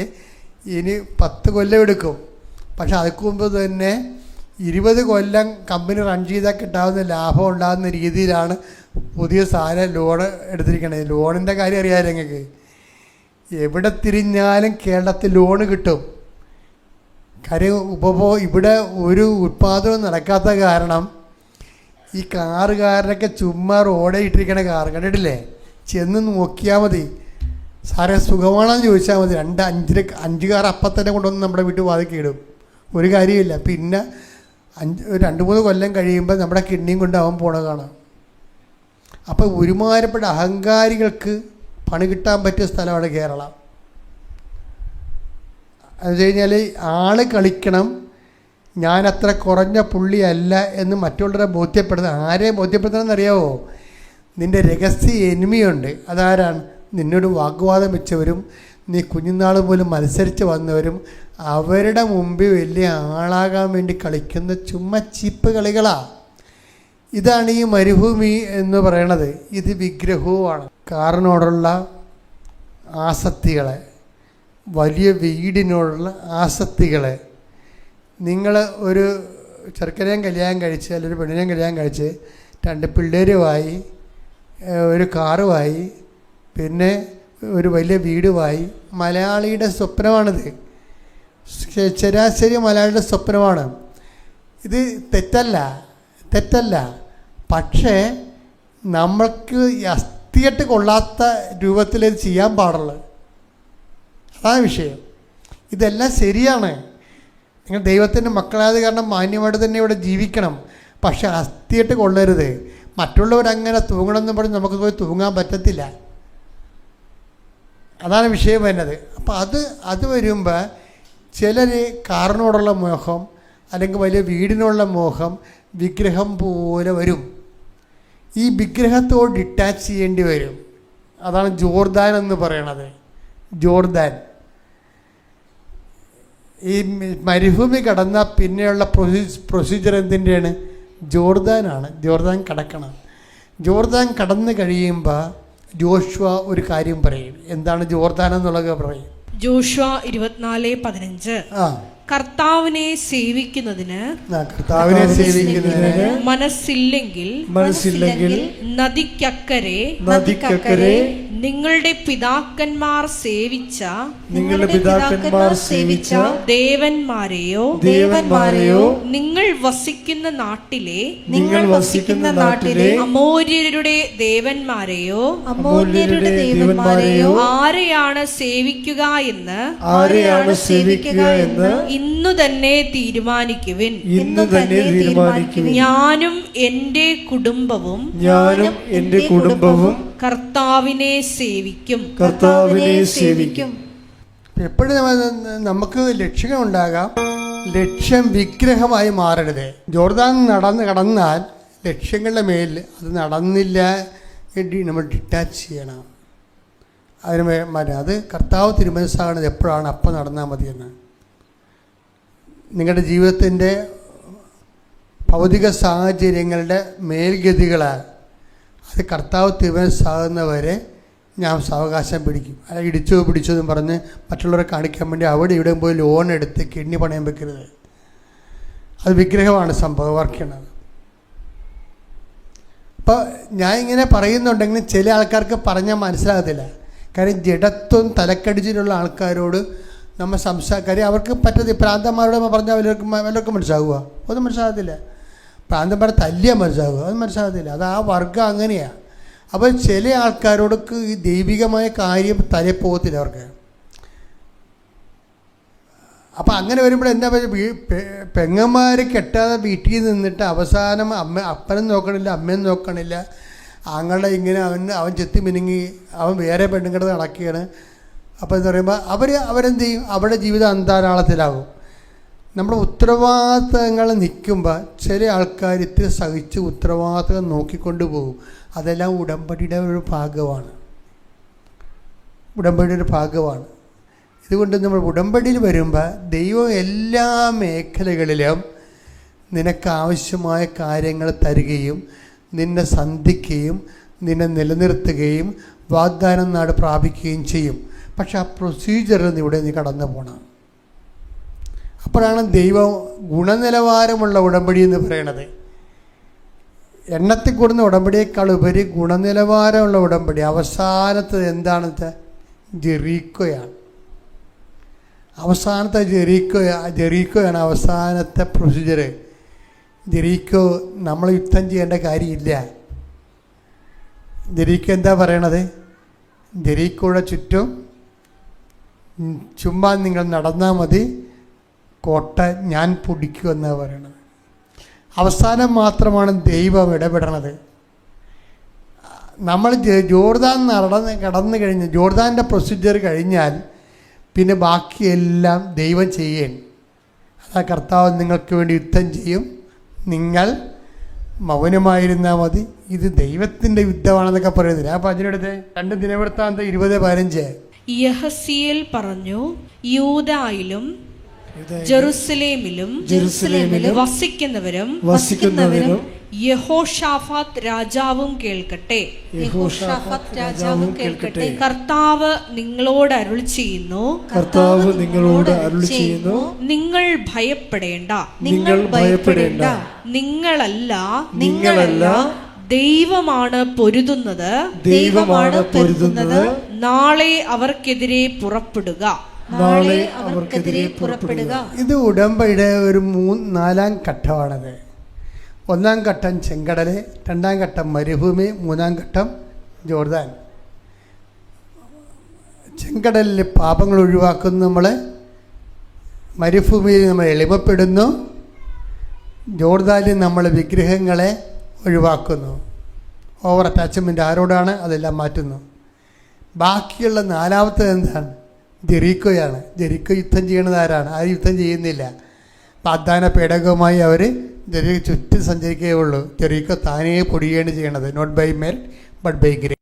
ഇനി 10 കൊല്ലം എടുക്കും. പക്ഷെ അതിന് മുമ്പ് തന്നെ 20 കൊല്ലം കമ്പനി റൺ ചെയ്താൽ കിട്ടാവുന്ന ലാഭം ഉണ്ടാകുന്ന രീതിയിലാണ് പുതിയ സാധനം ലോൺ എടുത്തിരിക്കണത്. ലോണിൻ്റെ കാര്യം അറിയാമല്ലോ നിങ്ങൾക്ക്. എവിടെ തിരിഞ്ഞാലും കേരളത്തിൽ ലോണ് കിട്ടും. കാര്യം ഇവിടെ ഒരു ഉത്പാദനവും നടക്കാത്ത കാരണം ഈ കാറുകാരനൊക്കെ ചുമ്മാ റോഡേ ഇട്ടിരിക്കണ കാർ കണ്ടിട്ടില്ലേ? ചെന്ന് നോക്കിയാൽ മതി. സാറേ സുഖമാണെന്ന് ചോദിച്ചാൽ മതി. 5 കാർ അപ്പം തന്നെ കൊണ്ടുവന്ന് നമ്മുടെ വീട്ടിൽ വാതിൽക്ക് ഇടും. ഒരു കാര്യമില്ല. പിന്നെ 2-3 കൊല്ലം കഴിയുമ്പോൾ നമ്മുടെ കിഡ്നിയും കൊണ്ട് അവൻ പോണ കാണാം. അപ്പോൾ ഒരുമാതിരിപ്പെട്ട അഹങ്കാരികൾക്ക് പണി കിട്ടാൻ പറ്റിയ സ്ഥലമാണ് കേരളം. അത് കഴിഞ്ഞാൽ ആള് കളിക്കണം, ഞാനത്ര കുറഞ്ഞ പുള്ളിയല്ല എന്ന് മറ്റുള്ളവരെ ബോധ്യപ്പെടുത്തണം. ആരെ ബോധ്യപ്പെടുത്തണമെന്നറിയാവോ? നിൻ്റെ രഹസ്യ എനിമിയുണ്ട്. അതാരാണ്? നിന്നോട് വാഗ്വാദം വെച്ചവരും നീ കുഞ്ഞുനാൾ പോലും മത്സരിച്ച് വന്നവരും അവരുടെ മുമ്പിൽ വലിയ ആളാകാൻ വേണ്ടി കളിക്കുന്ന ചുമ്മാ ചീപ്പ് കളികളാണ്. ഇതാണ് ഈ മരുഭൂമി എന്ന് പറയണത്. ഇത് വിഗ്രഹവുമാണ്. കാറിനോടുള്ള ആസക്തികളെ, വലിയ വീടിനോടുള്ള ആസക്തികളെ, നിങ്ങൾ ഒരു ചെറുക്കനെയും കല്യാണം കഴിച്ച് അല്ലെങ്കിൽ ഒരു പെണ്ണിനെയും കല്യാണം കഴിച്ച് 2 പിള്ളേരുമായി, ഒരു കാറുമായി, പിന്നെ ഒരു വലിയ വീടുമായി. മലയാളിയുടെ സ്വപ്നമാണിത്. ശരാശരി മലയാളിയുടെ സ്വപ്നമാണ് ഇത്. തെറ്റല്ല. പക്ഷേ നമ്മൾക്ക് അസ്ഥിയായിട്ട് കൊള്ളാത്ത രൂപത്തിൽ ഇത് ചെയ്യാൻ പാടുള്ളൂ. അതാണ് വിഷയം. ഇതെല്ലാം ശരിയാണ്. നിങ്ങൾ ദൈവത്തിൻ്റെ മക്കളായത് കാരണം മാന്യമായിട്ട് തന്നെ ഇവിടെ ജീവിക്കണം. പക്ഷെ അസ്ഥിയായിട്ട് കൊള്ളരുത്. മറ്റുള്ളവരങ്ങനെ തൂങ്ങണമെന്ന് പറഞ്ഞ് നമുക്ക് പോയി തൂങ്ങാൻ പറ്റത്തില്ല. അതാണ് വിഷയം വരുന്നത്. അപ്പോൾ അത് വരുമ്പോൾ ചിലർ കാറിനോടുള്ള മോഹം അല്ലെങ്കിൽ വലിയ വീടിനുള്ള മോഹം വിഗ്രഹം പോലെ വരും. ഈ വിഗ്രഹത്തോട് ഡിറ്റാച്ച് ചെയ്യേണ്ടി വരും. അതാണ് ജോർദാൻ എന്ന് പറയണത്. ജോർദാൻ ഈ മരുഭൂമി കടന്നാൽ പിന്നെയുള്ള പ്രൊസീജിയർ എന്തിൻ്റെയാണ്? ജോർദാനാണ്. ജോർദാൻ കടക്കണം. ജോർദാൻ കടന്നു കഴിയുമ്പോൾ ജോഷുവ ഒരു കാര്യം പറയും. എന്താണ് ജോർദാൻ എന്നുള്ളത് പറയും. ജോഷുവ 24:15 കർത്താവിനെ സേവിക്കുന്നതിന് മനസ്സില്ലെങ്കിൽ നദിക്കക്കരെ നിങ്ങളുടെ പിതാക്കന്മാർ സേവിച്ച ദേവന്മാരെയോ നിങ്ങൾ വസിക്കുന്ന നാട്ടിലെ അമോര്യരുടെ ദേവന്മാരെയോ ആരെയാണ് സേവിക്കുക എന്ന് ഇന്നു തന്നെ തീരുമാനിക്കുവിൻ. ഞാനും എന്റെ കുടുംബവും കർത്താവിനെ സേവിക്കും. എപ്പോഴും നമുക്ക് ലക്ഷ്യങ്ങളുണ്ടാകാം. ലക്ഷ്യം വിഗ്രഹമായി മാറരുത്. ജോർദാൻ കടന്നാൽ ലക്ഷ്യങ്ങളുടെ മേൽ അത് നടന്നില്ല വേണ്ടി നമ്മൾ ഡിറ്റാച്ച് ചെയ്യണം. അത് കർത്താവ് തിരുമനസ്സാകണത് എപ്പോഴാണ്? അപ്പം നടന്നാൽ മതിയെന്ന്. നിങ്ങളുടെ ജീവിതത്തിൻ്റെ ഭൗതിക സാഹചര്യങ്ങളുടെ മേൽഗതികളാൽ അത് കർത്താവ് തിരുമനസ്സാകുന്നവരെ ഞാൻ സാവകാശം പിടിക്കും. അത് പിടിച്ചോ എന്നും പറഞ്ഞ് മറ്റുള്ളവരെ കാണിക്കാൻ വേണ്ടി അവിടെ ഇവിടെ പോയി ലോൺ എടുത്ത് കിഡ്നി പണയം വെക്കരുത്. അത് വിഗ്രഹമാണ് സംഭവം വർക്കുന്നത്. അപ്പോൾ ഞാൻ ഇങ്ങനെ പറയുന്നുണ്ടെങ്കിലും ചില ആൾക്കാർക്ക് പറഞ്ഞാൽ മനസ്സിലാകത്തില്ല. കാര്യം ജഡത്വം തലക്കടിച്ചിട്ടുള്ള ആൾക്കാരോട് നമ്മൾ കാര്യം അവർക്ക് പറ്റത്തില്ല. പ്രാന്തന്മാരോട് പറഞ്ഞാൽ വല്ലവർക്കും മനസ്സിലാകുക? ഒന്നും മനസ്സിലാകത്തില്ല. പ്രാന്തന്മാരെ തല്ലിയാൽ മനസ്സിലാകുക? അത് മനസ്സിലാകത്തില്ല. അത് ആ വർഗം അങ്ങനെയാണ്. അപ്പോൾ ചില ആൾക്കാരോടൊക്കെ ഈ ദൈവികമായ കാര്യം തലപ്പോകത്തില്ല അവർക്ക്. അപ്പം അങ്ങനെ വരുമ്പോൾ എന്താ പെങ്ങന്മാർ കെട്ടാതെ വീട്ടിൽ നിന്നിട്ട് അവസാനം അപ്പനും നോക്കണില്ല, അമ്മയും നോക്കണില്ല, ആങ്ങളുടെ ഇങ്ങനെ അവൻ ചെത്തി മിനുങ്ങി അവൻ വേറെ പെണ്ണുങ്ങളുടെ നടക്കുകയാണ്. അപ്പോൾ എന്ന് പറയുമ്പോൾ അവരെന്ത് ചെയ്യും? അവരുടെ ജീവിതം അന്താരാളത്തിലാകും. നമ്മുടെ ഉത്തരവാദിത്തങ്ങൾ നിൽക്കുമ്പോൾ ചില ആൾക്കാർ ഇത്തിരി സഹിച്ച് ഉത്തരവാദിത്തം നോക്കിക്കൊണ്ട് പോകും. അതെല്ലാം ഉടമ്പടിയുടെ ഒരു ഭാഗമാണ്. ഇതുകൊണ്ട് നമ്മൾ ഉടമ്പടിയിൽ വരുമ്പോൾ ദൈവം എല്ലാ മേഖലകളിലും നിനക്കാവശ്യമായ കാര്യങ്ങൾ തരികയും നിന്നെ സന്ധിക്കുകയും നിന്നെ നിലനിർത്തുകയും വാഗ്ദാനം നാട് പ്രാപിക്കുകയും ചെയ്യും. പക്ഷെ ആ പ്രൊസീജിയറിൽ ഇവിടെ നീ കടന്നു പോകണം. അപ്പോഴാണ് ദൈവം ഗുണനിലവാരമുള്ള ഉടമ്പടി എന്ന് പറയണത്. എണ്ണത്തിൽ കൂടുന്ന ഉടമ്പടിയേക്കാൾ ഉപരി ഗുണനിലവാരമുള്ള ഉടമ്പടി. അവസാനത്തത് എന്താണെന്ന് ജെറീക്കോയാണ്. അവസാനത്തെ ജെറീക്കോയാണ് അവസാനത്തെ പ്രൊസീജിയർ. ജെറീക്കോ നമ്മൾ യുദ്ധം ചെയ്യേണ്ട കാര്യമില്ല. ജെറീക്കോ എന്താ പറയണത്? ജെറീക്കോയുടെ ചുറ്റും ചുമ്മാ നിങ്ങൾ നടന്നാൽ മതി, കോട്ട ഞാൻ പൊടിക്കുമെന്നാണ് പറയണത്. അവസാനം മാത്രമാണ് ദൈവം ഇടപെടണത്. നമ്മൾ ജോർദാൻ കടന്നു കഴിഞ്ഞ് ജോർദാൻ്റെ പ്രൊസീജിയർ കഴിഞ്ഞാൽ പിന്നെ ബാക്കിയെല്ലാം ദൈവം ചെയ്യേ. അതാ കർത്താവ് നിങ്ങൾക്ക് വേണ്ടി യുദ്ധം ചെയ്യും, നിങ്ങൾ മൗനമായിരുന്നാൽ മതി. ഇത് ദൈവത്തിൻ്റെ യുദ്ധമാണെന്നൊക്കെ പറയുന്നില്ല. അപ്പം അതിനടുത്ത് 2 ദിനവൃത്താന്തം 20:15 യഹസിയേൽ പറഞ്ഞു, യൂദായിലും ജെറുസലേമിലും വസിക്കുന്നവരും യഹോഷാഫാത്ത് രാജാവും കേൾക്കട്ടെ. കർത്താവ് നിങ്ങളോട് അരുളി ചെയ്യുന്നു, നിങ്ങൾ ഭയപ്പെടേണ്ട, നിങ്ങളല്ല ദൈവമാണ് പൊരുതുന്നത്. നാളെ അവർക്കെതിരെ പുറപ്പെടുക. ഇത് ഉടമ്പടിയുടെ ഒരു 4-ാം ഘട്ടമാണത്. 1-ാം ഘട്ടം ചെങ്കടൽ, 2-ാം ഘട്ടം മരുഭൂമി, 3-ാം ഘട്ടം ജോർദാൻ. ചെങ്കടലിൽ പാപങ്ങൾ ഒഴിവാക്കുന്നു നമ്മൾ, മരുഭൂമിയിൽ നമ്മൾ എളിമപ്പെടുന്നു, ജോർദാനിൽ നമ്മൾ വിഗ്രഹങ്ങളെ ഒഴിവാക്കുന്നു. ഓവർ അറ്റാച്ച്മെൻറ്റ് ആരോടാണ് അതെല്ലാം മാറ്റുന്നു. ബാക്കിയുള്ള 4-ാമത്തേത് എന്താണ്? ജെറീക്കോയാണ്. ജെറീക്കോ യുദ്ധം ചെയ്യണത് ആരാണ്? ആരും യുദ്ധം ചെയ്യുന്നില്ല. വാഗ്ദാന പേടകവുമായി അവർ ജെറീക്കോ ചുറ്റും സഞ്ചരിക്കുകയേ ഉള്ളൂ. ജെറീക്കോ താനേ പൊടിയാണ് ചെയ്യണത്. Not by merit but by grace.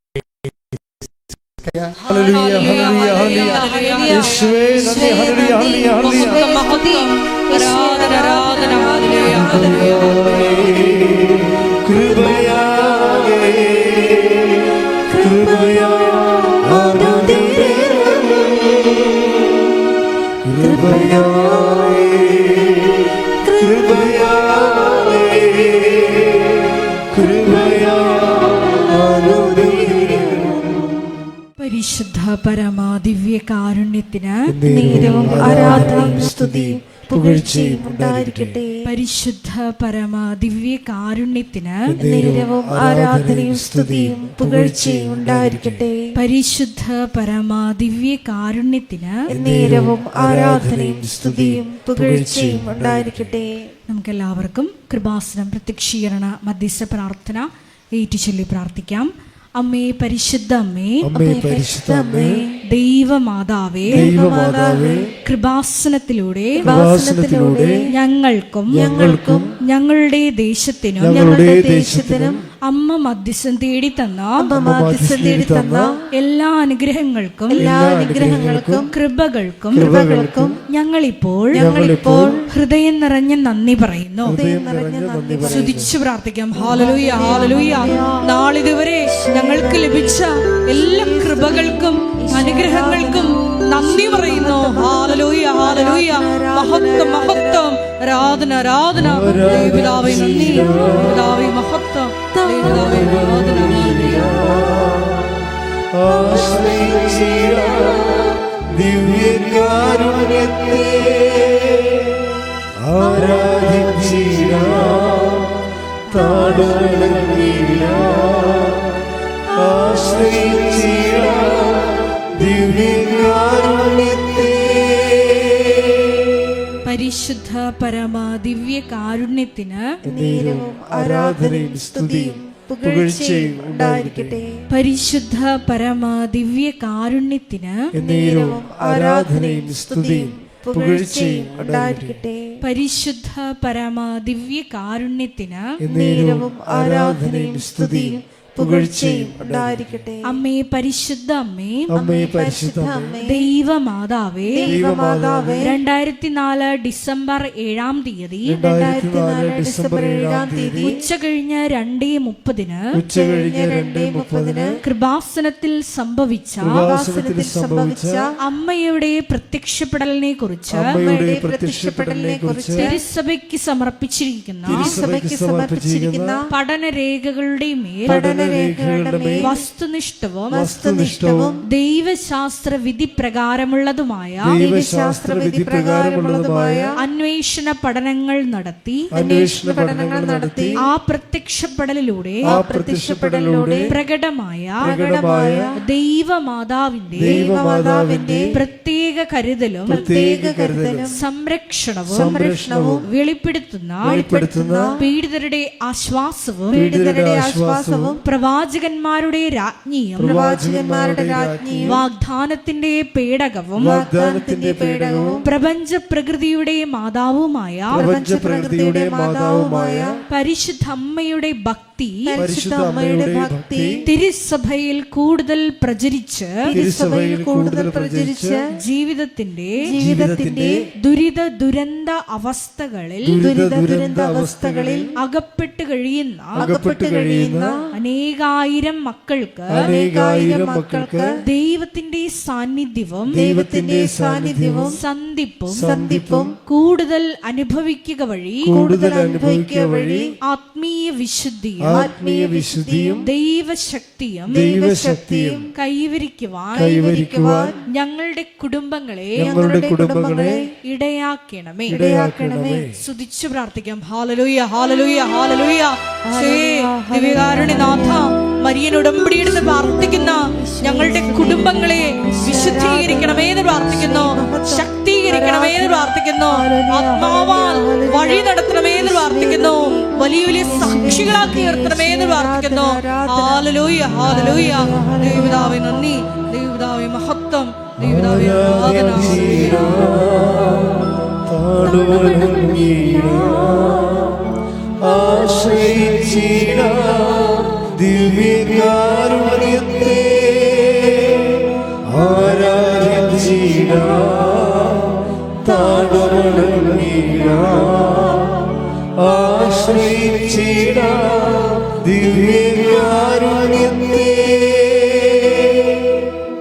പരിശുദ്ധ പരമാ ദിവ്യ കാരുണ്യത്തിന് നേരവും ആരാധനയും സ്തുതിയും പുകഴ്ചയും ഉണ്ടായിരിക്കട്ടെ. പരിശുദ്ധ പരമാ ദിവ്യ കാരുണ്യത്തിന് നേരവും ആരാധനയും സ്തുതിയും പുകഴ്ചയും ഉണ്ടായിരിക്കട്ടെ. പരിശുദ്ധ പരമാ ദിവ്യ കാരുണ്യത്തിന് നേരവും ആരാധനയും സ്തുതിയും പുകഴ്ചയും ഉണ്ടായിരിക്കട്ടെ. നമുക്കെല്ലാവർക്കും കൃപാസനം പ്രത്യക്ഷീകരണ മധ്യസ്ഥ പ്രാർത്ഥന ഏറ്റുചൊല്ലി പ്രാർത്ഥിക്കാം. അമ്മേ പരിശുദ്ധ അമ്മേ, ദൈവമാതാവേ, കൃപാസനത്തിലൂടെ ഞങ്ങൾക്കും ഞങ്ങളുടെ ദേശത്തിനും അമ്മ മധ്യസ്ഥം തേടി തന്ന എല്ലാ അനുഗ്രഹങ്ങൾക്കും കൃപകൾക്കും ഞങ്ങളിപ്പോൾ ഹൃദയം നിറഞ്ഞ നന്ദി പറയുന്നു. സ്തുതിച്ചു പ്രാർത്ഥിക്കാം. ഹല്ലേലൂയ, ഹല്ലേലൂയ. നാളിതുവരെ ഞങ്ങൾക്ക് ലഭിച്ച എല്ലാ കൃപകൾക്കും അനുഗ്രഹങ്ങൾക്കും നന്ദി പറയുന്നു. ഹല്ലേലൂയ, ഹല്ലേലൂയ. മഹത്വം, മഹത്വം, ആരാധന, ആരാധന. ദൈവപിതാവേ നന്ദി, പിതാവേ മഹത്വം, ദൈവപിതാവേ ആരാധന. ദിവ്യകാരുണ്യത്തെ പരിശുദ്ധ പരമാ ദിവ്യ കാരുണ്യത്തിന് നേരവും ആരാധനയും സ്തുതിയും പുകഴ്ചയും ഉണ്ടായിരിക്കട്ടെ. പരിശുദ്ധ പരമാ ദിവ്യ കാരുണ്യത്തിന് നേരവും ആരാധനയും സ്തുതിയും പുകഴ്ചയും ഉണ്ടായിരിക്കട്ടെ. പരിശുദ്ധ പരമാ ദിവ്യ കാരുണ്യത്തിന് നേരവും ആരാധനയും സ്തുതിയും പുകഴ്ചയും ഉണ്ടായിരിക്കട്ടെ. അമ്മേ പരിശുദ്ധ അമ്മേ, അമ്മേ പരിശുദ്ധ അമ്മേ, ദൈവമാതാവേ, ദൈവമാതാവേ, 2004 ഡിസംബർ 7-ാം തീയതി 2004 ഡിസംബർ 7-ാം തീയതി ഉച്ചകഴിഞ്ഞ് 2:30 ഉച്ചകഴിഞ്ഞ് 2:30 കൃപാസനത്തിൽ സംഭവിച്ച അമ്മയുടെ പ്രത്യക്ഷപ്പെടലിനെ കുറിച്ച് തിരുസഭയ്ക്ക് സമർപ്പിച്ചിരിക്കുന്ന പഠനരേഖകളുടെ മേൽ വസ്തുനിഷ്ഠവും ദൈവശാസ്ത്ര വിധി പ്രകാരമുള്ളതുമായ അന്വേഷണ പഠനങ്ങൾ നടത്തി ആ പ്രത്യക്ഷപ്പെടലിലൂടെ പ്രകടമായ ദൈവമാതാവിന്റെ പ്രത്യേക കരുതലും സംരക്ഷണവും വെളിപ്പെടുത്തുന്ന പീഡിതരുടെ ആശ്വാസവും പ്രവാചകന്മാരുടെ രാജ്ഞിയും വാഗ്ദാനത്തിന്റെ പേടകവും പ്രപഞ്ച പ്രകൃതിയുടെ മാതാവുമായ പരിശുദ്ധമ്മയുടെ ഭക്തി തിരുസഭയിൽ കൂടുതൽ പ്രചരിച്ച് ജീവിതത്തിന്റെ ദുരിത ദുരന്ത അവസ്ഥകളിൽ അകപ്പെട്ട് കഴിയുന്ന അനേകായിരം മക്കൾക്ക് ദൈവത്തിന്റെ സാന്നിധ്യവും സന്ധിപ്പും കൂടുതൽ അനുഭവിക്കുക വഴി ആത്മീയ വിശുദ്ധിയും ദൈവശക്തിയും കൈവരിക്കുവാൻ ഞങ്ങളുടെ കുടുംബങ്ങളെ ഇടയാക്കണമേ. സ്തുതിച്ചു പ്രാർത്ഥിക്കാം. ഹല്ലേലൂയ, ഹല്ലേലൂയ, ഹല്ലേലൂയ. ദിവ്യകാരുണ്യനാഥ, മരിയൻ ഉടമ്പടിയെടുത്ത് പ്രാർത്ഥിക്കുന്ന ഞങ്ങളുടെ കുടുംബങ്ങളെ വിശുദ്ധീകരിക്കണമേ എന്ന് പ്രാർത്ഥിക്കുന്നു, ശക്തീകരിക്കണമേ എന്ന് പ്രാർത്ഥിക്കുന്നു, ആത്മാവാൽ വഴി നടത്തണമേ എന്ന് പ്രാർത്ഥിക്കുന്നു, വലിയ വലിയ സാക്ഷികളാക്കി ഉയർത്തണമേ എന്ന് പ്രാർത്ഥിക്കുന്നു. Hallelujah, hallelujah. ദൈവപിതാവേ നന്ദി, ദൈവപിതാവേ മഹത്വം, ദൈവപിതാവേ ആരാധന. ദിവ്യകാരുണ്യത്തെ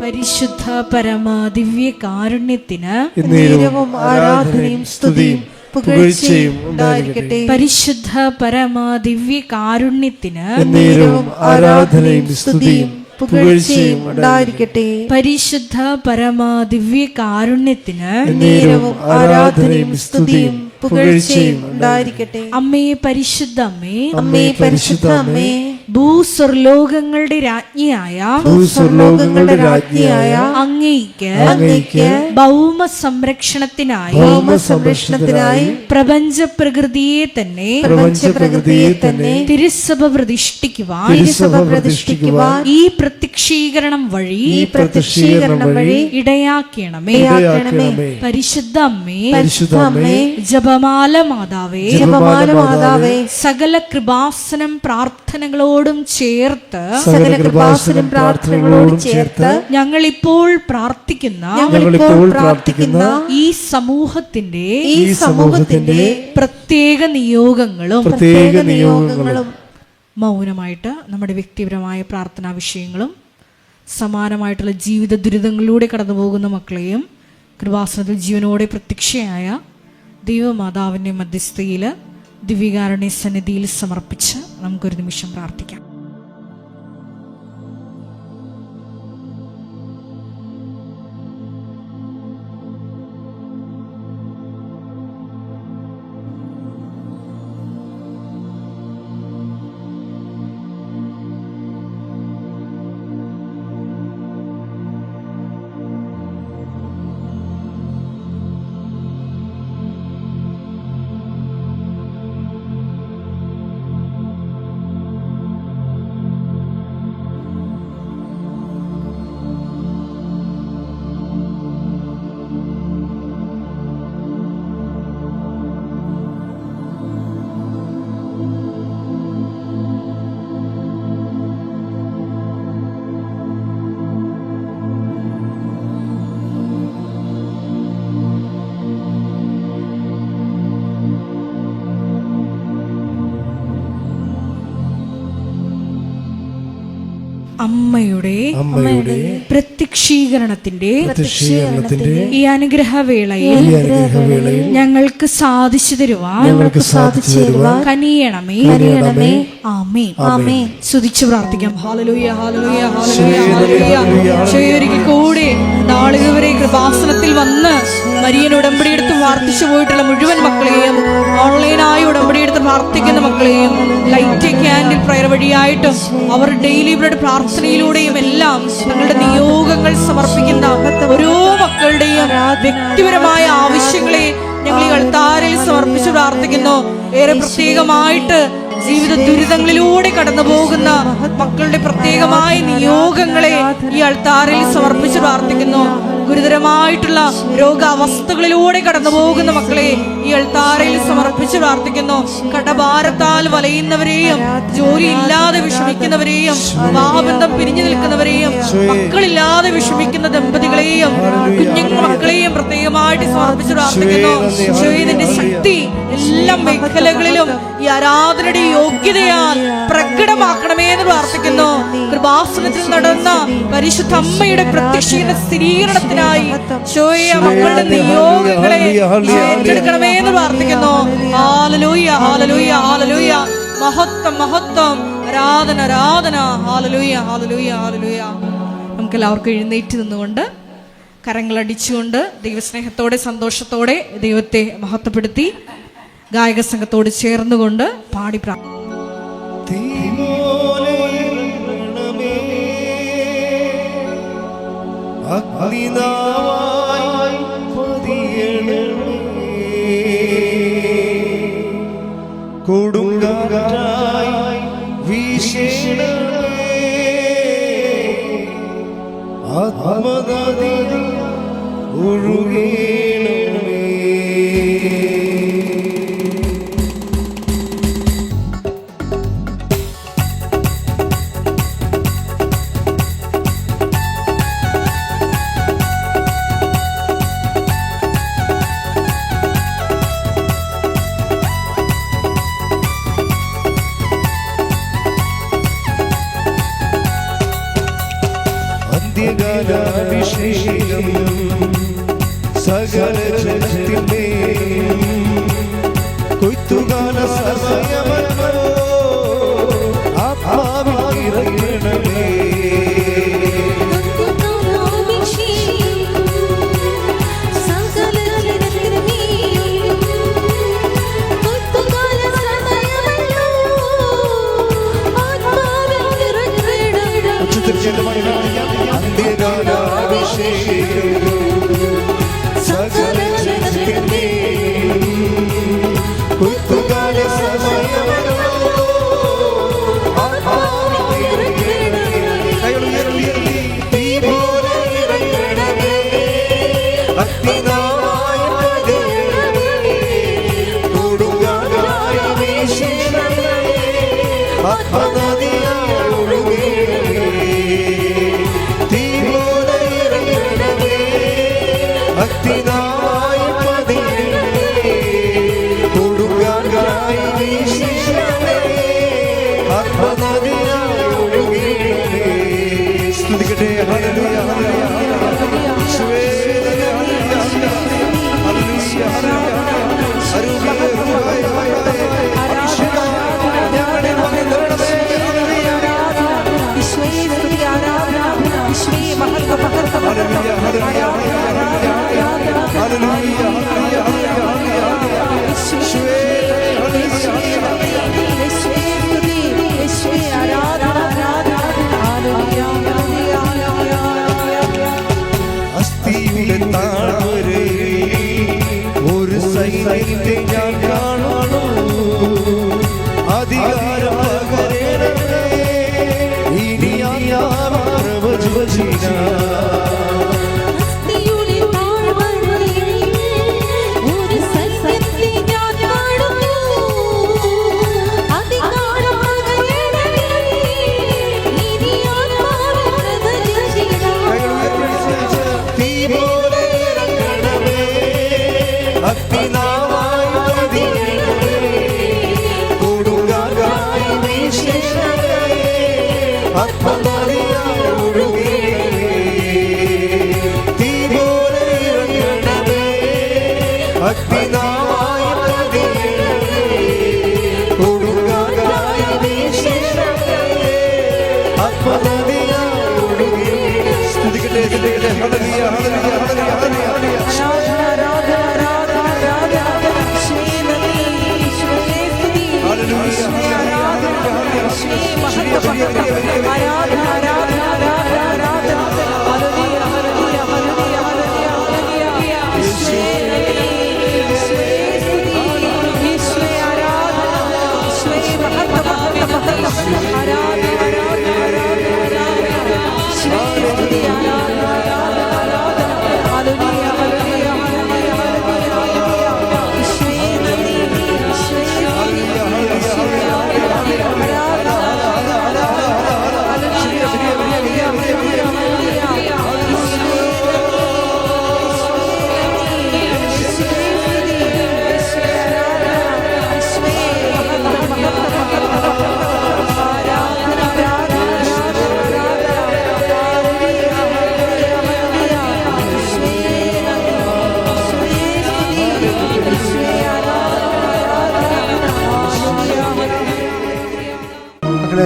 പരിശുദ്ധ പരമ ദിവ്യ കാരുണ്യത്തിന് ആരാധനയും സ്തുതിയും പുകഴ്ചയും ഉണ്ടായിരിക്കട്ടെ. പരിശുദ്ധ പരമ ദിവ്യ കാരുണ്യത്തിന് ആരാധനയും സ്തുതിയും പുകഴ്ചയും ഉണ്ടായിരിക്കട്ടെ. പരിശുദ്ധ പരമ ദിവ്യ കാരുണ്യത്തിന് ആരാധനയും സ്തുതിയും പുകഴ്ചയും ഉണ്ടായിരിക്കട്ടെ. അമ്മേ പരിശുദ്ധ അമ്മേ, അമ്മേ പരിശുദ്ധ അമ്മേ, ഭൂസ്വർലോകങ്ങളുടെ രാജ്ഞിയായ അങ്ങേയ്ക്ക് ഭൗമ സംരക്ഷണത്തിനായി പ്രപഞ്ച പ്രകൃതിയെ തന്നെ തിരുസഭ പ്രതിഷ്ഠിക്കുവാൻ ഈ പ്രത്യക്ഷീകരണം വഴി ഇടയാക്കണമേ. പരിശുദ്ധ അമ്മേ, ജപമാല മാതാവേ, സകല കൃപാസനം പ്രാർത്ഥനകളോടും ചേർത്ത് ഞങ്ങളിപ്പോൾ പ്രാർത്ഥിക്കുന്ന ഈ സമൂഹത്തിന്റെ പ്രത്യേക നിയോഗങ്ങളും മൗനമായിട്ട് നമ്മുടെ വ്യക്തിപരമായ പ്രാർത്ഥനാ വിഷയങ്ങളും സമാനമായിട്ടുള്ള ജീവിത ദുരിതങ്ങളിലൂടെ കടന്നു പോകുന്ന മക്കളെയും കൃപാസനത്തിൽ ജീവനോടെ പ്രത്യക്ഷയായ ദൈവമാതാവിൻ്റെ മധ്യസ്ഥയിൽ ദിവ്യകാരുണ്യ സന്നിധിയിൽ സമർപ്പിച്ച് നമുക്കൊരു നിമിഷം പ്രാർത്ഥിക്കാം. അമ്മയുടെ പ്രത്യക്ഷീകരണത്തിന്റെ ഈ അനുഗ്രഹവേളയിൽ ഞങ്ങൾക്ക് സാധിച്ചു തരുവാൻ കനിയണമേ. ആമേൻ. സ്തുതിച്ചു പ്രാർത്ഥിക്കാം. ഹല്ലേലൂയ, ഹല്ലേലൂയ, ഹല്ലേലൂയ, ഹല്ലേലൂയ. ഒരിക്കൽ കൂടി നാളിതുവരെ കൃപാസനത്തിൽ വന്ന് മരിയൻ ഉടമ്പടിയെടുത്ത് പ്രാർത്ഥിച്ചു പോയിട്ടുള്ള മുഴുവൻ മക്കളെയും, ഓൺലൈനായി ഉടമ്പടിയെടുത്ത് പ്രാർത്ഥിക്കുന്ന മക്കളെയും, ലൈറ്റ് ക്യാൻഡിൽ പ്രയർ വഴിയായിട്ടും അവർ ഡെയിലി ബ്രെഡ് പ്രാർത്ഥനയിലൂടെയും എല്ലാം തങ്ങളുടെ നിയോഗങ്ങൾ സമർപ്പിക്കുന്ന ഓരോ മക്കളുടെയും വ്യക്തിപരമായ ആവശ്യങ്ങളെ ഞങ്ങൾ ഈ അൾത്താരയിൽ സമർപ്പിച്ച് പ്രാർത്ഥിക്കുന്നു. ഏറെ പ്രത്യേകമായിട്ട് ജീവിത ദുരിതങ്ങളിലൂടെ കടന്നു പോകുന്ന മക്കളുടെ പ്രത്യേകമായ നിയോഗങ്ങളെ ഈ അൾത്താരയിൽ സമർപ്പിച്ച് പ്രാർത്ഥിക്കുന്നു. ഗുരുതരമായിട്ടുള്ള രോഗാവസ്ഥകളിലൂടെ കടന്നു പോകുന്ന മക്കളെ ഈ അൾത്താരയിൽ സമർപ്പിച്ച് പ്രാർത്ഥിക്കുന്നു. കടഭാരത്താൽ വലയുന്നവരെയും, ജോലിയില്ലാതെ വിഷമിക്കുന്നവരെയും, വിവാഹബന്ധം പിരിഞ്ഞു നിൽക്കുന്നവരെയും, മക്കളില്ലാതെ വിഷമിക്കുന്ന ദമ്പതികളെയും, കുഞ്ഞു മക്കളെയും പ്രത്യേകമായിട്ട് സമർപ്പിച്ച് പ്രാർത്ഥിക്കുന്നു. ഇതിന്റെ ശക്തി എല്ലാ മേഖലകളിലും ഈ ആരാധനയുടെ യോഗ്യതയാൽ പ്രകടമാക്കണമേ എന്ന് പ്രാർത്ഥിക്കുന്നു. കൃപാസനത്തിൽ നടന്ന പരിശുദ്ധ അമ്മയുടെ പ്രത്യക്ഷീകരണ സ്ഥിരീകരണത്തിനായി മക്കളുടെ നിയോഗങ്ങളെ ഏറ്റെടുക്കണമേ എന്ന് പ്രാർത്ഥിക്കുന്നു. ഹല്ലേലൂയ, ഹല്ലേലൂയ, ഹല്ലേലൂയ. മഹത്വം, മഹത്വം, ആരാധന, ആരാധന. ഹല്ലേലൂയ, ഹല്ലേലൂയ, ഹല്ലേലൂയ. നമുക്ക് എല്ലാവർക്കും എഴുന്നേറ്റ് നിന്നുകൊണ്ട് കരങ്ങളടിച്ചുകൊണ്ട് ദൈവസ്നേഹത്തോടെ സന്തോഷത്തോടെ ദൈവത്തെ മഹത്വപ്പെടുത്തി ഗായക സംഘത്തോട് ചേർന്നുകൊണ്ട് പാടി കൊടുങ്കാറ്റായി വീശണമേ, ആത്മനദി ഒഴുകണമേ. അന്ത്യകാലാഭിഷേകം സകല ജനത്തിന്മേൽ കൊയ്ത്തുകാല സമയമല്ലോ, ആത്മാവിൽ ഇറങ്ങണമേ. സകല ജനത്തിന്മേൽ കൊയ്ത്തുകാല സമയമല്ലോ, ആത്മാവിൽ ഇറങ്ങണമേ. തീ പോലെ ഇറങ്ങണമേ, അഗ്നിനാളായി പതിയണമേ, കൊടുങ്കാറ്റായി വീശണമേ, ആത്മനദിയായി ഒഴുകണമേ. തീ പോലെ ഇറങ്ങണമേ, അഗ്നിനാവായ കൊടുങ്കാറ്റായ വീശിടണമേ. ആത്മനദിയായി ഒഴുകി. സ്തുതിക്കട്ടെ, സ്തുതിക്കട്ടെ. ഹല്ലേലൂയ, ഹല്ലേലൂയ, ഹല്ലേലൂയ, ഹല്ലേലൂയ.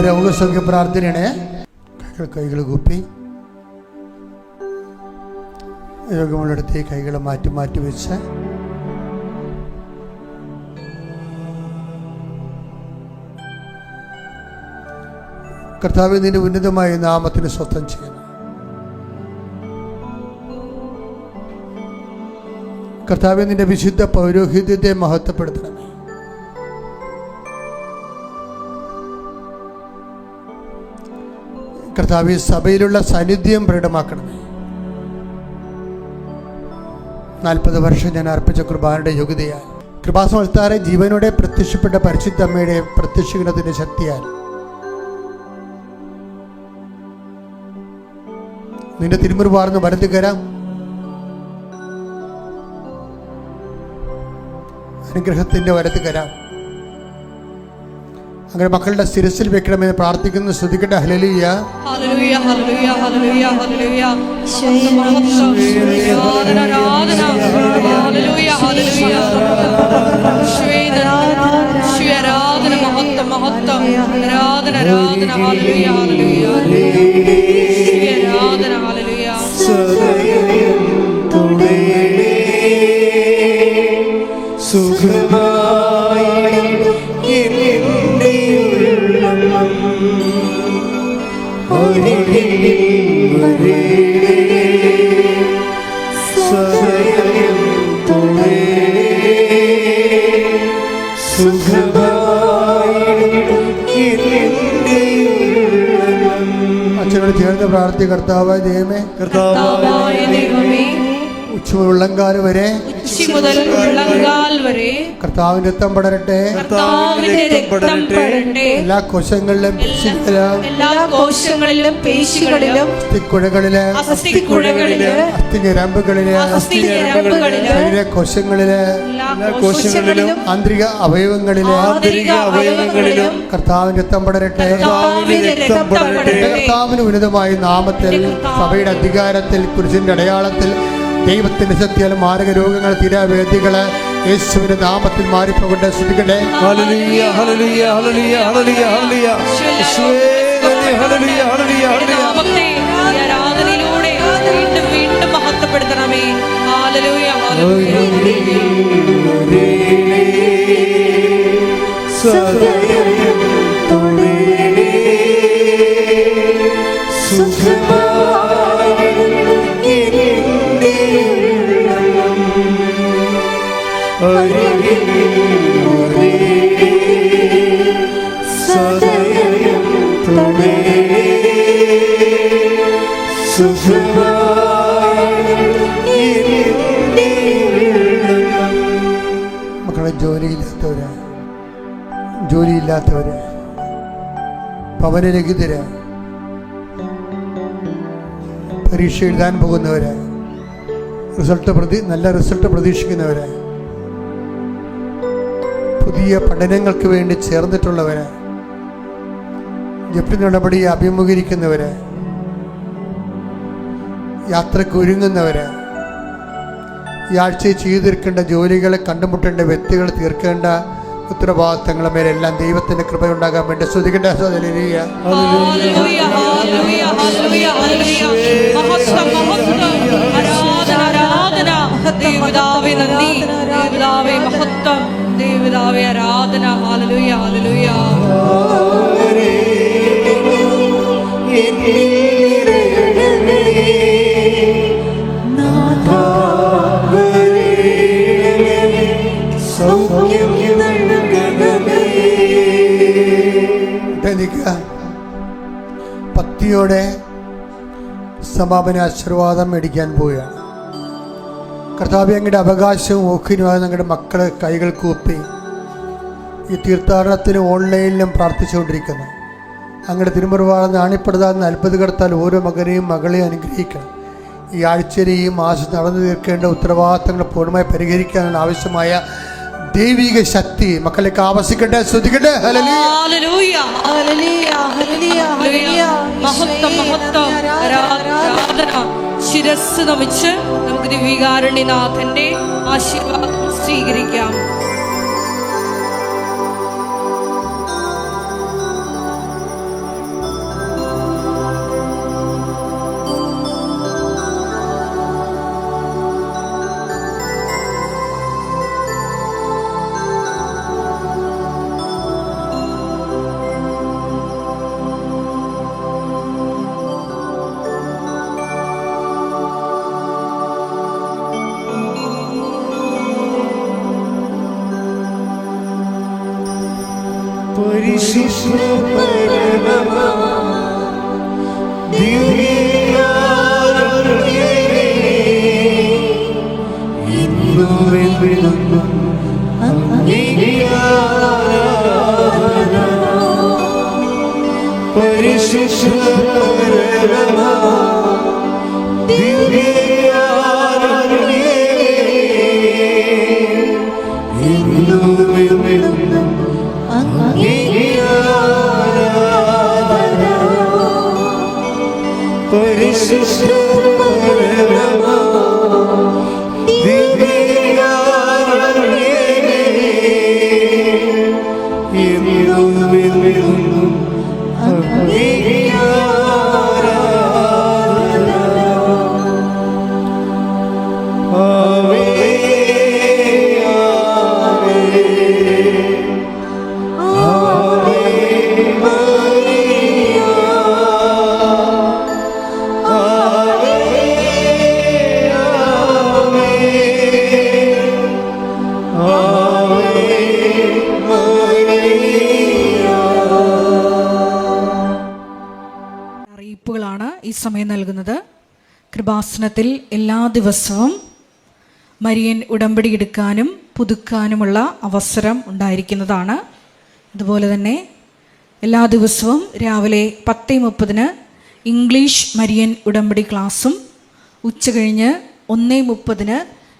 രോഗസൗഖ്യ പ്രാർത്ഥനയാണ്. കൈകൾ കൂപ്പി രോഗമുള്ളിടത്ത് കൈകൾ മാറ്റി മാറ്റി വെച്ച് കർത്താവേ, നിന്റെ ഉന്നതമായ നാമത്തിന് സ്വസ്ഥം ചെയ്യണം. കർത്താവേ, നിന്റെ വിശുദ്ധ പൗരോഹിത്യത്തെ മഹത്വപ്പെടുത്തണമേ. കർത്താവേ, സഭയിലുള്ള സാന്നിധ്യം പ്രകടമാക്കണമേ. 40 വർഷം ഞാൻ അർപ്പിച്ച കുർബാനയുടെ യോഗ്യതയാൽ, കൃപാസമർത്താറെ ജീവനോടെ പ്രത്യക്ഷപ്പെട്ട പരിശുദ്ധ അമ്മയുടെ പ്രത്യക്ഷീകരണത്തിന്റെ ശക്തിയാൽ നിന്റെ തിരുമുറിവാർന്ന് വലതുകരം അനുഗ്രഹത്തിന്റെ വലതുകരം അങ്ങനെ മക്കളുടെ ശിരസിൽ വെക്കണമെന്ന് പ്രാർത്ഥിക്കുന്നു. ശ്രദ്ധിക്കട്ടെ. ഹല്ലേലൂയ, ഹല്ലേലൂയ, ഹല്ലേലൂയ, ഹല്ലേലൂയ, ഹല്ലേലൂയ. ആരാധന, ഹല്ലേലൂയ, ഹല്ലേലൂയ. ആരാധന, മഹത്വം, മഹത്വം. ആരാധന, ആരാധന, ഹല്ലേലൂയ, ഹല്ലേലൂയ. ആരാധന, ഹല്ലേലൂയ. സദയം തുടരണേ. സുഖമായി എന്റെ ഉള്ളം ഒരിക്കൽ വരേണേ. സദയം തുടരണേ. സുഖമായി എന്റെ ഉള്ളം. അച്ഛനോട് ചേർന്ന് പ്രാർത്ഥി. കർത്താവായ ദൈവമേ, കർത്താവായ ദൈവമേ, ഉച്ച ഉള്ളങ്കാൽ വരെ ഉച്ചി മുതൽ ഉള്ളങ്കാൽ വരെ കർത്താവിന്റെ രക്തം പടരട്ടെ. കർത്താവിന്റെ രക്തം പടരട്ടെ. എല്ലാ കോശങ്ങളിലും എല്ലാ കോശങ്ങളിലും പേശികളിലും അസ്ഥിക്കുഴകളില് അസ്ഥിക്കുഴകളില് അസ്ഥിഞരമ്പുകളില് അസ്ഥിഞരമ്പുകളില് ശരീരകോശങ്ങളില് എല്ലാ കോശങ്ങളിലും ആന്തരിക അവയവങ്ങളില് കർത്താവിന്റെ രക്തം പടരട്ടെ. കർത്താവിന്റെ രക്തം പടരട്ടെ. കർത്താവിന് ഉന്നതമായ നാമത്തിൽ, സഭയുടെ അധികാരത്തിൽ, കുരിശിന്റെ അടയാളത്തിൽ, ദൈവത്തിന്റെ ശക്തിയാൽ മാരക രോഗങ്ങൾ, തീരാവേദികള് യേശുവിന്റെ നാമത്തിൽ മാറിപ്പോകട്ടെ. ശ്രദ്ധിക്കട്ടെ. ഹല്ലേലൂയ, ഹല്ലേലൂയ, ഹല്ലേലൂയ, ഹല്ലേലൂയ, ഹല്ലേലൂയ. യേശുവേ, ഹല്ലേലൂയ, ഹല്ലേലൂയ, ഹല്ലേലൂയ. നാമത്തെ ഈ ആരാധനയിലൂടെ വീണ്ടും വീണ്ടും മഹത്വപ്പെടുത്തണമേ. Hallelujah, hallelujah. സദയം തുടരണേ. സുഖമായി എന്റെ ഉള്ളം ഒരിക്കൽ വരേണേ. സദയം തുടരണേ. സുഖമായി എന്റെ ഉള്ളം. മക്കളെ, ജോലിയില്ലാത്തവര്, ഭവനരഹിതര്, പരീക്ഷ എഴുതാൻ പോകുന്നവര്, നല്ല റിസൾട്ട് പ്രതീക്ഷിക്കുന്നവര്, പുതിയ പഠനങ്ങൾക്ക് വേണ്ടി ചേർന്നിട്ടുള്ളവര്, ജപ്തി നടപടിയെ അഭിമുഖീകരിക്കുന്നവര്, യാത്രയ്ക്ക് ഒരുങ്ങുന്നവര്, ഈ ആഴ്ചയിൽ ചെയ്തു തീർക്കേണ്ട ജോലികളെ, കണ്ടുമുട്ടേണ്ട വ്യക്തികൾ, തീർക്കേണ്ട ഉത്തരവാദിത്തങ്ങളുടെ മേലെല്ലാം ദൈവത്തിന്റെ കൃപയുണ്ടാകാൻ വേണ്ടി സ്തുതിക്കട്ടെ. ഹല്ലേലൂയ, ഹല്ലേലൂയ, ഹല്ലേലൂയ, ഹല്ലേലൂയ. മഹത്വം, മഹത്വം, ആരാധന, ആരാധന. ദൈവപിതാവേ നന്ദി, ദൈവപിതാവേ മഹത്വം, ദൈവപിതാവേ ആരാധന. ഹല്ലേലൂയ, ഹല്ലേലൂയ. ഭക്തിയോടെ സമാപന ആശീർവാദം മേടിക്കാൻ പോവുകയാണ്. കർത്താവേ, അങ്ങയുടെ അവകാശവും ഓക്കിനുമായി ഞങ്ങളുടെ മക്കളെ കൈകൾ കൂപ്പി ഈ തീർത്ഥാടനത്തിനും ഓൺലൈനിലും പ്രാർത്ഥിച്ചുകൊണ്ടിരിക്കുന്നു. അങ്ങയുടെ തിരുമുറിവാളെന്ന് ആണിപ്പെടുത്താൻ അത്ഭുതകർത്താൽ ഓരോ മകനെയും മകളെയും അനുഗ്രഹിക്കണം. ഈ ആഴ്ചയിൽ ഈ മാസം നടന്നു തീർക്കേണ്ട ഉത്തരവാദിത്തങ്ങൾ പൂർണ്ണമായി പരിഹരിക്കാനുള്ള ആവശ്യമായ ദൈവിക ശക്തി മക്കളിലേക്ക് ആവസിക്കട്ടെ. ശ്രദ്ധിക്കട്ടെ. ഹല്ലേലൂയ, ഹല്ലേലൂയ, ഹല്ലേലൂയ, ഹല്ലേലൂയ. മഹത്വം, മഹത്വം, ആരാധന. ശിരസ് നമിച്ച് നമുക്ക് ദിവ്യകാരുണ്യനാഥന്റെ ആശീർവാദം സ്വീകരിക്കാം. അറിയിപ്പുകളാണ് ഈ സമയം നൽകുന്നത്. കൃപാസനത്തിൽ എല്ലാ ദിവസവും മരിയൻ ഉടമ്പടി എടുക്കാനും പുതുക്കാനുമുള്ള അവസരം ഉണ്ടായിരിക്കുന്നതാണ്. അതുപോലെ തന്നെ എല്ലാ ദിവസവും രാവിലെ 10:30 ഇംഗ്ലീഷ് മരിയൻ ഉടമ്പടി ക്ലാസ്സും ഉച്ചകഴിഞ്ഞ് 1:30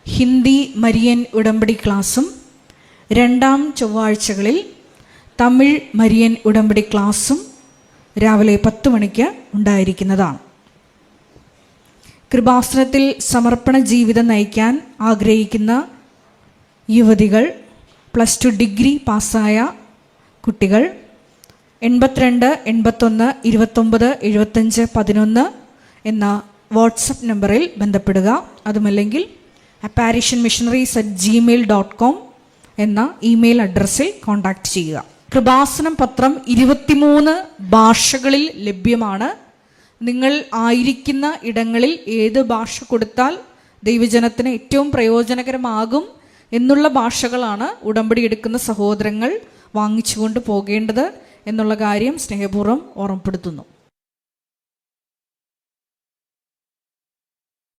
ഹിന്ദി മരിയൻ ഉടമ്പടി ക്ലാസ്സും രണ്ടാം ചൊവ്വാഴ്ചകളിൽ തമിഴ് മരിയൻ ഉടമ്പടി ക്ലാസ്സും രാവിലെ 10 മണിക്ക് ഉണ്ടായിരിക്കുന്നതാണ്. കൃപാസനത്തിൽ സമർപ്പണ ജീവിതം നയിക്കാൻ ആഗ്രഹിക്കുന്ന യുവതികൾ, +2 ഡിഗ്രി പാസ്സായ കുട്ടികൾ 82 81 29 75 11 എന്ന വാട്സപ്പ് നമ്പറിൽ ബന്ധപ്പെടുക. അതുമല്ലെങ്കിൽ apparitionmissionaries@gmail.com എന്ന ഇമെയിൽ അഡ്രസ്സിൽ കോൺടാക്റ്റ് ചെയ്യുക. കൃപാസനം പത്രം 23 ഭാഷകളിൽ ലഭ്യമാണ്. നിങ്ങൾ ആയിരിക്കുന്ന ഇടങ്ങളിൽ ഏത് ഭാഷ കൊടുത്താൽ ദൈവജനത്തിന് ഏറ്റവും പ്രയോജനകരമാകും എന്നുള്ള ഭാഷകളാണ് ഉടമ്പടി എടുക്കുന്ന സഹോദരങ്ങൾ വാങ്ങിച്ചുകൊണ്ട് പോകേണ്ടത് എന്നുള്ള കാര്യം സ്നേഹപൂർവ്വം ഓർമ്മപ്പെടുത്തുന്നു.